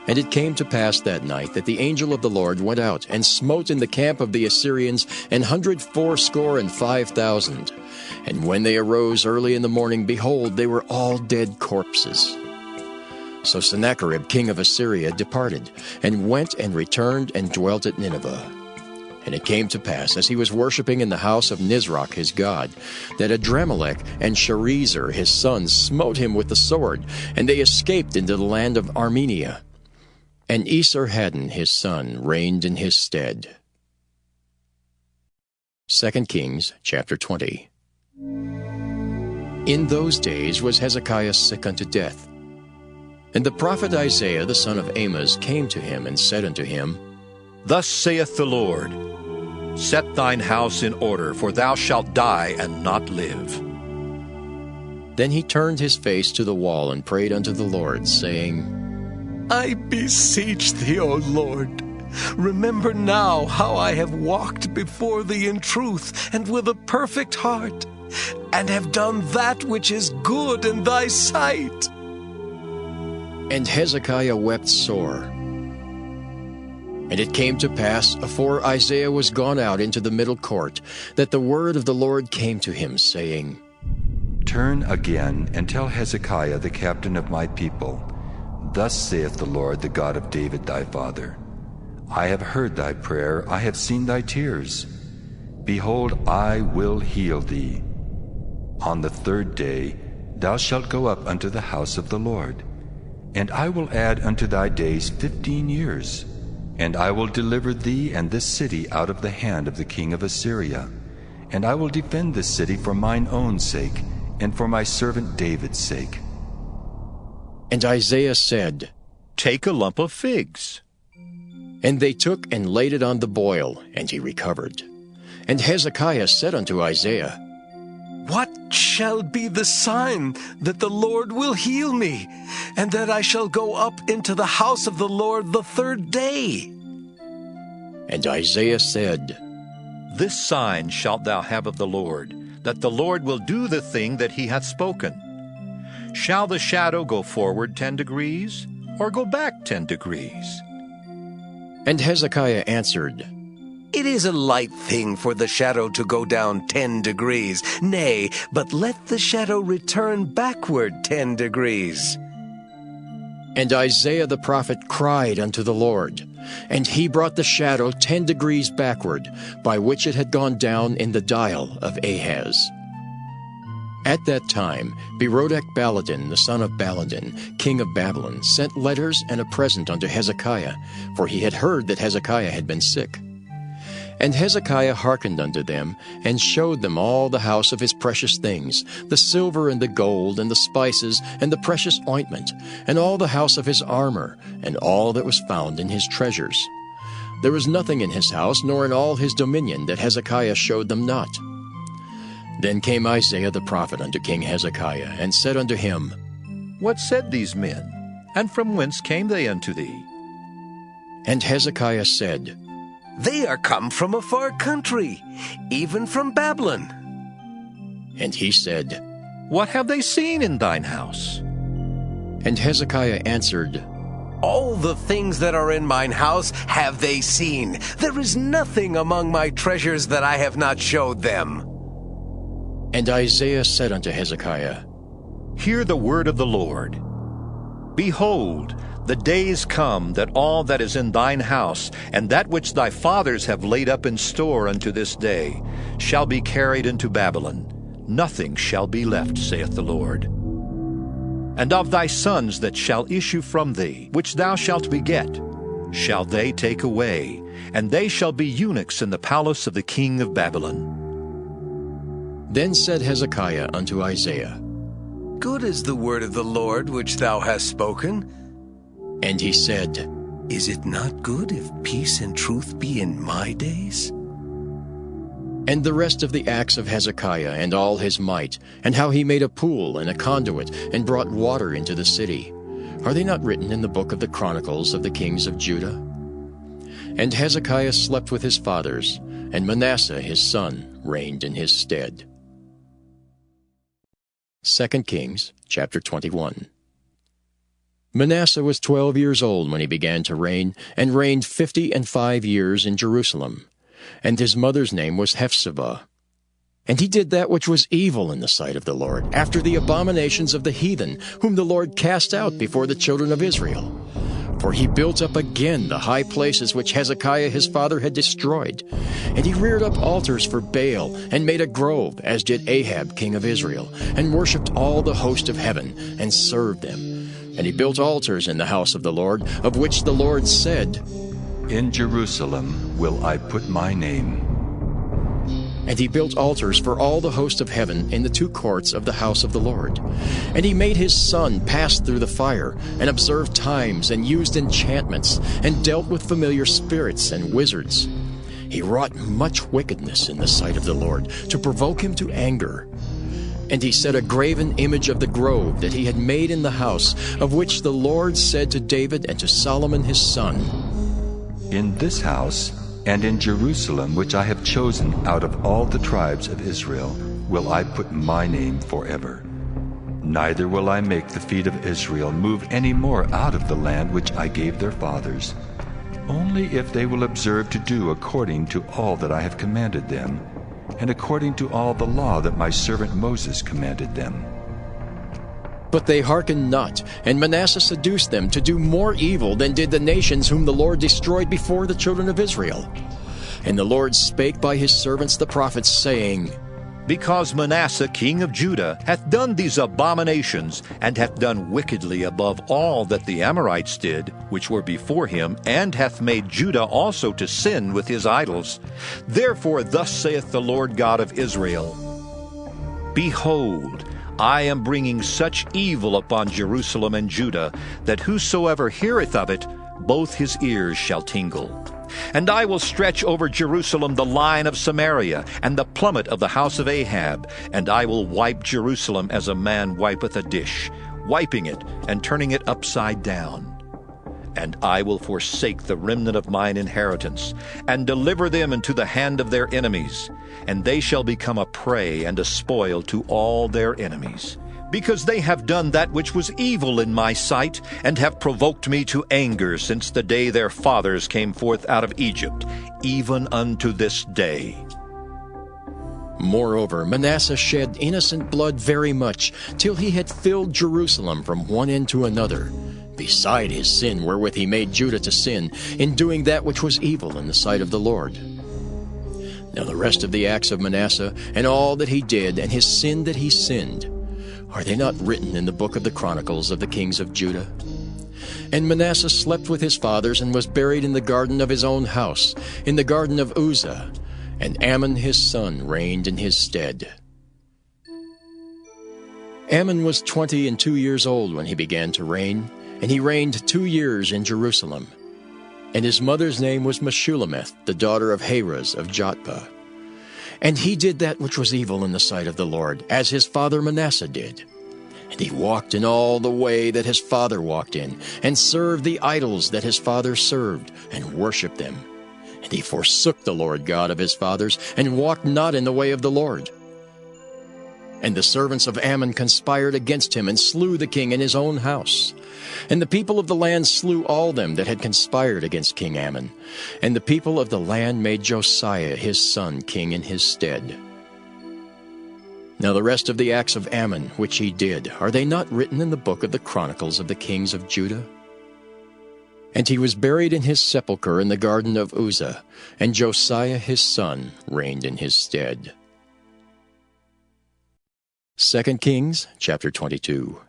And it came to pass that night that the angel of the Lord went out, and smote in the camp of the Assyrians 184,500. And when they arose early in the morning, behold, they were all dead corpses. So Sennacherib king of Assyria departed, and went and returned and dwelt at Nineveh. And it came to pass, as he was worshipping in the house of Nisroch his god, that Adramelech and Sharezer his sons smote him with the sword, and they escaped into the land of Armenia. And Esarhaddon his son reigned in his stead. 2 Kings chapter 20. In those days was Hezekiah sick unto death. And the prophet Isaiah the son of Amoz came to him and said unto him, Thus saith the Lord, Set thine house in order, for thou shalt die and not live. Then he turned his face to the wall and prayed unto the Lord, saying, I beseech thee, O Lord, remember now how I have walked before thee in truth and with a perfect heart, and have done that which is good in thy sight. And Hezekiah wept sore. And it came to pass, afore Isaiah was gone out into the middle court, that the word of the Lord came to him, saying, Turn again and tell Hezekiah the captain of my people, Thus saith the Lord, the God of David thy father, I have heard thy prayer, I have seen thy tears. Behold, I will heal thee. On the third day thou shalt go up unto the house of the Lord, and I will add unto thy days 15 years, and I will deliver thee and this city out of the hand of the king of Assyria, and I will defend this city for mine own sake, and for my servant David's sake. And Isaiah said, Take a lump of figs. And they took and laid it on the boil, and he recovered. And Hezekiah said unto Isaiah, What shall be the sign that the Lord will heal me, and that I shall go up into the house of the Lord the third day? And Isaiah said, This sign shalt thou have of the Lord, that the Lord will do the thing that he hath spoken. Shall the shadow go forward 10 degrees, or go back 10 degrees? And Hezekiah answered, It is a light thing for the shadow to go down 10 degrees. Nay, but let the shadow return backward 10 degrees. And Isaiah the prophet cried unto the Lord, and he brought the shadow 10 degrees backward, by which it had gone down in the dial of Ahaz. At that time Berodach-Baladan, the son of Baladan, king of Babylon, sent letters and a present unto Hezekiah, for he had heard that Hezekiah had been sick. And Hezekiah hearkened unto them, and showed them all the house of his precious things, the silver and the gold, and the spices, and the precious ointment, and all the house of his armor, and all that was found in his treasures. There was nothing in his house, nor in all his dominion, that Hezekiah showed them not. Then came Isaiah the prophet unto King Hezekiah, and said unto him, What said these men, and from whence came they unto thee? And Hezekiah said, They are come from a far country, even from Babylon. And he said, What have they seen in thine house? And Hezekiah answered, All the things that are in mine house have they seen. There is nothing among my treasures that I have not showed them. And Isaiah said unto Hezekiah, Hear the word of the Lord. Behold, the days come that all that is in thine house, and that which thy fathers have laid up in store unto this day, shall be carried into Babylon. Nothing shall be left, saith the Lord. And of thy sons that shall issue from thee, which thou shalt beget, shall they take away, and they shall be eunuchs in the palace of the king of Babylon. Then said Hezekiah unto Isaiah, Good is the word of the Lord which thou hast spoken. And he said, Is it not good if peace and truth be in my days? And the rest of the acts of Hezekiah, and all his might, and how he made a pool and a conduit, and brought water into the city, are they not written in the book of the Chronicles of the kings of Judah? And Hezekiah slept with his fathers, and Manasseh his son reigned in his stead. 2 Kings chapter 21. Manasseh was 12 years old when he began to reign, and reigned 55 years in Jerusalem. And his mother's name was Hephzibah. And he did that which was evil in the sight of the Lord, after the abominations of the heathen, whom the Lord cast out before the children of Israel. For he built up again the high places which Hezekiah his father had destroyed. And he reared up altars for Baal, and made a grove, as did Ahab king of Israel, and worshipped all the host of heaven, and served them. And he built altars in the house of the Lord, of which the Lord said, In Jerusalem will I put my name. And he built altars for all the host of heaven in the two courts of the house of the Lord. And he made his son pass through the fire, and observed times, and used enchantments, and dealt with familiar spirits and wizards. He wrought much wickedness in the sight of the Lord, to provoke him to anger. And he set a graven image of the grove that he had made in the house, of which the Lord said to David and to Solomon his son, In this house, and in Jerusalem, which I have chosen out of all the tribes of Israel, will I put my name forever. Neither will I make the feet of Israel move any more out of the land which I gave their fathers, only if they will observe to do according to all that I have commanded them, and according to all the law that my servant Moses commanded them. But they hearkened not, and Manasseh seduced them to do more evil than did the nations whom the Lord destroyed before the children of Israel. And the Lord spake by his servants the prophets, saying, Because Manasseh king of Judah hath done these abominations, and hath done wickedly above all that the Amorites did, which were before him, and hath made Judah also to sin with his idols, therefore thus saith the Lord God of Israel, Behold, I am bringing such evil upon Jerusalem and Judah, that whosoever heareth of it, both his ears shall tingle. And I will stretch over Jerusalem the line of Samaria, and the plummet of the house of Ahab, and I will wipe Jerusalem as a man wipeth a dish, wiping it and turning it upside down. And I will forsake the remnant of mine inheritance, and deliver them into the hand of their enemies, and they shall become a prey and a spoil to all their enemies. Because they have done that which was evil in my sight, and have provoked me to anger since the day their fathers came forth out of Egypt, even unto this day. Moreover, Manasseh shed innocent blood very much, till he had filled Jerusalem from one end to another, beside his sin wherewith he made Judah to sin, in doing that which was evil in the sight of the Lord. Now the rest of the acts of Manasseh, and all that he did, and his sin that he sinned, are they not written in the book of the Chronicles of the kings of Judah? And Manasseh slept with his fathers, and was buried in the garden of his own house, in the garden of Uzzah, and Amon his son reigned in his stead. Amon was 22 years old when he began to reign, and he reigned 2 years in Jerusalem. And his mother's name was Meshullemeth, the daughter of Harez of Jotbah. And he did that which was evil in the sight of the Lord, as his father Manasseh did. And he walked in all the way that his father walked in, and served the idols that his father served, and worshipped them. And he forsook the Lord God of his fathers, and walked not in the way of the Lord. And the servants of Ammon conspired against him, and slew the king in his own house. And the people of the land slew all them that had conspired against King Ammon. And the people of the land made Josiah his son king in his stead. Now the rest of the acts of Ammon which he did, are they not written in the book of the Chronicles of the kings of Judah? And he was buried in his sepulchre in the garden of Uzzah, and Josiah his son reigned in his stead. 2 Kings chapter 22.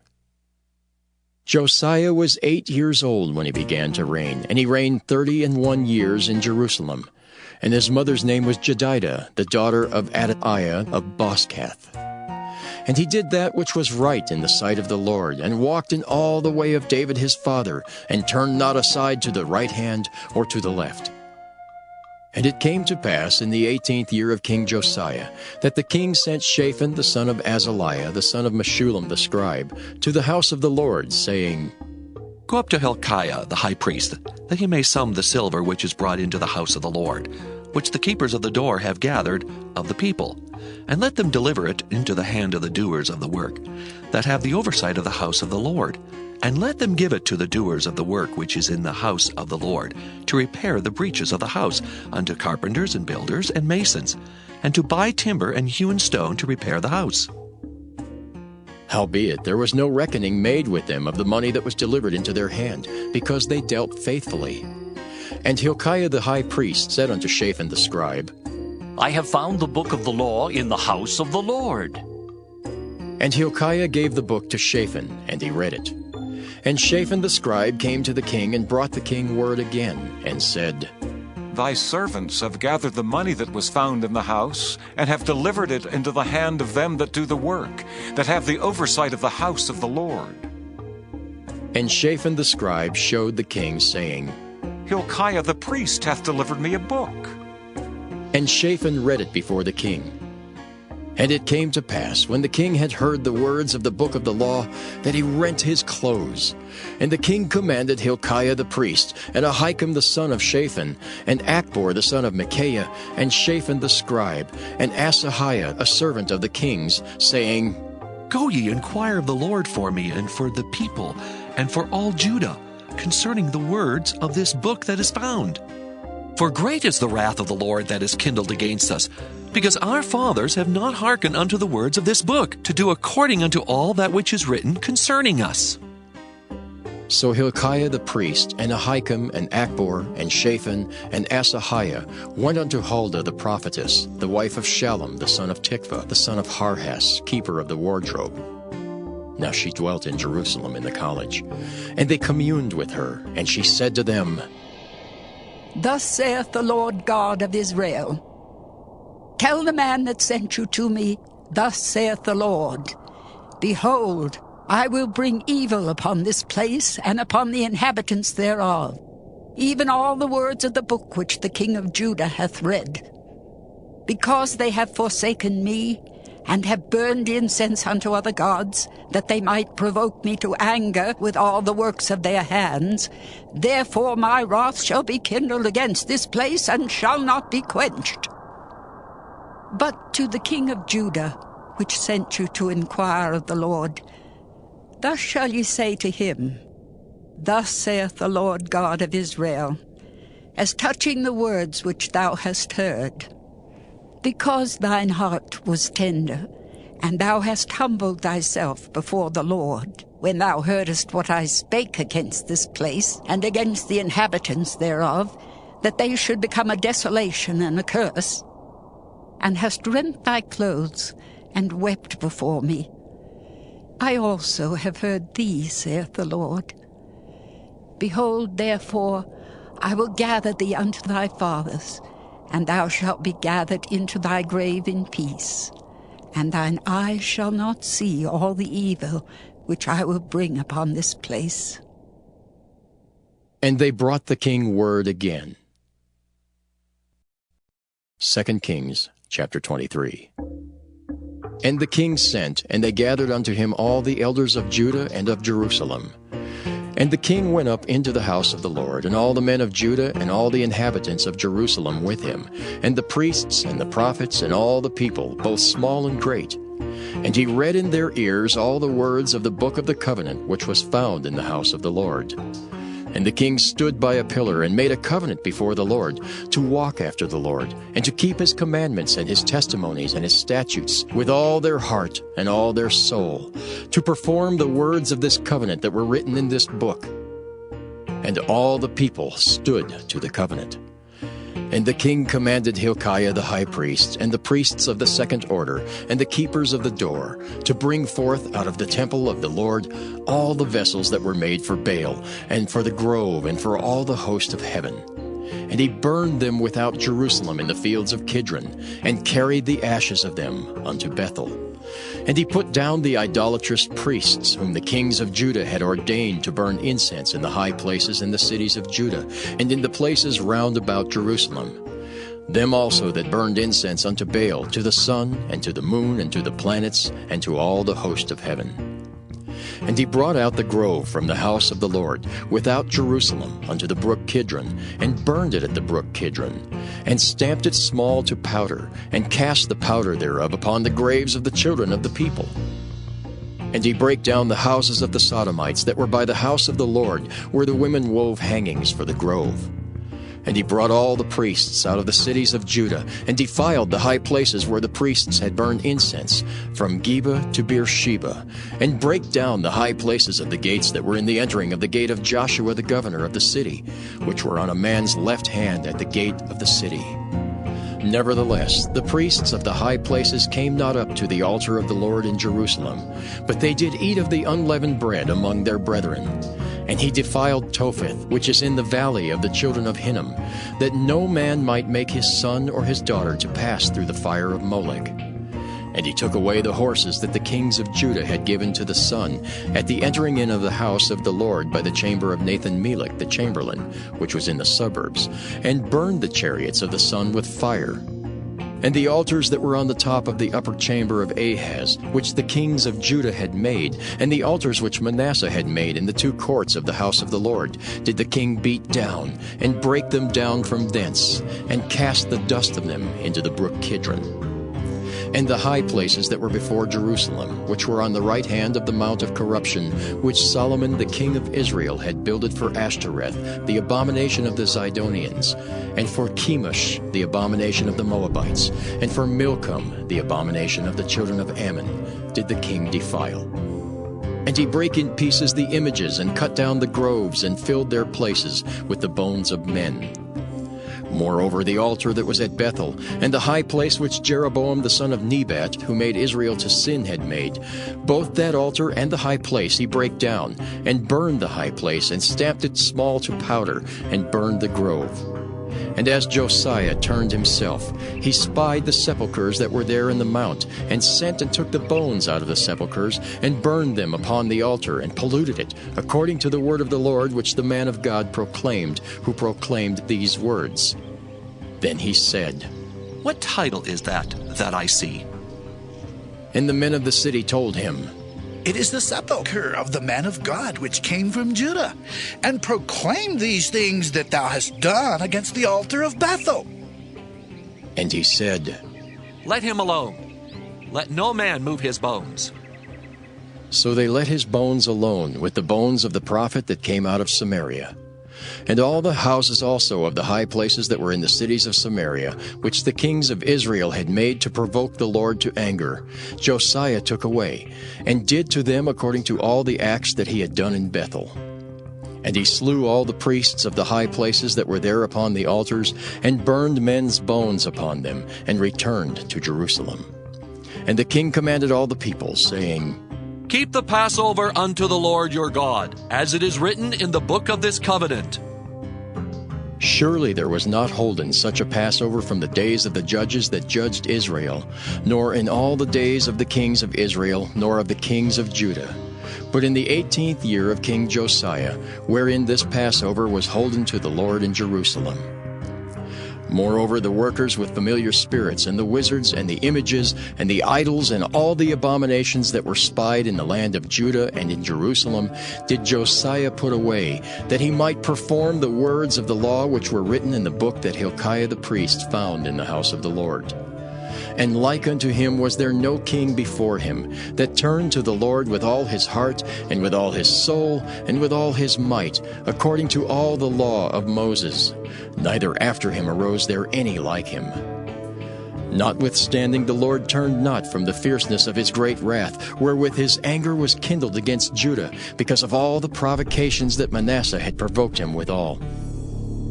Josiah was 8 years old when he began to reign, and he reigned 31 years in Jerusalem. And his mother's name was Jedidah, the daughter of Adaiah of Boskath. And he did that which was right in the sight of the Lord, and walked in all the way of David his father, and turned not aside to the right hand or to the left. And it came to pass in the 18th year of King Josiah, that the king sent Shaphan the son of Azaliah, the son of Meshullam the scribe, to the house of the Lord, saying, Go up to Hilkiah the high priest, that he may sum the silver which is brought into the house of the Lord, which the keepers of the door have gathered of the people, and let them deliver it into the hand of the doers of the work, that have the oversight of the house of the Lord, and let them give it to the doers of the work which is in the house of the Lord, to repair the breaches of the house, unto carpenters and builders and masons, and to buy timber and hewn stone to repair the house. Howbeit there was no reckoning made with them of the money that was delivered into their hand, because they dealt faithfully. And Hilkiah the high priest said unto Shaphan the scribe, I have found the book of the law in the house of the Lord. And Hilkiah gave the book to Shaphan, and he read it. And Shaphan the scribe came to the king, and brought the king word again, and said, Thy servants have gathered the money that was found in the house, and have delivered it into the hand of them that do the work, that have the oversight of the house of the Lord. And Shaphan the scribe showed the king, saying, Hilkiah the priest hath delivered me a book. And Shaphan read it before the king. And it came to pass, when the king had heard the words of the book of the law, that he rent his clothes. And the king commanded Hilkiah the priest, and Ahikam the son of Shaphan, and Achbor the son of Micaiah, and Shaphan the scribe, and Asahiah a servant of the king's, saying, Go ye, inquire of the Lord for me, and for the people, and for all Judah, concerning the words of this book that is found. For great is the wrath of the Lord that is kindled against us, because our fathers have not hearkened unto the words of this book, to do according unto all that which is written concerning us. So Hilkiah the priest, and Ahikam, and Achbor, and Shaphan, and Asahiah went unto Huldah the prophetess, the wife of Shallum the son of Tikvah, the son of Harhas, keeper of the wardrobe. Now she dwelt in Jerusalem in the college. And they communed with her, and she said to them, Thus saith the Lord God of Israel, Tell the man that sent you to me, Thus saith the Lord, Behold, I will bring evil upon this place and upon the inhabitants thereof, even all the words of the book which the king of Judah hath read. Because they have forsaken me, and have burned incense unto other gods, that they might provoke me to anger with all the works of their hands, therefore my wrath shall be kindled against this place, and shall not be quenched. But to the king of Judah, which sent you to inquire of the Lord, thus shall ye say to him, Thus saith the Lord God of Israel, as touching the words which thou hast heard, because thine heart was tender, and thou hast humbled thyself before the Lord, when thou heardest what I spake against this place, and against the inhabitants thereof, that they should become a desolation and a curse, and hast rent thy clothes, and wept before me. I also have heard thee, saith the Lord. Behold, therefore, I will gather thee unto thy fathers, and thou shalt be gathered into thy grave in peace, and thine eyes shall not see all the evil which I will bring upon this place. And they brought the king word again. 2 Kings chapter 23. And the king sent, and they gathered unto him all the elders of Judah and of Jerusalem. And the king went up into the house of the Lord, and all the men of Judah and all the inhabitants of Jerusalem with him, and the priests and the prophets and all the people, both small and great. And he read in their ears all the words of the book of the covenant which was found in the house of the Lord. And the king stood by a pillar, and made a covenant before the Lord, to walk after the Lord, and to keep his commandments and his testimonies and his statutes with all their heart and all their soul, to perform the words of this covenant that were written in this book. And all the people stood to the covenant. And the king commanded Hilkiah the high priest, and the priests of the second order, and the keepers of the door, to bring forth out of the temple of the Lord all the vessels that were made for Baal, and for the grove, and for all the host of heaven. And he burned them without Jerusalem in the fields of Kidron, and carried the ashes of them unto Bethel. And he put down the idolatrous priests, whom the kings of Judah had ordained to burn incense in the high places in the cities of Judah, and in the places round about Jerusalem. Them also that burned incense unto Baal, to the sun, and to the moon, and to the planets, and to all the host of heaven. And he brought out the grove from the house of the Lord, without Jerusalem, unto the brook Kidron, and burned it at the brook Kidron, and stamped it small to powder, and cast the powder thereof upon the graves of the children of the people. And he brake down the houses of the Sodomites that were by the house of the Lord, where the women wove hangings for the grove. And he brought all the priests out of the cities of Judah, and defiled the high places where the priests had burned incense, from Geba to Beersheba, and brake down the high places of the gates that were in the entering of the gate of Joshua the governor of the city, which were on a man's left hand at the gate of the city. Nevertheless, the priests of the high places came not up to the altar of the Lord in Jerusalem, but they did eat of the unleavened bread among their brethren. And he defiled Topheth, which is in the valley of the children of Hinnom, that no man might make his son or his daughter to pass through the fire of Molech. And he took away the horses that the kings of Judah had given to the sun at the entering in of the house of the Lord by the chamber of Nathan-Melech the chamberlain, which was in the suburbs, and burned the chariots of the sun with fire. And the altars that were on the top of the upper chamber of Ahaz, which the kings of Judah had made, and the altars which Manasseh had made in the two courts of the house of the Lord, did the king beat down, and break them down from thence, and cast the dust of them into the brook Kidron. And the high places that were before Jerusalem, which were on the right hand of the mount of corruption, which Solomon the king of Israel had builded for Ashtoreth, the abomination of the Zidonians, and for Chemosh, the abomination of the Moabites, and for Milcom, the abomination of the children of Ammon, did the king defile. And he brake in pieces the images, and cut down the groves, and filled their places with the bones of men. Moreover, the altar that was at Bethel, and the high place which Jeroboam the son of Nebat, who made Israel to sin, had made, both that altar and the high place he brake down, and burned the high place, and stamped it small to powder, and burned the grove. And as Josiah turned himself, he spied the sepulchres that were there in the mount, and sent and took the bones out of the sepulchres, and burned them upon the altar, and polluted it, according to the word of the Lord which the man of God proclaimed, who proclaimed these words. Then he said, What title is that I see? And the men of the city told him, It is the sepulchre of the man of God which came from Judah, and proclaimed these things that thou hast done against the altar of Bethel. And he said, Let him alone. Let no man move his bones. So they let his bones alone with the bones of the prophet that came out of Samaria. And all the houses also of the high places that were in the cities of Samaria, which the kings of Israel had made to provoke the Lord to anger, Josiah took away, and did to them according to all the acts that he had done in Bethel. And he slew all the priests of the high places that were there upon the altars, and burned men's bones upon them, and returned to Jerusalem. And the king commanded all the people, saying, Keep the Passover unto the Lord your God, as it is written in the book of this covenant. Surely there was not holden such a Passover from the days of the judges that judged Israel, nor in all the days of the kings of Israel, nor of the kings of Judah. But in the 18th year of King Josiah, wherein this Passover was holden to the Lord in Jerusalem. Moreover, the workers with familiar spirits, and the wizards, and the images, and the idols, and all the abominations that were spied in the land of Judah and in Jerusalem, did Josiah put away, that he might perform the words of the law which were written in the book that Hilkiah the priest found in the house of the Lord. And like unto him was there no king before him, that turned to the Lord with all his heart, and with all his soul, and with all his might, according to all the law of Moses. Neither after him arose there any like him. Notwithstanding, the Lord turned not from the fierceness of his great wrath, wherewith his anger was kindled against Judah, because of all the provocations that Manasseh had provoked him withal.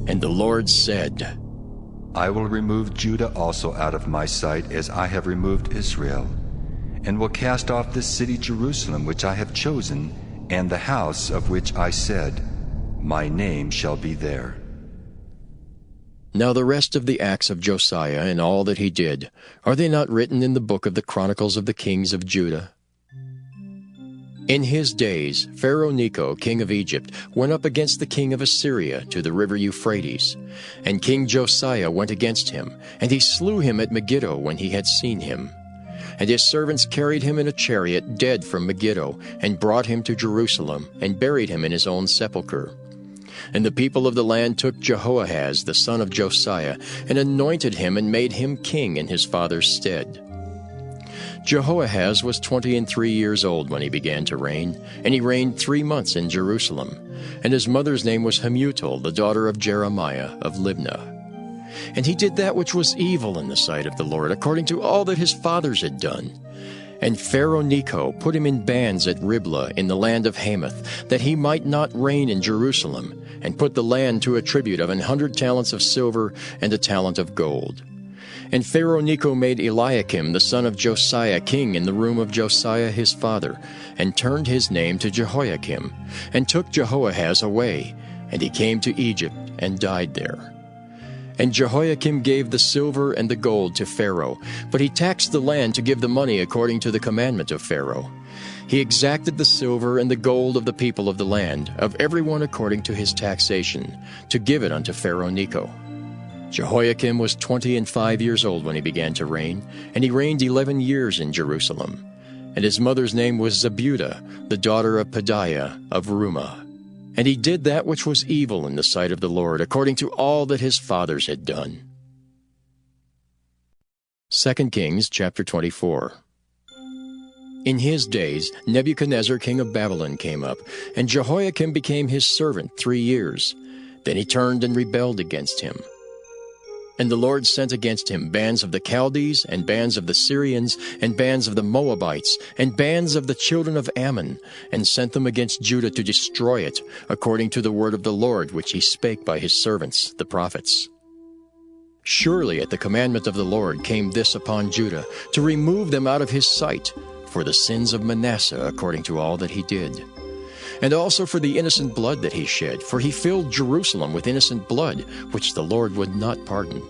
And the Lord said, I will remove Judah also out of my sight, as I have removed Israel, and will cast off this city Jerusalem which I have chosen, and the house of which I said, My name shall be there. Now the rest of the acts of Josiah and all that he did, are they not written in the book of the Chronicles of the kings of Judah? In his days, Pharaoh Necho, king of Egypt, went up against the king of Assyria to the river Euphrates. And King Josiah went against him, and he slew him at Megiddo when he had seen him. And his servants carried him in a chariot dead from Megiddo, and brought him to Jerusalem, and buried him in his own sepulchre. And the people of the land took Jehoahaz the son of Josiah, and anointed him, and made him king in his father's stead. Jehoahaz was 23 years old when he began to reign, and he reigned 3 months in Jerusalem. And his mother's name was Hamutal, the daughter of Jeremiah of Libnah. And he did that which was evil in the sight of the Lord, according to all that his fathers had done. And Pharaoh Necho put him in bands at Riblah in the land of Hamath, that he might not reign in Jerusalem, and put the land to a tribute of 100 talents of silver and a talent of gold. And Pharaoh Necho made Eliakim the son of Josiah king in the room of Josiah his father, and turned his name to Jehoiakim, and took Jehoahaz away, and he came to Egypt and died there. And Jehoiakim gave the silver and the gold to Pharaoh, but he taxed the land to give the money according to the commandment of Pharaoh. He exacted the silver and the gold of the people of the land, of every one according to his taxation, to give it unto Pharaoh Necho. Jehoiakim was 25 years old when he began to reign, and he reigned 11 years in Jerusalem. And his mother's name was Zebudah, the daughter of Pedaiah of Rumah. And he did that which was evil in the sight of the Lord, according to all that his fathers had done. 2 Kings chapter 24. In his days Nebuchadnezzar king of Babylon came up, and Jehoiakim became his servant 3 years. Then he turned and rebelled against him. And the Lord sent against him bands of the Chaldees, and bands of the Syrians, and bands of the Moabites, and bands of the children of Ammon, and sent them against Judah to destroy it, according to the word of the Lord which he spake by his servants, the prophets. Surely at the commandment of the Lord came this upon Judah, to remove them out of his sight, for the sins of Manasseh, according to all that he did. And also for the innocent blood that he shed, for he filled Jerusalem with innocent blood, which the Lord would not pardon.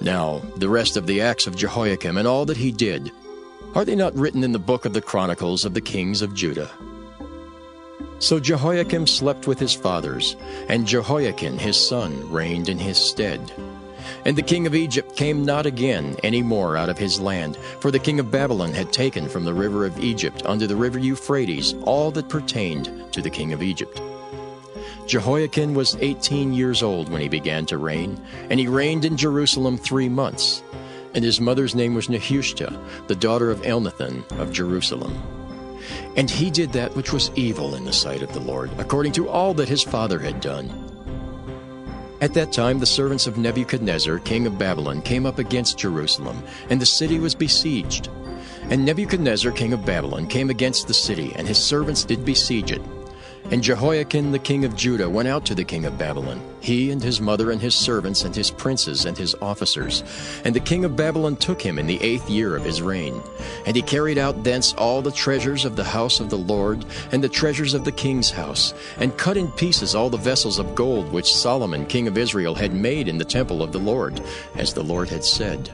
Now, the rest of the acts of Jehoiakim and all that he did, are they not written in the book of the Chronicles of the kings of Judah? So Jehoiakim slept with his fathers, and Jehoiakim his son reigned in his stead. And the king of Egypt came not again any more out of his land, for the king of Babylon had taken from the river of Egypt unto the river Euphrates all that pertained to the king of Egypt. Jehoiakim was 18 years old when he began to reign, and he reigned in Jerusalem 3 months. And his mother's name was Nehushta, the daughter of Elnathan of Jerusalem. And he did that which was evil in the sight of the Lord, according to all that his father had done. At that time the servants of Nebuchadnezzar, king of Babylon, came up against Jerusalem, and the city was besieged. And Nebuchadnezzar, king of Babylon, came against the city, and his servants did besiege it. And Jehoiakim the king of Judah went out to the king of Babylon, he and his mother and his servants and his princes and his officers. And the king of Babylon took him in the 8th year of his reign. And he carried out thence all the treasures of the house of the Lord, and the treasures of the king's house, and cut in pieces all the vessels of gold which Solomon king of Israel had made in the temple of the Lord, as the Lord had said.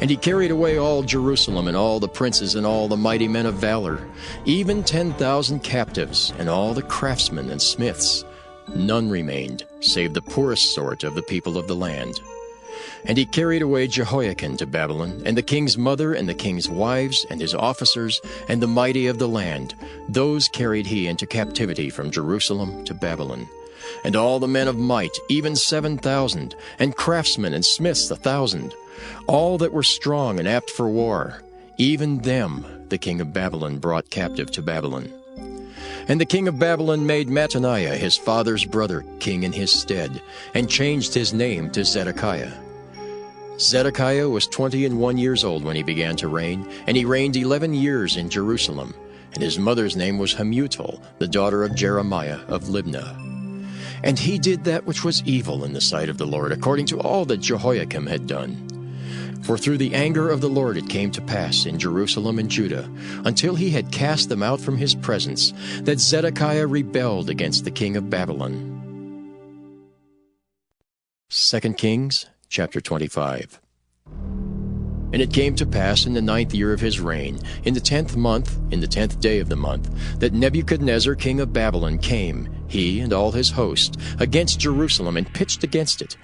And he carried away all Jerusalem, and all the princes, and all the mighty men of valor, even 10,000 captives, and all the craftsmen and smiths. None remained, save the poorest sort of the people of the land. And he carried away Jehoiakim to Babylon, and the king's mother, and the king's wives, and his officers, and the mighty of the land. Those carried he into captivity from Jerusalem to Babylon. And all the men of might, even 7,000, and craftsmen and smiths 1,000. All that were strong and apt for war, even them the king of Babylon brought captive to Babylon. And the king of Babylon made Mattaniah his father's brother king in his stead, and changed his name to Zedekiah. Zedekiah was 21 years old when he began to reign, and he reigned 11 years in Jerusalem. And his mother's name was Hamutal, the daughter of Jeremiah of Libnah. And he did that which was evil in the sight of the Lord, according to all that Jehoiakim had done. For through the anger of the Lord it came to pass in Jerusalem and Judah, until he had cast them out from his presence, that Zedekiah rebelled against the king of Babylon. 2 Kings chapter 25. And it came to pass in the 9th year of his reign, in the 10th month, in the 10th day of the month, that Nebuchadnezzar king of Babylon came, he and all his host, against Jerusalem, and pitched against it.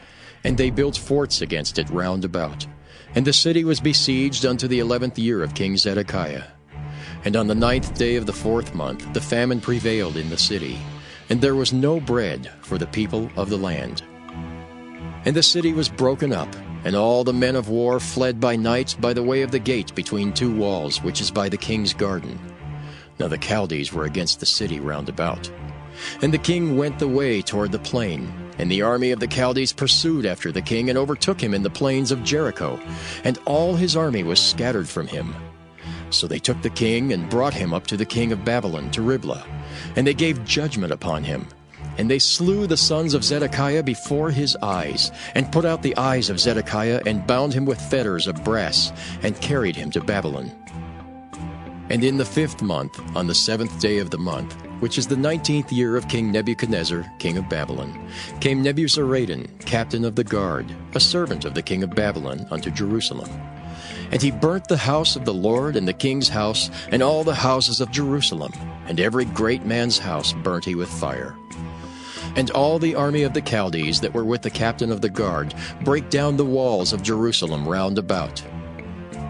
And they built forts against it round about. And the city was besieged unto the 11th year of King Zedekiah. And on the 9th day of the 4th month the famine prevailed in the city, and there was no bread for the people of the land. And the city was broken up, and all the men of war fled by night by the way of the gate between two walls, which is by the king's garden. Now the Chaldees were against the city round about. And the king went the way toward the plain, and the army of the Chaldees pursued after the king and overtook him in the plains of Jericho, and all his army was scattered from him. So they took the king and brought him up to the king of Babylon, to Riblah, and they gave judgment upon him. And they slew the sons of Zedekiah before his eyes, and put out the eyes of Zedekiah, and bound him with fetters of brass, and carried him to Babylon. And in the 5th month, on the 7th day of the month, which is the 19th year of King Nebuchadnezzar, king of Babylon, came Nebuzaradan, captain of the guard, a servant of the king of Babylon, unto Jerusalem. And he burnt the house of the Lord, and the king's house, and all the houses of Jerusalem, and every great man's house burnt he with fire. And all the army of the Chaldees that were with the captain of the guard brake down the walls of Jerusalem round about.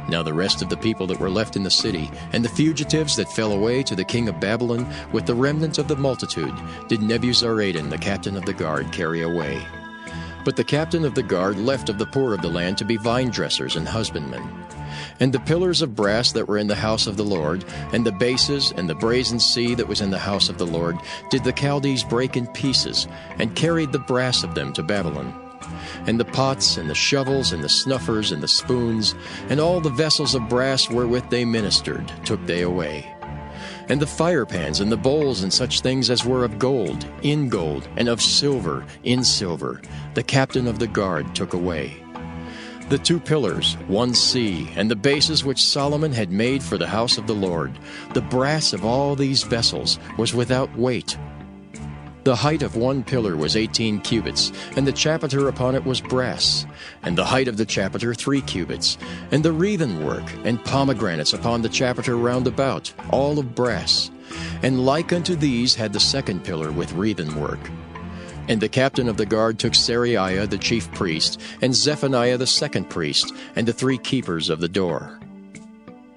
Now the rest of the people that were left in the city, and the fugitives that fell away to the king of Babylon, with the remnant of the multitude, did Nebuzaradan the captain of the guard carry away. But the captain of the guard left of the poor of the land to be vine dressers and husbandmen. And the pillars of brass that were in the house of the Lord, and the bases and the brazen sea that was in the house of the Lord, did the Chaldees break in pieces, and carried the brass of them to Babylon. And the pots, and the shovels, and the snuffers, and the spoons, and all the vessels of brass wherewith they ministered, took they away. And the firepans, and the bowls, and such things as were of gold, in gold, and of silver, in silver, the captain of the guard took away. The 2 pillars, 1 sea, and the bases which Solomon had made for the house of the Lord, the brass of all these vessels was without weight. The height of 1 pillar was 18 cubits, and the chapiter upon it was brass, and the height of the chapiter 3 cubits, and the wreathen work, and pomegranates upon the chapiter round about, all of brass. And like unto these had the 2nd pillar with wreathen work. And the captain of the guard took Seraiah the chief priest, and Zephaniah the 2nd priest, and the 3 keepers of the door.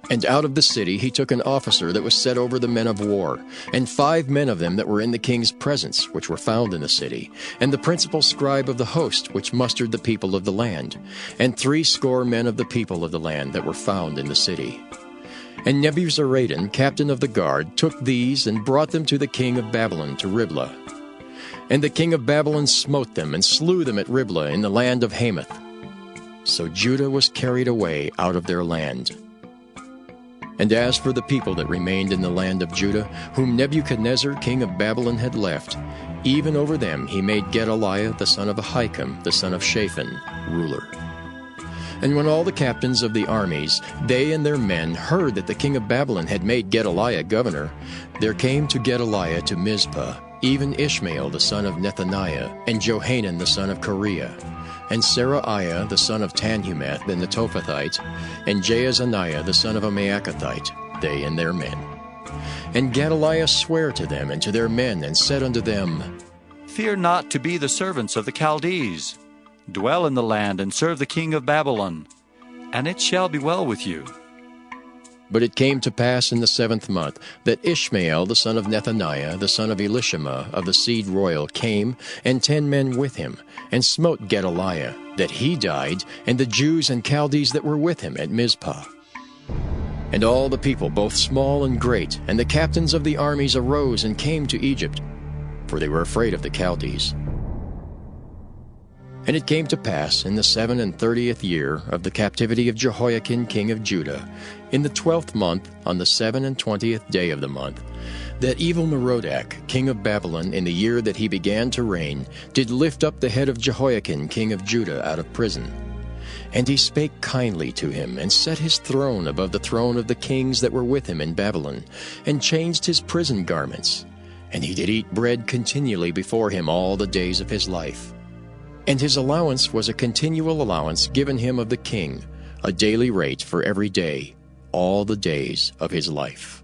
And out of the city he took an officer that was set over the men of war, and 5 men of them that were in the king's presence, which were found in the city, and the principal scribe of the host, which mustered the people of the land, and 60 men of the people of the land that were found in the city. And Nebuzaradan, captain of the guard, took these and brought them to the king of Babylon to Riblah. And the king of Babylon smote them, and slew them at Riblah in the land of Hamath. So Judah was carried away out of their land. And as for the people that remained in the land of Judah, whom Nebuchadnezzar king of Babylon had left, even over them he made Gedaliah the son of Ahikam, the son of Shaphan, ruler. And when all the captains of the armies, they and their men, heard that the king of Babylon had made Gedaliah governor, there came to Gedaliah to Mizpah even Ishmael the son of Nethaniah, and Johanan the son of Kareah, and Seraiah the son of Tanhumeth the Netophathite, and Jaazaniah the son of a Maacathite, they and their men. And Gedaliah sware to them and to their men, and said unto them, Fear not to be the servants of the Chaldees. Dwell in the land, and serve the king of Babylon, and it shall be well with you. But it came to pass in the 7th month that Ishmael the son of Nethaniah, the son of Elishama of the seed royal, came, and 10 men with him, and smote Gedaliah, that he died, and the Jews and Chaldees that were with him at Mizpah. And all the people, both small and great, and the captains of the armies arose and came to Egypt, for they were afraid of the Chaldees. And it came to pass in the 37th year of the captivity of Jehoiakim king of Judah, in the 12th month, on the 27th day of the month, that Evil-Merodach king of Babylon, in the year that he began to reign, did lift up the head of Jehoiakim king of Judah out of prison. And he spake kindly to him, and set his throne above the throne of the kings that were with him in Babylon, and changed his prison garments. And he did eat bread continually before him all the days of his life. And his allowance was a continual allowance given him of the king, a daily rate for every day, all the days of his life.